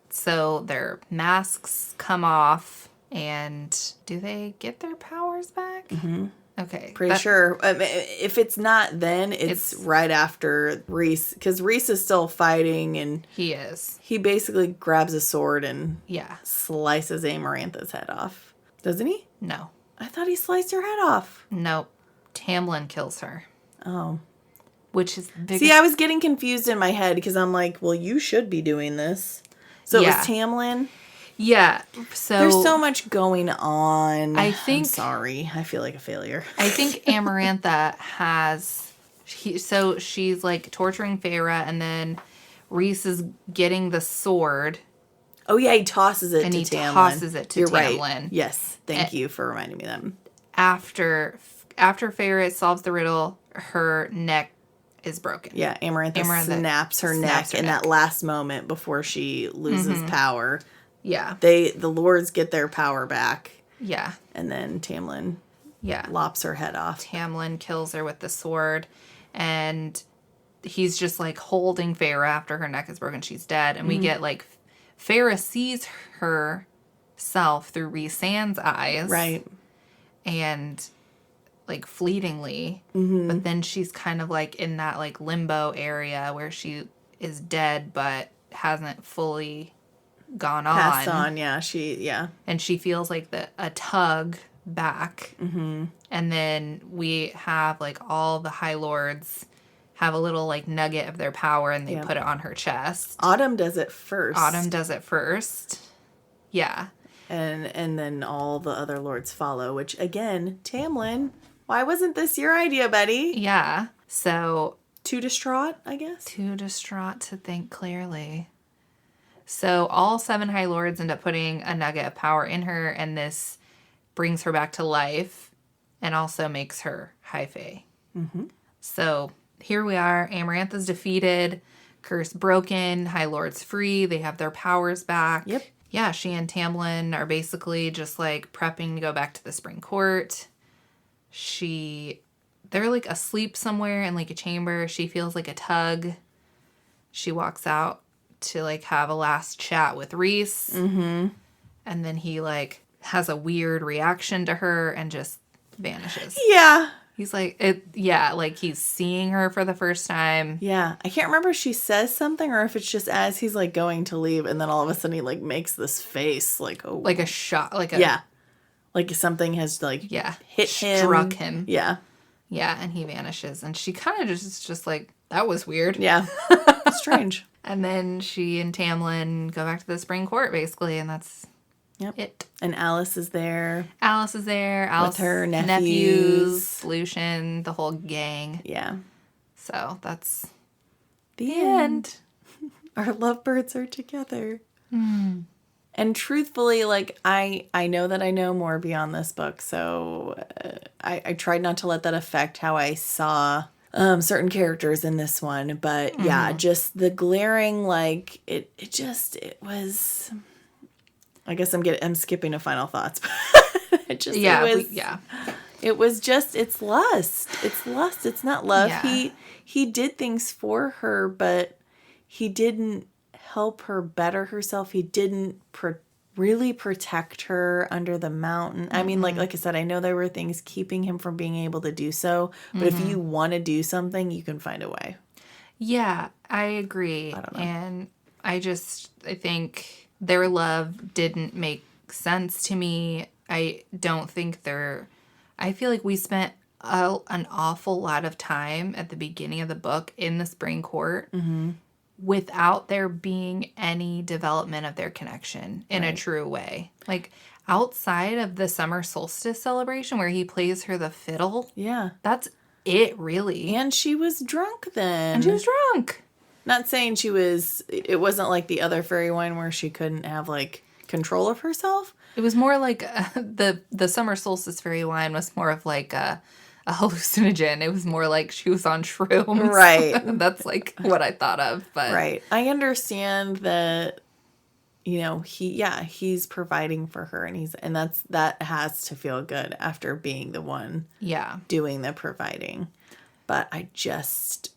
So their masks come off, and do they get their powers back? Mm-hmm. Okay. Pretty sure. If it's not then, it's right after Rhys, because Rhys is still fighting, and he is. He basically grabs a sword and slices Amarantha's head off. Doesn't he? No. I thought he sliced her head off. Nope. Tamlin kills her. Oh. Which is big. See, I was getting confused in my head because I'm like, well, you should be doing this. So it was Tamlin? Yeah. So there's so much going on. I think. I'm sorry. I feel like a failure. I think Amarantha has. So she's like torturing Feyre, and then Rhys is getting the sword. Oh, yeah, he tosses it to Tamlin. And he tosses it to Tamlin. Right. Yes. Thank you for reminding me of that. After Feyre solves the riddle, her neck is broken. Yeah, Amarantha snaps her neck in that last moment before she loses power. Yeah. The lords get their power back. Yeah. And then Tamlin lops her head off. Tamlin kills her with the sword, and he's just like holding Feyre after her neck is broken. She's dead. And we get like Feyre sees herself through Rhysand's eyes. Right. And like fleetingly, but then she's kind of like in that like limbo area where she is dead but hasn't fully gone Passed on, yeah. And she feels like a tug back. Mm-hmm. And then we have like all the High Lords have a little like nugget of their power, and they put it on her chest. Autumn does it first. Yeah. And then all the other lords follow, which again, Tamlin, why wasn't this your idea, buddy? Yeah. So too distraught, I guess. Too distraught to think clearly. So all 7 High Lords end up putting a nugget of power in her, and this brings her back to life and also makes her High Fae. Mm-hmm. So here we are. Amarantha's defeated. Curse broken. High Lords free. They have their powers back. Yep. Yeah, she and Tamlin are basically just like prepping to go back to the Spring Court. They're like asleep somewhere in like a chamber. She feels like a tug. She walks out to like have a last chat with Rhys. Mm-hmm. And then he like has a weird reaction to her and just vanishes. Yeah. He's like, like he's seeing her for the first time. Yeah. I can't remember if she says something or if it's just as he's like going to leave, and then all of a sudden he like makes this face like, oh. Like a shot. Yeah. Like something has like hit him. Struck him. Yeah. Yeah, and he vanishes. And she kind of just like, that was weird. Yeah. Strange. And then she and Tamlin go back to the Spring Court, basically, and that's it. And Alice is there. Alice with her nephews, Lucian, the whole gang. Yeah. So that's the end. Our lovebirds are together. And truthfully, like, I know that I know more beyond this book, so I tried not to let that affect how I saw certain characters in this one. But yeah, just the glaring, like, it was... I guess I'm skipping to final thoughts. It was just, it's lust. It's lust. It's not love. Yeah. He did things for her, but he didn't help her better herself. He didn't really protect her under the mountain. I mean, like I said, I know there were things keeping him from being able to do so, but if you want to do something, you can find a way. Yeah, I agree. I don't know. And I think their love didn't make sense to me. I don't think I feel like we spent an awful lot of time at the beginning of the book in the spring court without there being any development of their connection in a true way. Like, outside of the summer solstice celebration where he plays her the fiddle. Yeah. That's it, really. And she was drunk then. And she was drunk. Not saying it wasn't like the other fairy wine where she couldn't have, like, control of herself. It was more like the summer solstice fairy wine was more of like a hallucinogen. It was more like she was on shrooms. Right. That's like what I thought of. But right. I understand that, you know, he's providing for her and that has to feel good after being the one doing the providing. But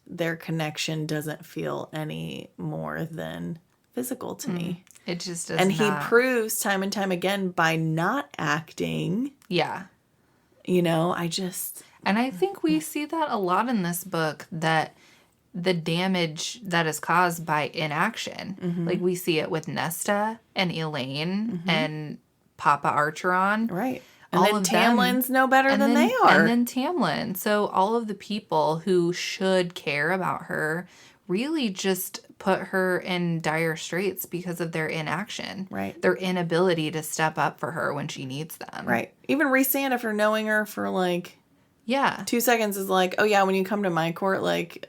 their connection doesn't feel any more than physical to me. It just does and not. He proves time and time again by not acting. Yeah. You know, And I think we see that a lot in this book, that the damage that is caused by inaction. Like, we see it with Nesta and Elaine and Papa Archeron. Right. And then Tamlin's no better than they are. And then Tamlin. So all of the people who should care about her really just put her in dire straits because of their inaction. Right. Their inability to step up for her when she needs them. Right. Even Rhysand, after knowing her for, like... 2 seconds, is like, oh yeah, when you come to my court, like,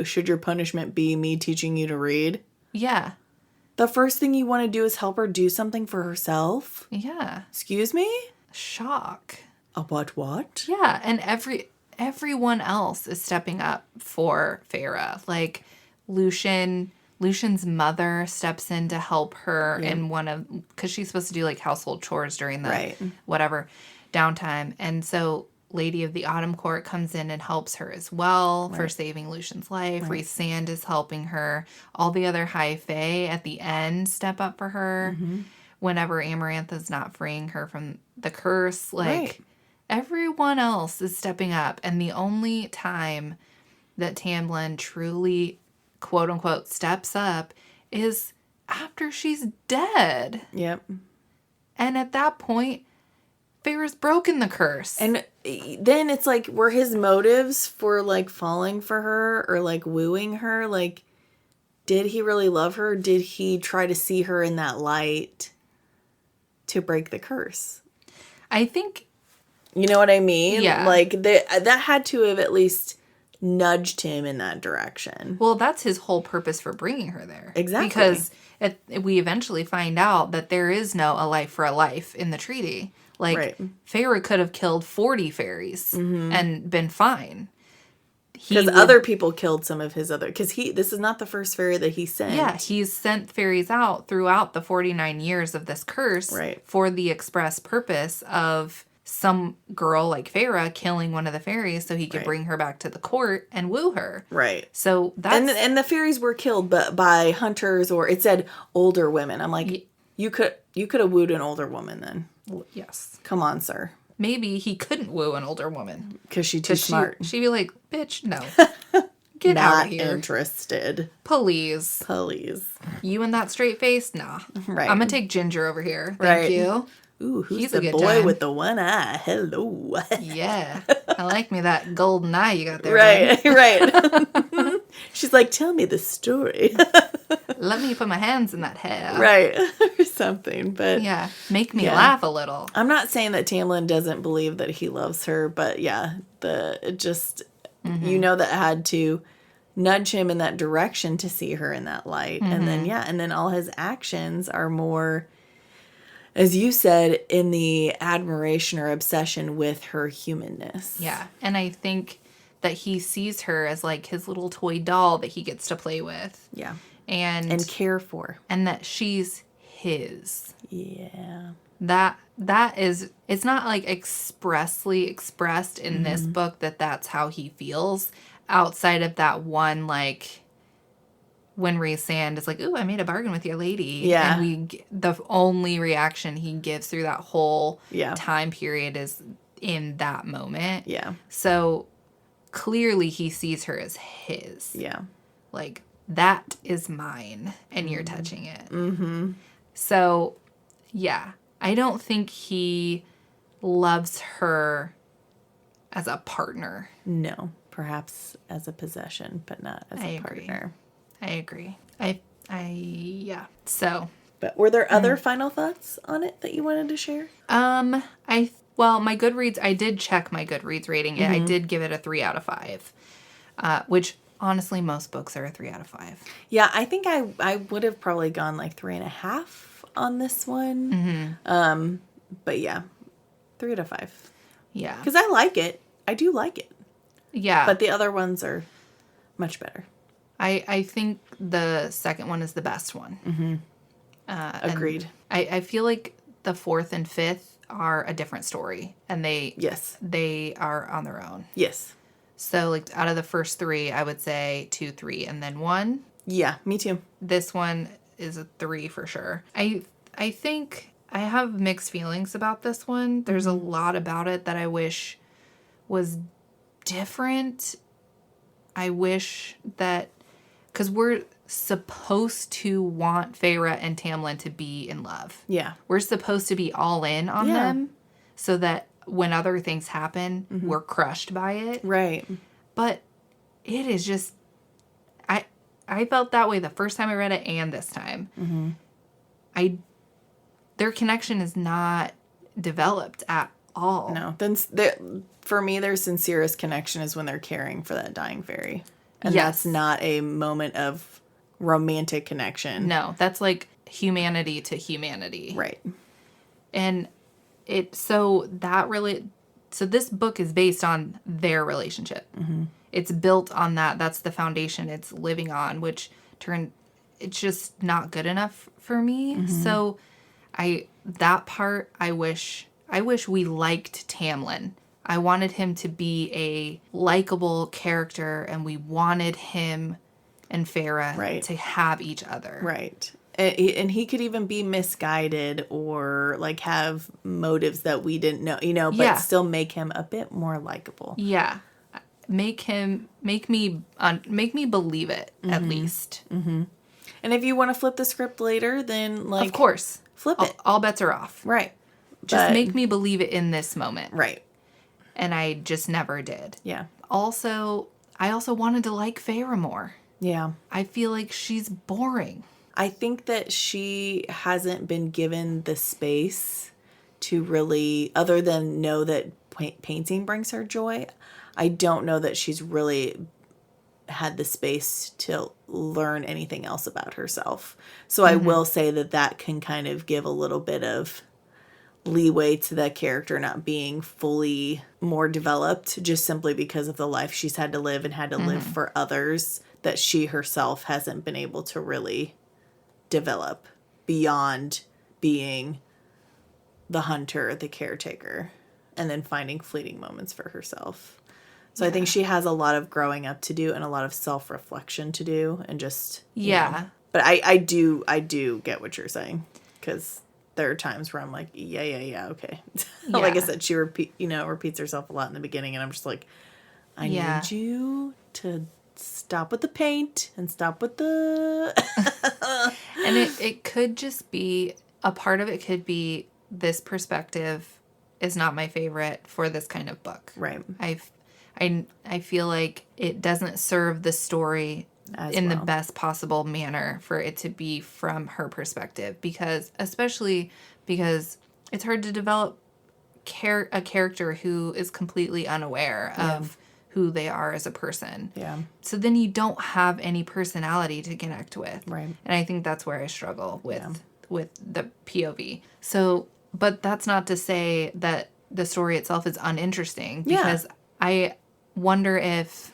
should your punishment be me teaching you to read? Yeah. The first thing you want to do is help her do something for herself? Yeah. Excuse me? Shock. A what? Yeah, and everyone else is stepping up for Feyre. Like, Lucian's mother steps in to help her in because she's supposed to do, like, household chores during the whatever downtime. And so Lady of the Autumn Court comes in and helps her as well for saving Lucian's life. Rhysand is helping her. All the other High Fae at the end step up for her whenever Amarantha's not freeing her from the curse. Like, everyone else is stepping up. And the only time that Tamlin truly, quote unquote, steps up is after she's dead. Yep. And at that point, Feyre's broken the curse. And then it's like, were his motives for, like, falling for her or, like, wooing her, like, did he really love her? Did he try to see her in that light to break the curse? I think... You know what I mean? Yeah. Like, that had to have at least nudged him in that direction. Well, that's his whole purpose for bringing her there. Exactly. Because we eventually find out that there is no a life for a life in the treaty. Like, Feyre could have killed 40 fairies and been fine. Because other people killed some of his other... Because this is not the first fairy that he sent. Yeah, he's sent fairies out throughout the 49 years of this curse for the express purpose of some girl like Feyre killing one of the fairies so he could bring her back to the court and woo her. Right. So that's... And the fairies were killed by hunters, or it said older women. I'm like, you could have wooed an older woman then. Yes. Come on, sir. Maybe he couldn't woo an older woman. Because she's too smart. She'd be like, bitch, no. Get out of here. Not interested. Please. You and that straight face? Nah. Right. I'm going to take Ginger over here. Thank you. Ooh, who's the boy with the one eye? Hello. Yeah. I like me that golden eye you got there. Right. She's like, tell me the story. Let me put my hands in that hair. Right. Or something. But yeah. Make me laugh a little. I'm not saying that Tamlin doesn't believe that he loves her, but yeah, you know that had to nudge him in that direction to see her in that light. And then, and then all his actions are more, as you said, in the admiration or obsession with her humanness. Yeah. And I think that he sees her as like his little toy doll that he gets to play with. Yeah. And care for. And that she's his. Yeah. That is, it's not like expressly expressed in this book that that's how he feels, outside of that one, like, when Rhysand is like, ooh, I made a bargain with your lady. Yeah. And the only reaction he gives through that whole time period is in that moment. Yeah. So clearly he sees her as his. Yeah. Like, that is mine, and you're touching it. Mm-hmm. So, yeah. I don't think he loves her as a partner. No. Perhaps as a possession, but not as a partner. I agree. Yeah. So. But were there other final thoughts on it that you wanted to share? Well, my Goodreads, I did check my Goodreads rating. I did give it a 3 out of 5, which honestly, most books are a 3 out of 5. Yeah, I think I would have probably gone like 3.5 on this one. But yeah, 3 out of 5. Yeah. Because I like it. I do like it. Yeah. But the other ones are much better. I think the second one is the best one. Agreed. I feel like the 4th and 5th are a different story, and they are on their own. Yes. So, like, out of the first 3, I would say 2, 3, and then 1. Yeah, me too. This one is a 3 for sure. I think I have mixed feelings about this one. There's a lot about it that I wish was different. I wish that, because we're supposed to want Feyre and Tamlin to be in love. Yeah. We're supposed to be all in on them so that when other things happen, we're crushed by it. Right. But it is just, I felt that way the first time I read it and this time. Their connection is not developed at all. No. Then for me, their sincerest connection is when they're caring for that dying fairy. And that's not a moment of romantic connection. No, that's like humanity to humanity. Right. And so this book is based on their relationship. It's built on that. That's the foundation it's living on, which it's just not good enough for me. So that part, I wish we liked Tamlin. I wanted him to be a likable character, and we wanted him and Feyre to have each other. Right. And he could even be misguided or like have motives that we didn't know, but still make him a bit more likable. Yeah. Make me believe it at least. And if you want to flip the script later, then like, of course, flip it. All bets are off. Right. Just make me believe it in this moment. Right. And I just never did. Yeah. Also, I also wanted to like Feyre more. Yeah. I feel like she's boring. I think that she hasn't been given the space to really, other than know that painting brings her joy, I don't know that she's really had the space to learn anything else about herself. So I will say that can kind of give a little bit of leeway to that character not being fully more developed, just simply because of the life she's had to live and had to live for others, that she herself hasn't been able to really develop beyond being the hunter, the caretaker, and then finding fleeting moments for herself. So I think she has a lot of growing up to do and a lot of self-reflection to do, and just you know. But I do get what you're saying, because there are times where I'm like, yeah, okay. Like I said, she repeats herself a lot in the beginning, and I'm just like, I need you to stop with the paint and stop with the... And it could just be, a part of it could be, this perspective is not my favorite for this kind of book. Right. I feel like it doesn't serve the story in the best possible manner for it to be from her perspective, especially because it's hard to develop a character who is completely unaware of who they are as a person. Yeah. So then you don't have any personality to connect with. Right. And I think that's where I struggle with the POV. So, but that's not to say that the story itself is uninteresting, because I wonder if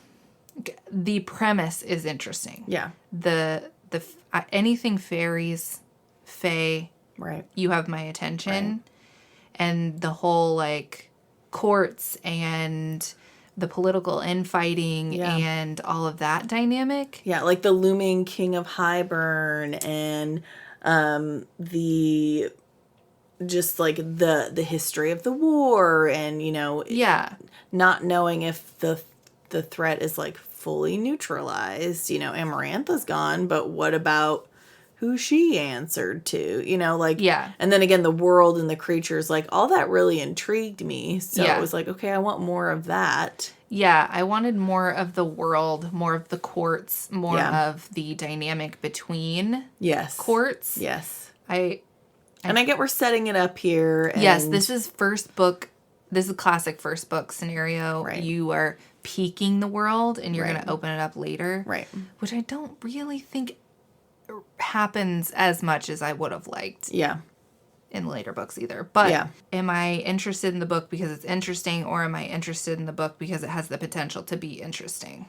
the premise is interesting. Yeah. Anything fairies, fae, right. you have my attention. Right. And the whole like courts and the political infighting and all of that dynamic. Yeah, like the looming king of Highburn and the just like the history of the war and, you know, not knowing if the threat is like fully neutralized. You know, Amarantha's gone, but what about who she answered to, you know, like, and then again, the world and the creatures, like all that really intrigued me. So it was like, okay, I want more of that. Yeah. I wanted more of the world, more of the courts, more of the dynamic between courts. Yes. And I get we're setting it up here. And yes. This is first book. This is a classic first book scenario. Right. You are peeking the world and you're going to open it up later. Right. Which I don't really think happens as much as I would have liked. Yeah. In later books either. But am I interested in the book because it's interesting, or am I interested in the book because it has the potential to be interesting?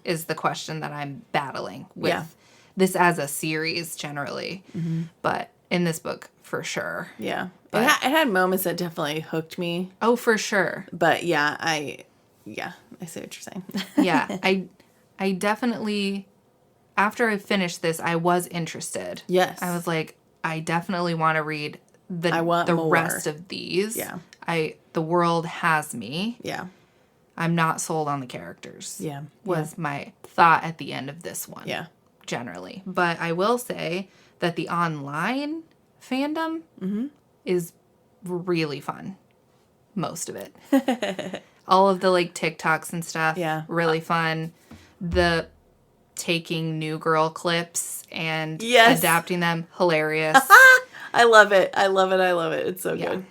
Is the question that I'm battling with this as a series generally. Mm-hmm. But in this book, for sure. Yeah. But it had moments that definitely hooked me. Oh, for sure. But I see what you're saying. Yeah. I definitely, after I finished this, I was interested. Yes. I was like, I definitely want to read the rest of these. Yeah. The world has me. Yeah. I'm not sold on the characters. Yeah. Was my thought at the end of this one. Yeah. Generally. But I will say that the online fandom is really fun. Most of it. All of the like TikToks and stuff. Yeah. Really fun. The taking New Girl clips and adapting them. Hilarious. I love it. I love it. It's so good.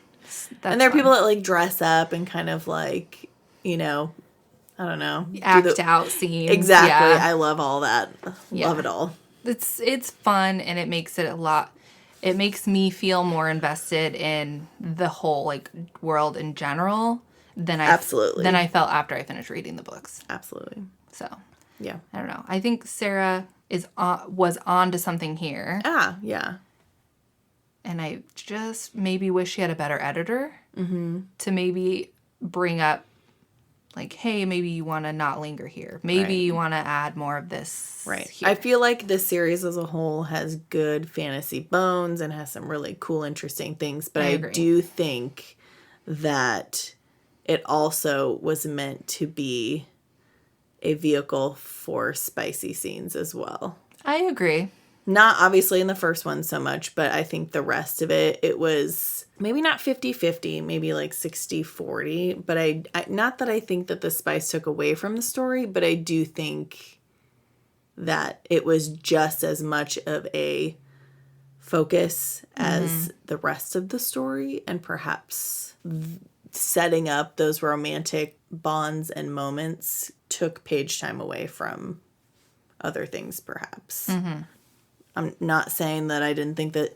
And there are people that like dress up and kind of like, you know, I don't know. Act out scenes. Exactly. Yeah. I love all that. Love it all. It's fun, and it makes it it makes me feel more invested in the whole like world in general than I felt after I finished reading the books. Absolutely. So, yeah. I don't know. I think Sarah was on to something here. Yeah. And I just maybe wish she had a better editor to maybe bring up, like, hey, maybe you want to not linger here. Maybe you want to add more of this. Right. Here. I feel like this series as a whole has good fantasy bones and has some really cool, interesting things. But I do think that it also was meant to be a vehicle for spicy scenes as well. I agree. Not obviously in the first one so much, but I think the rest of it was maybe not 50-50, maybe like 60-40. But I not that I think that the spice took away from the story, but I do think that it was just as much of a focus as the rest of the story, and perhaps setting up those romantic bonds and moments took page time away from other things, perhaps. I'm not saying that I didn't think that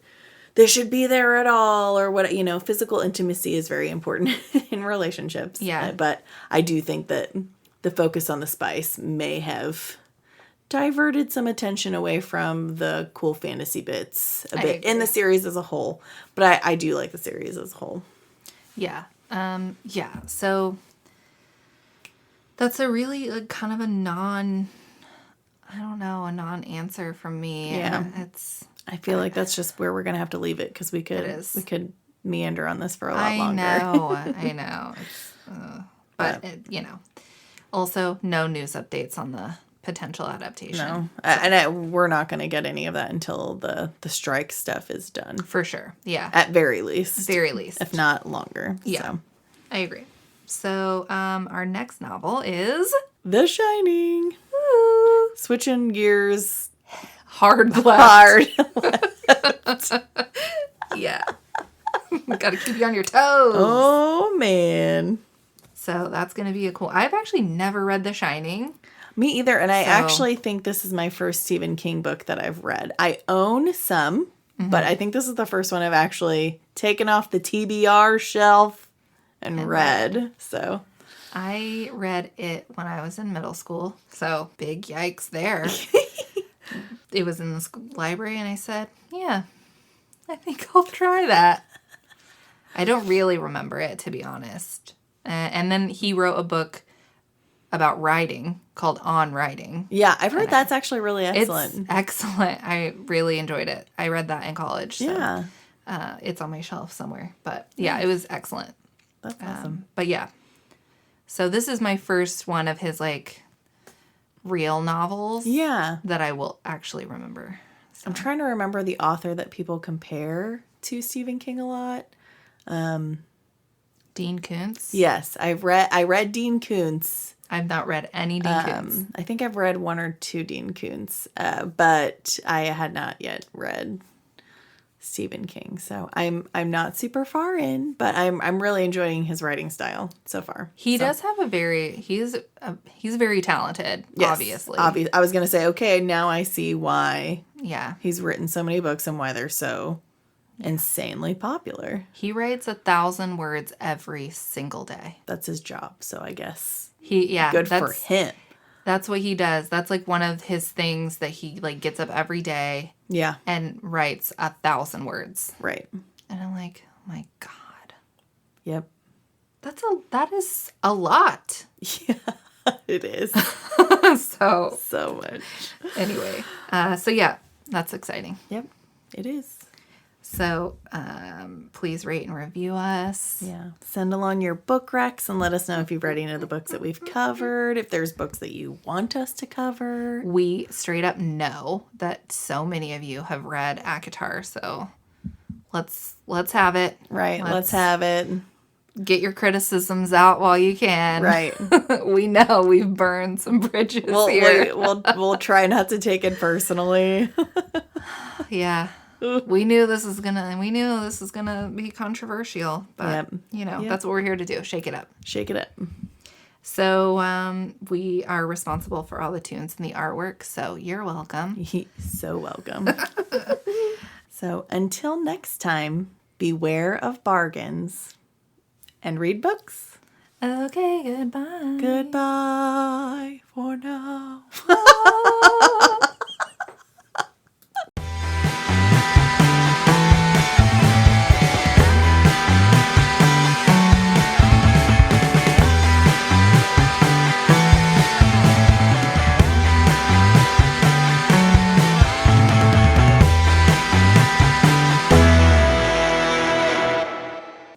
they should be there at all or what, you know, physical intimacy is very important in relationships. Yeah. But I do think that the focus on the spice may have diverted some attention away from the cool fantasy bits a bit in the series as a whole. But I do like the series as a whole. Yeah. So that's a really kind of a non-answer from me. Yeah. I feel like that's just where we're going to have to leave it, because we could meander on this for a lot longer. I know. But you know, also no news updates on the potential adaptation. No. And we're not going to get any of that until the strike stuff is done. For sure. Yeah. At very least. If not longer. Yeah. So. I agree. So our next novel is The Shining. Woo. Switching gears. Hard left. Yeah. Gotta keep you on your toes. Oh, man. So that's going to be I've actually never read The Shining. Me either. And I actually think this is my first Stephen King book that I've read. I own some, but I think this is the first one I've actually taken off the TBR shelf and read. So I read it when I was in middle school. So big yikes there. It was in the school library and I said, yeah, I think I'll try that. I don't really remember it, to be honest. And then he wrote a book about writing called On Writing. Yeah, I've heard that's actually really excellent. It's excellent. I really enjoyed it. I read that in college. So, yeah. It's on my shelf somewhere. But yeah, it was excellent. That's awesome. But yeah. So this is my first one of his like real novels. Yeah. That I will actually remember. So. I'm trying to remember the author that people compare to Stephen King a lot. Dean Koontz. Yes, I read Dean Koontz. I've not read any Dean Koontz. I think I've read one or two Dean Koontz, but I had not yet read Stephen King. So I'm not super far in, but I'm really enjoying his writing style so far. He does have he's very talented, yes, obviously. I was going to say, okay, now I see why he's written so many books and why they're so insanely popular. He writes 1,000 words every single day. That's his job, so I guess good for him. That's what he does. That's like one of his things that he like gets up every day. Yeah. And writes 1,000 words. Right. And I'm like, oh my God. Yep. That is a lot. Yeah, it is. So much. Anyway, so yeah, that's exciting. Yep, it is. So please rate and review us. Yeah. Send along your book recs and let us know if you've read any of the books that we've covered, if there's books that you want us to cover. We straight up know that so many of you have read ACOTAR, so let's have it. Right, let's have it. Get your criticisms out while you can. Right. We know we've burned some bridges here. We'll try not to take it personally. Yeah. We knew this was gonna be controversial, but that's what we're here to do. Shake it up. Shake it up. So we are responsible for all the tunes and the artwork, so you're welcome. So welcome. So until next time, beware of bargains and read books. Okay, goodbye. Goodbye for now.